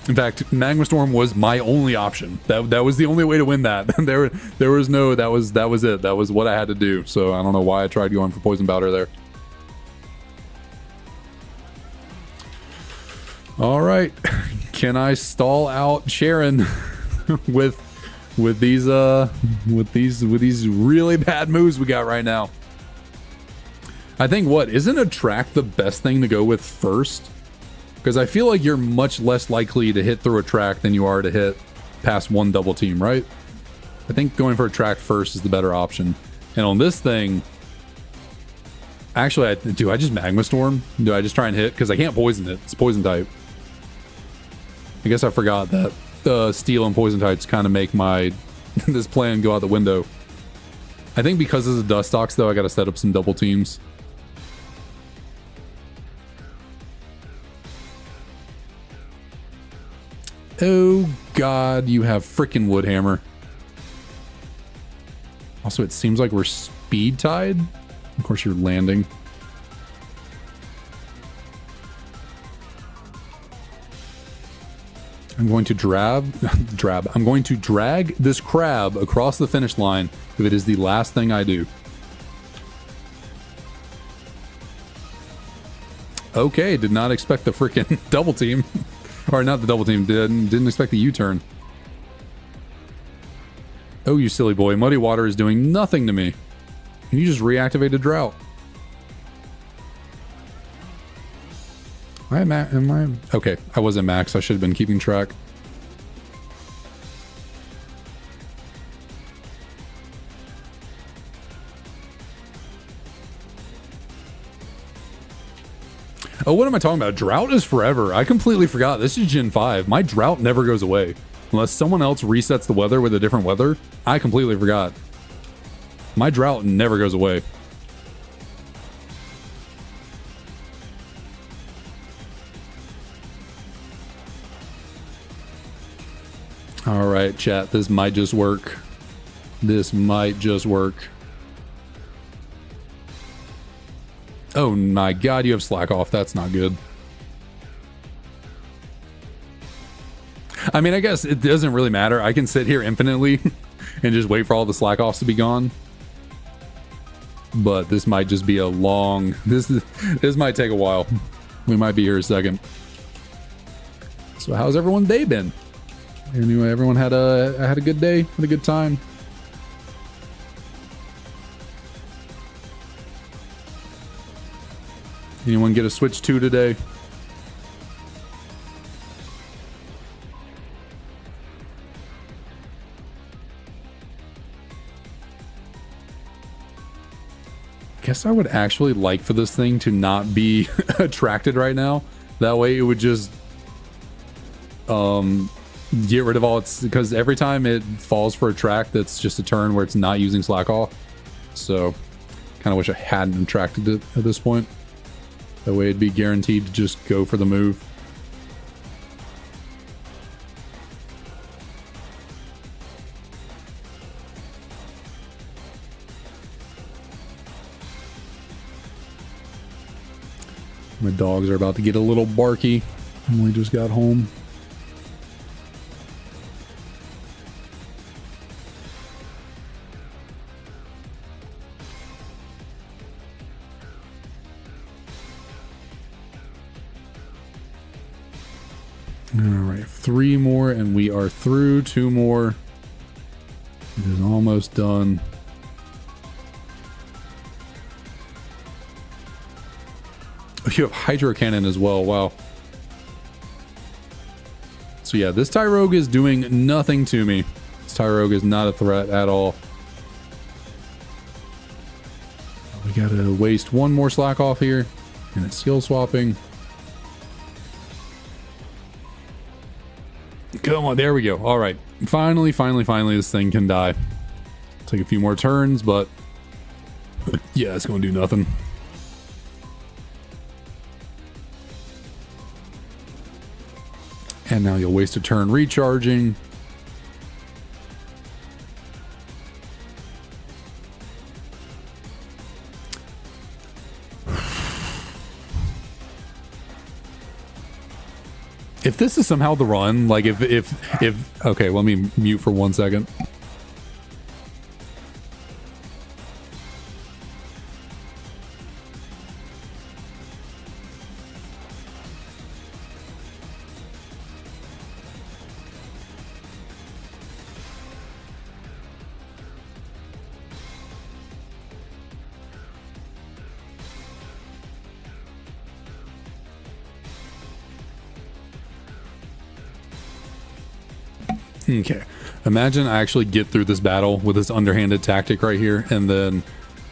In fact, magma storm was my only option. That was the only way to win that. there was no, that was it. That was what I had to do. So I don't know why I tried going for poison powder there. All right, can I stall out Sharon with these really bad moves we got right now? I think isn't a track the best thing to go with first? Because I feel like you're much less likely to hit through a track than you are to hit past one double team, right? I think going for a track first is the better option. And on this thing, actually, do I just magma storm? Do I just try and hit? Because I can't poison it. It's poison type. I guess I forgot that the steel and poison types kind of make my this plan go out the window. I think because of the dust stocks, though, I got to set up some double teams. Oh god, you have freaking wood hammer. Also, it seems like we're speed tied. Of course, you're landing. I'm going to I'm going to drag this crab across the finish line if it is the last thing I do. Okay, did not expect the freaking double team. Or not the double team, didn't expect the U-turn. Oh, you silly boy. Muddy water is doing nothing to me. And you just reactivated drought. Am I? Okay, I wasn't max. I should have been keeping track. Oh, what am I talking about? Drought is forever. I completely forgot. This is Gen 5. My drought never goes away. Unless someone else resets the weather with a different weather. I completely forgot. My drought never goes away. Alright, chat. This might just work. This might just work. Oh my god, you have slack off. That's not good. I mean, I guess it doesn't really matter. I can sit here infinitely and just wait for all the slack offs to be gone. But this might just be a long... This might take a while. We might be here a second. So how's everyone's day been? Anyway, everyone had a good day, had a good time. Anyone get a Switch 2 today? Guess I would actually like for this thing to not be attracted right now. That way it would just get rid of all its, because every time it falls for a track that's just a turn where it's not using slack off. So kind of wish I hadn't attracted it at this point. That way it'd be guaranteed to just go for the move. My dogs are about to get a little barky. We just got home. All right, 3 more and we are through. 2 more. It is almost done. You have Hydro Cannon as well. Wow. So yeah, this Tyrogue is doing nothing to me. It's Tyrogue is not a threat at all. We gotta waste one more slack off here. And it's skill swapping. Come on, there we go. All right. Finally, this thing can die. Take a few more turns, but yeah, it's going to do nothing. And now you'll waste a turn recharging. If this is somehow the run, like if okay, let me mute for 1 second. Okay, imagine I actually get through this battle with this underhanded tactic right here, and then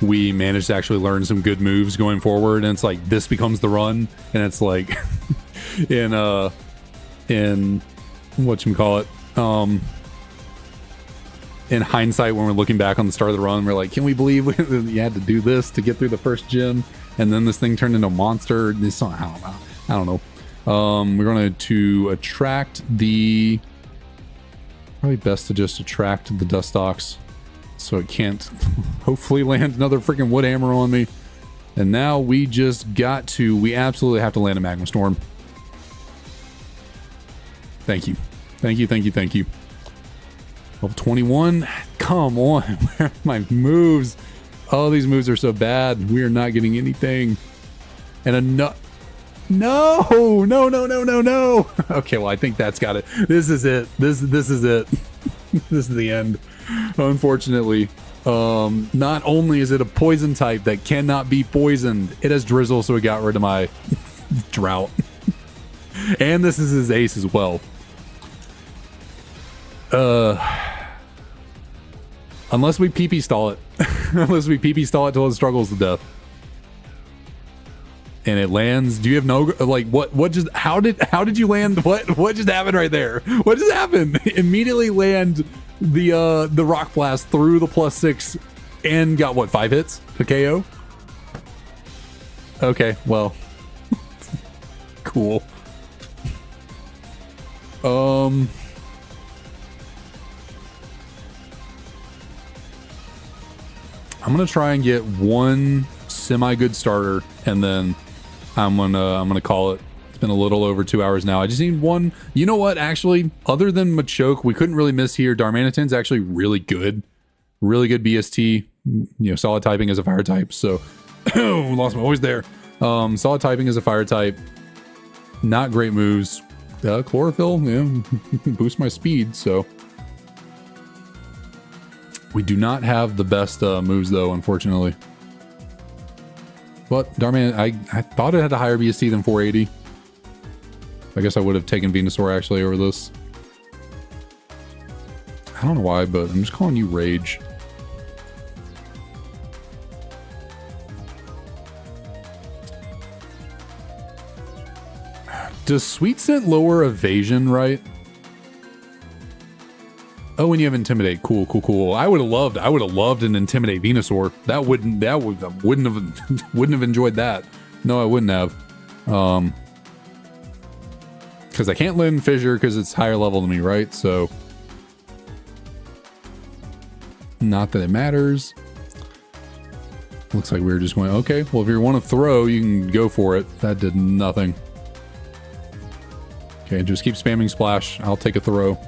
we manage to actually learn some good moves going forward, and it's like this becomes the run, and it's like in whatchamacallit, in hindsight, when we're looking back on the start of the run, we're like, can we believe you had to do this to get through the first gym, and then this thing turned into a monster? This, I don't know. We're going to attract the... Probably best to just attract the dust ox so it can't hopefully land another freaking wood hammer on me. And now we absolutely have to land a magma storm. Thank you. Level 21. Come on. Where are my moves? Oh, these moves are so bad. We are not getting anything. And no. Okay, well, I think that's got it. This is it. This is it. This is the end. Unfortunately, not only is it a poison type that cannot be poisoned, it has drizzle, so it got rid of my drought. And this is his ace as well. Unless we PP stall it. Unless we PP stall it till it struggles to death. And it lands. Do you have no, like, what just, how did you land? What just happened right there? What just happened? Immediately land the rock blast through the +6 and got what, 5 hits to KO? Okay, well, cool. I'm gonna try and get one semi-good starter, and then I'm gonna call it. It's been a little over 2 hours now. I just need one. You know what? Actually, other than Machoke, we couldn't really miss here. Darmanitan's actually really good BST. You know, solid typing as a fire type. So lost my voice there. Solid typing as a fire type. Not great moves. Chlorophyll, yeah, boost my speed. So we do not have the best moves though, unfortunately. But Darman, I thought it had a higher BST than 480. I guess I would have taken Venusaur actually over this. I don't know why, but I'm just calling you Rage. Does Sweet Scent lower evasion, right? Oh, and you have Intimidate. Cool. I would have loved an Intimidate Venusaur. Wouldn't have enjoyed that. No, I wouldn't have. Because I can't land Fissure because it's higher level than me, right? So, not that it matters. Looks like we were just going, okay, well, if you want to throw, you can go for it. That did nothing. Okay, just keep spamming Splash. I'll take a throw.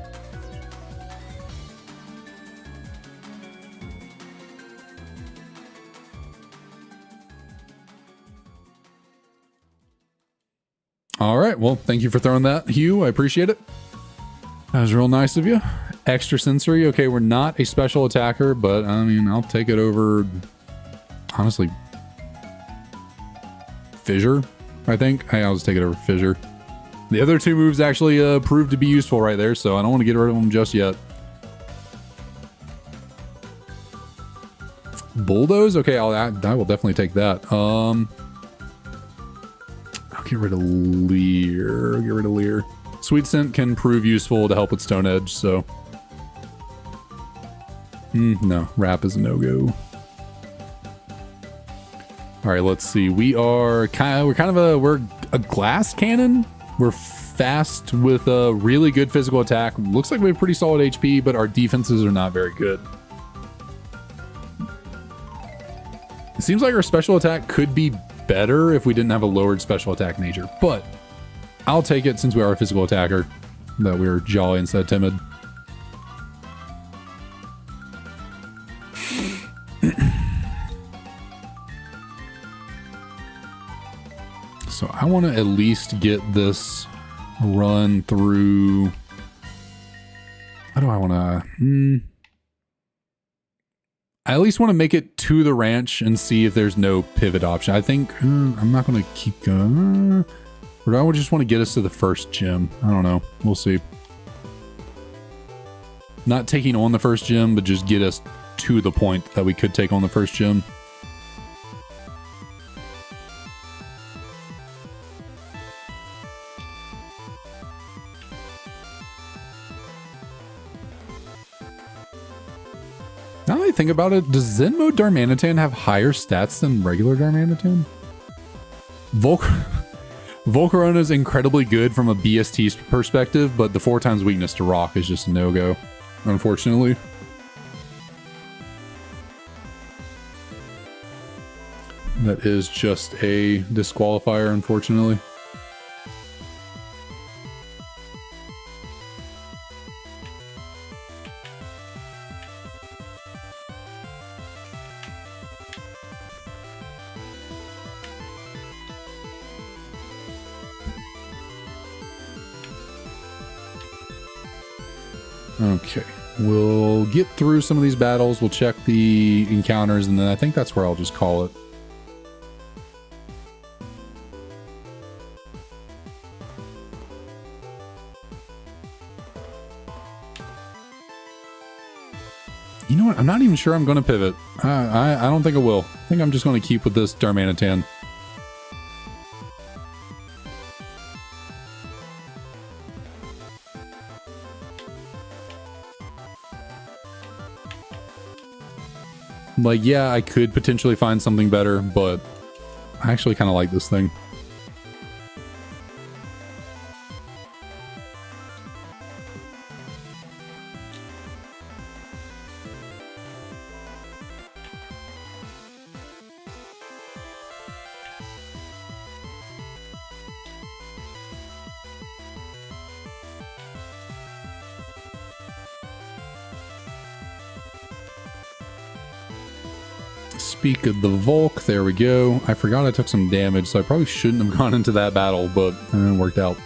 All right, well, thank you for throwing that, Hugh. I appreciate it. That was real nice of you. Extra sensory. Okay, we're not a special attacker, but I mean, I'll take it over, honestly, Fissure, I think. I'll just take it over Fissure. The other two moves actually proved to be useful right there, so I don't want to get rid of them just yet. Bulldoze? Okay, I will definitely take that. I'll get rid of Leer. Get rid of Leer. Sweet Scent can prove useful to help with Stone Edge, so... no, Wrap is a no-go. Alright, let's see. We're a glass cannon. We're fast with a really good physical attack. Looks like we have pretty solid HP, but our defenses are not very good. It seems like our special attack could be better if we didn't have a lowered special attack nature, but I'll take it since we are a physical attacker, that we're jolly instead of timid. So I want to at least get this run through. How do I want to? I at least want to make it to the ranch and see if there's no pivot option. I think I'm not going to keep going. Or do I just want to get us to the first gym? I don't know. We'll see. Not taking on the first gym, but just get us to the point that we could take on the first gym. Now that I think about it, does Zen Mode Darmanitan have higher stats than regular Darmanitan? Volcarona is incredibly good from a BST perspective, but the 4x weakness to rock is just a no-go, unfortunately. That is just a disqualifier, unfortunately. Okay, we'll get through some of these battles, we'll check the encounters, and then I think that's where I'll just call it. You know what? I'm not even sure I'm going to pivot. I don't think I will. I think I'm just going to keep with this Darmanitan. Like, yeah, I could potentially find something better, but I actually kind of like this thing. Speak of the Volk, there we go. I forgot I took some damage, so I probably shouldn't have gone into that battle, but it worked out.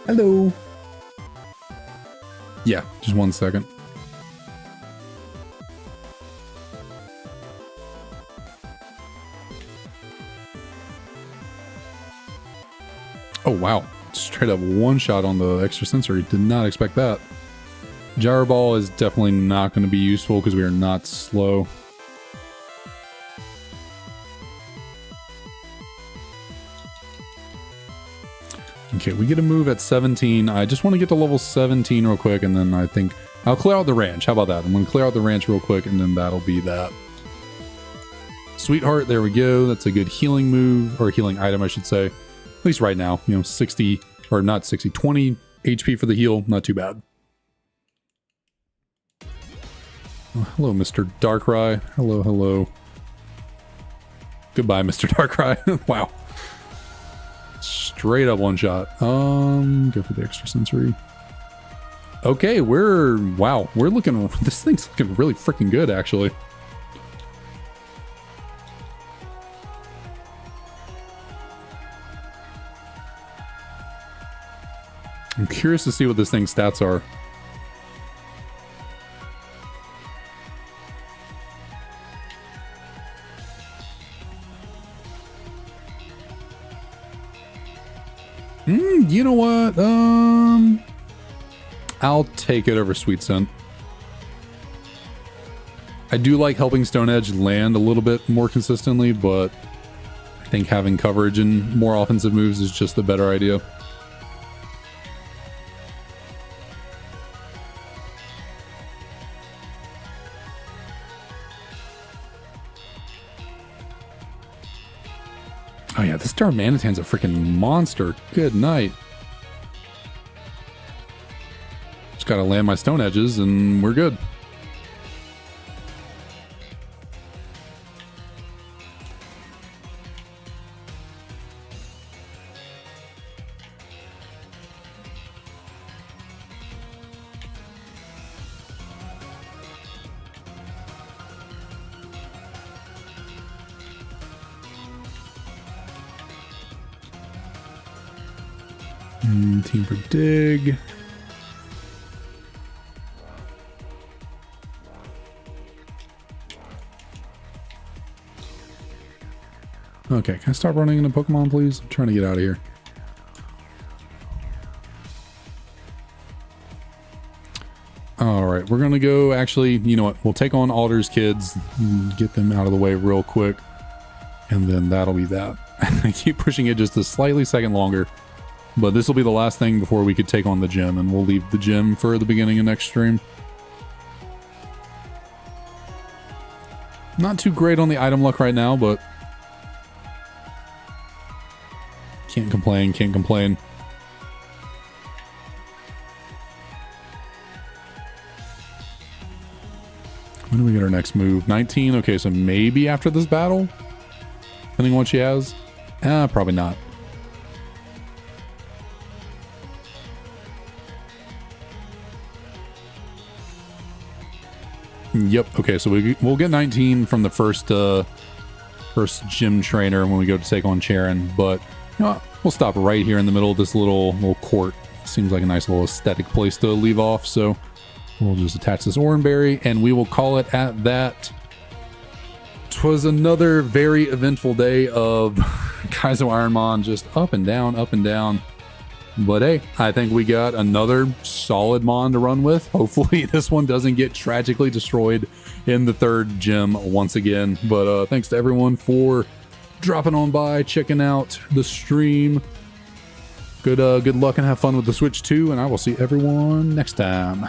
Hello. Yeah, just 1 second. Oh, wow. Straight up one shot on the extra sensory. Did not expect that. Gyro Ball is definitely not going to be useful because we are not slow. Okay, we get a move at 17. I just want to get to level 17 real quick, and then I think I'll clear out the ranch. How about that? I'm going to clear out the ranch real quick, and then that'll be that. Sweetheart, there we go. That's a good healing move, or healing item, I should say. At least right now, you know, 60, or not 60, 20 HP for the heal. Not too bad. Oh, hello, Mr. Darkrai. Hello, hello. Goodbye, Mr. Darkrai. Wow. Straight up one shot. Go for the extra sensory. Okay, wow, we're looking, this thing's looking really freaking good, actually. I'm curious to see what this thing's stats are. You know what? I'll take it over Sweet Scent. I do like helping Stone Edge land a little bit more consistently, but I think having coverage and more offensive moves is just the better idea. Oh yeah, this Darmanitan's a freaking monster. Good night. Just gotta land my Stone Edges and we're good. Team for dig. Okay, can I stop running into Pokemon, please? I'm trying to get out of here. Alright, we're gonna go, actually, you know what, we'll take on Alder's kids, and get them out of the way real quick, and then that'll be that. I keep pushing it just a slightly second longer. But this will be the last thing before we could take on the gym, and we'll leave the gym for the beginning of next stream. Not too great on the item luck right now, but can't complain, can't complain. When do we get our next move? 19? Okay, so maybe after this battle? Depending on what she has? Probably not. Yep. Okay, so we'll get 19 from the first gym trainer when we go to take on Charon, but you know, we'll stop right here in the middle of this little court. Seems like a nice little aesthetic place to leave off, so we'll just attach this Oranberry and we will call it at that. 'Twas another very eventful day of Kaizo IronMon, just up and down, up and down. But hey, I think we got another solid Mon to run with. Hopefully this one doesn't get tragically destroyed in the third gym once again. But thanks to everyone for dropping on by, checking out the stream. Good luck and have fun with the Switch 2, and I will see everyone next time.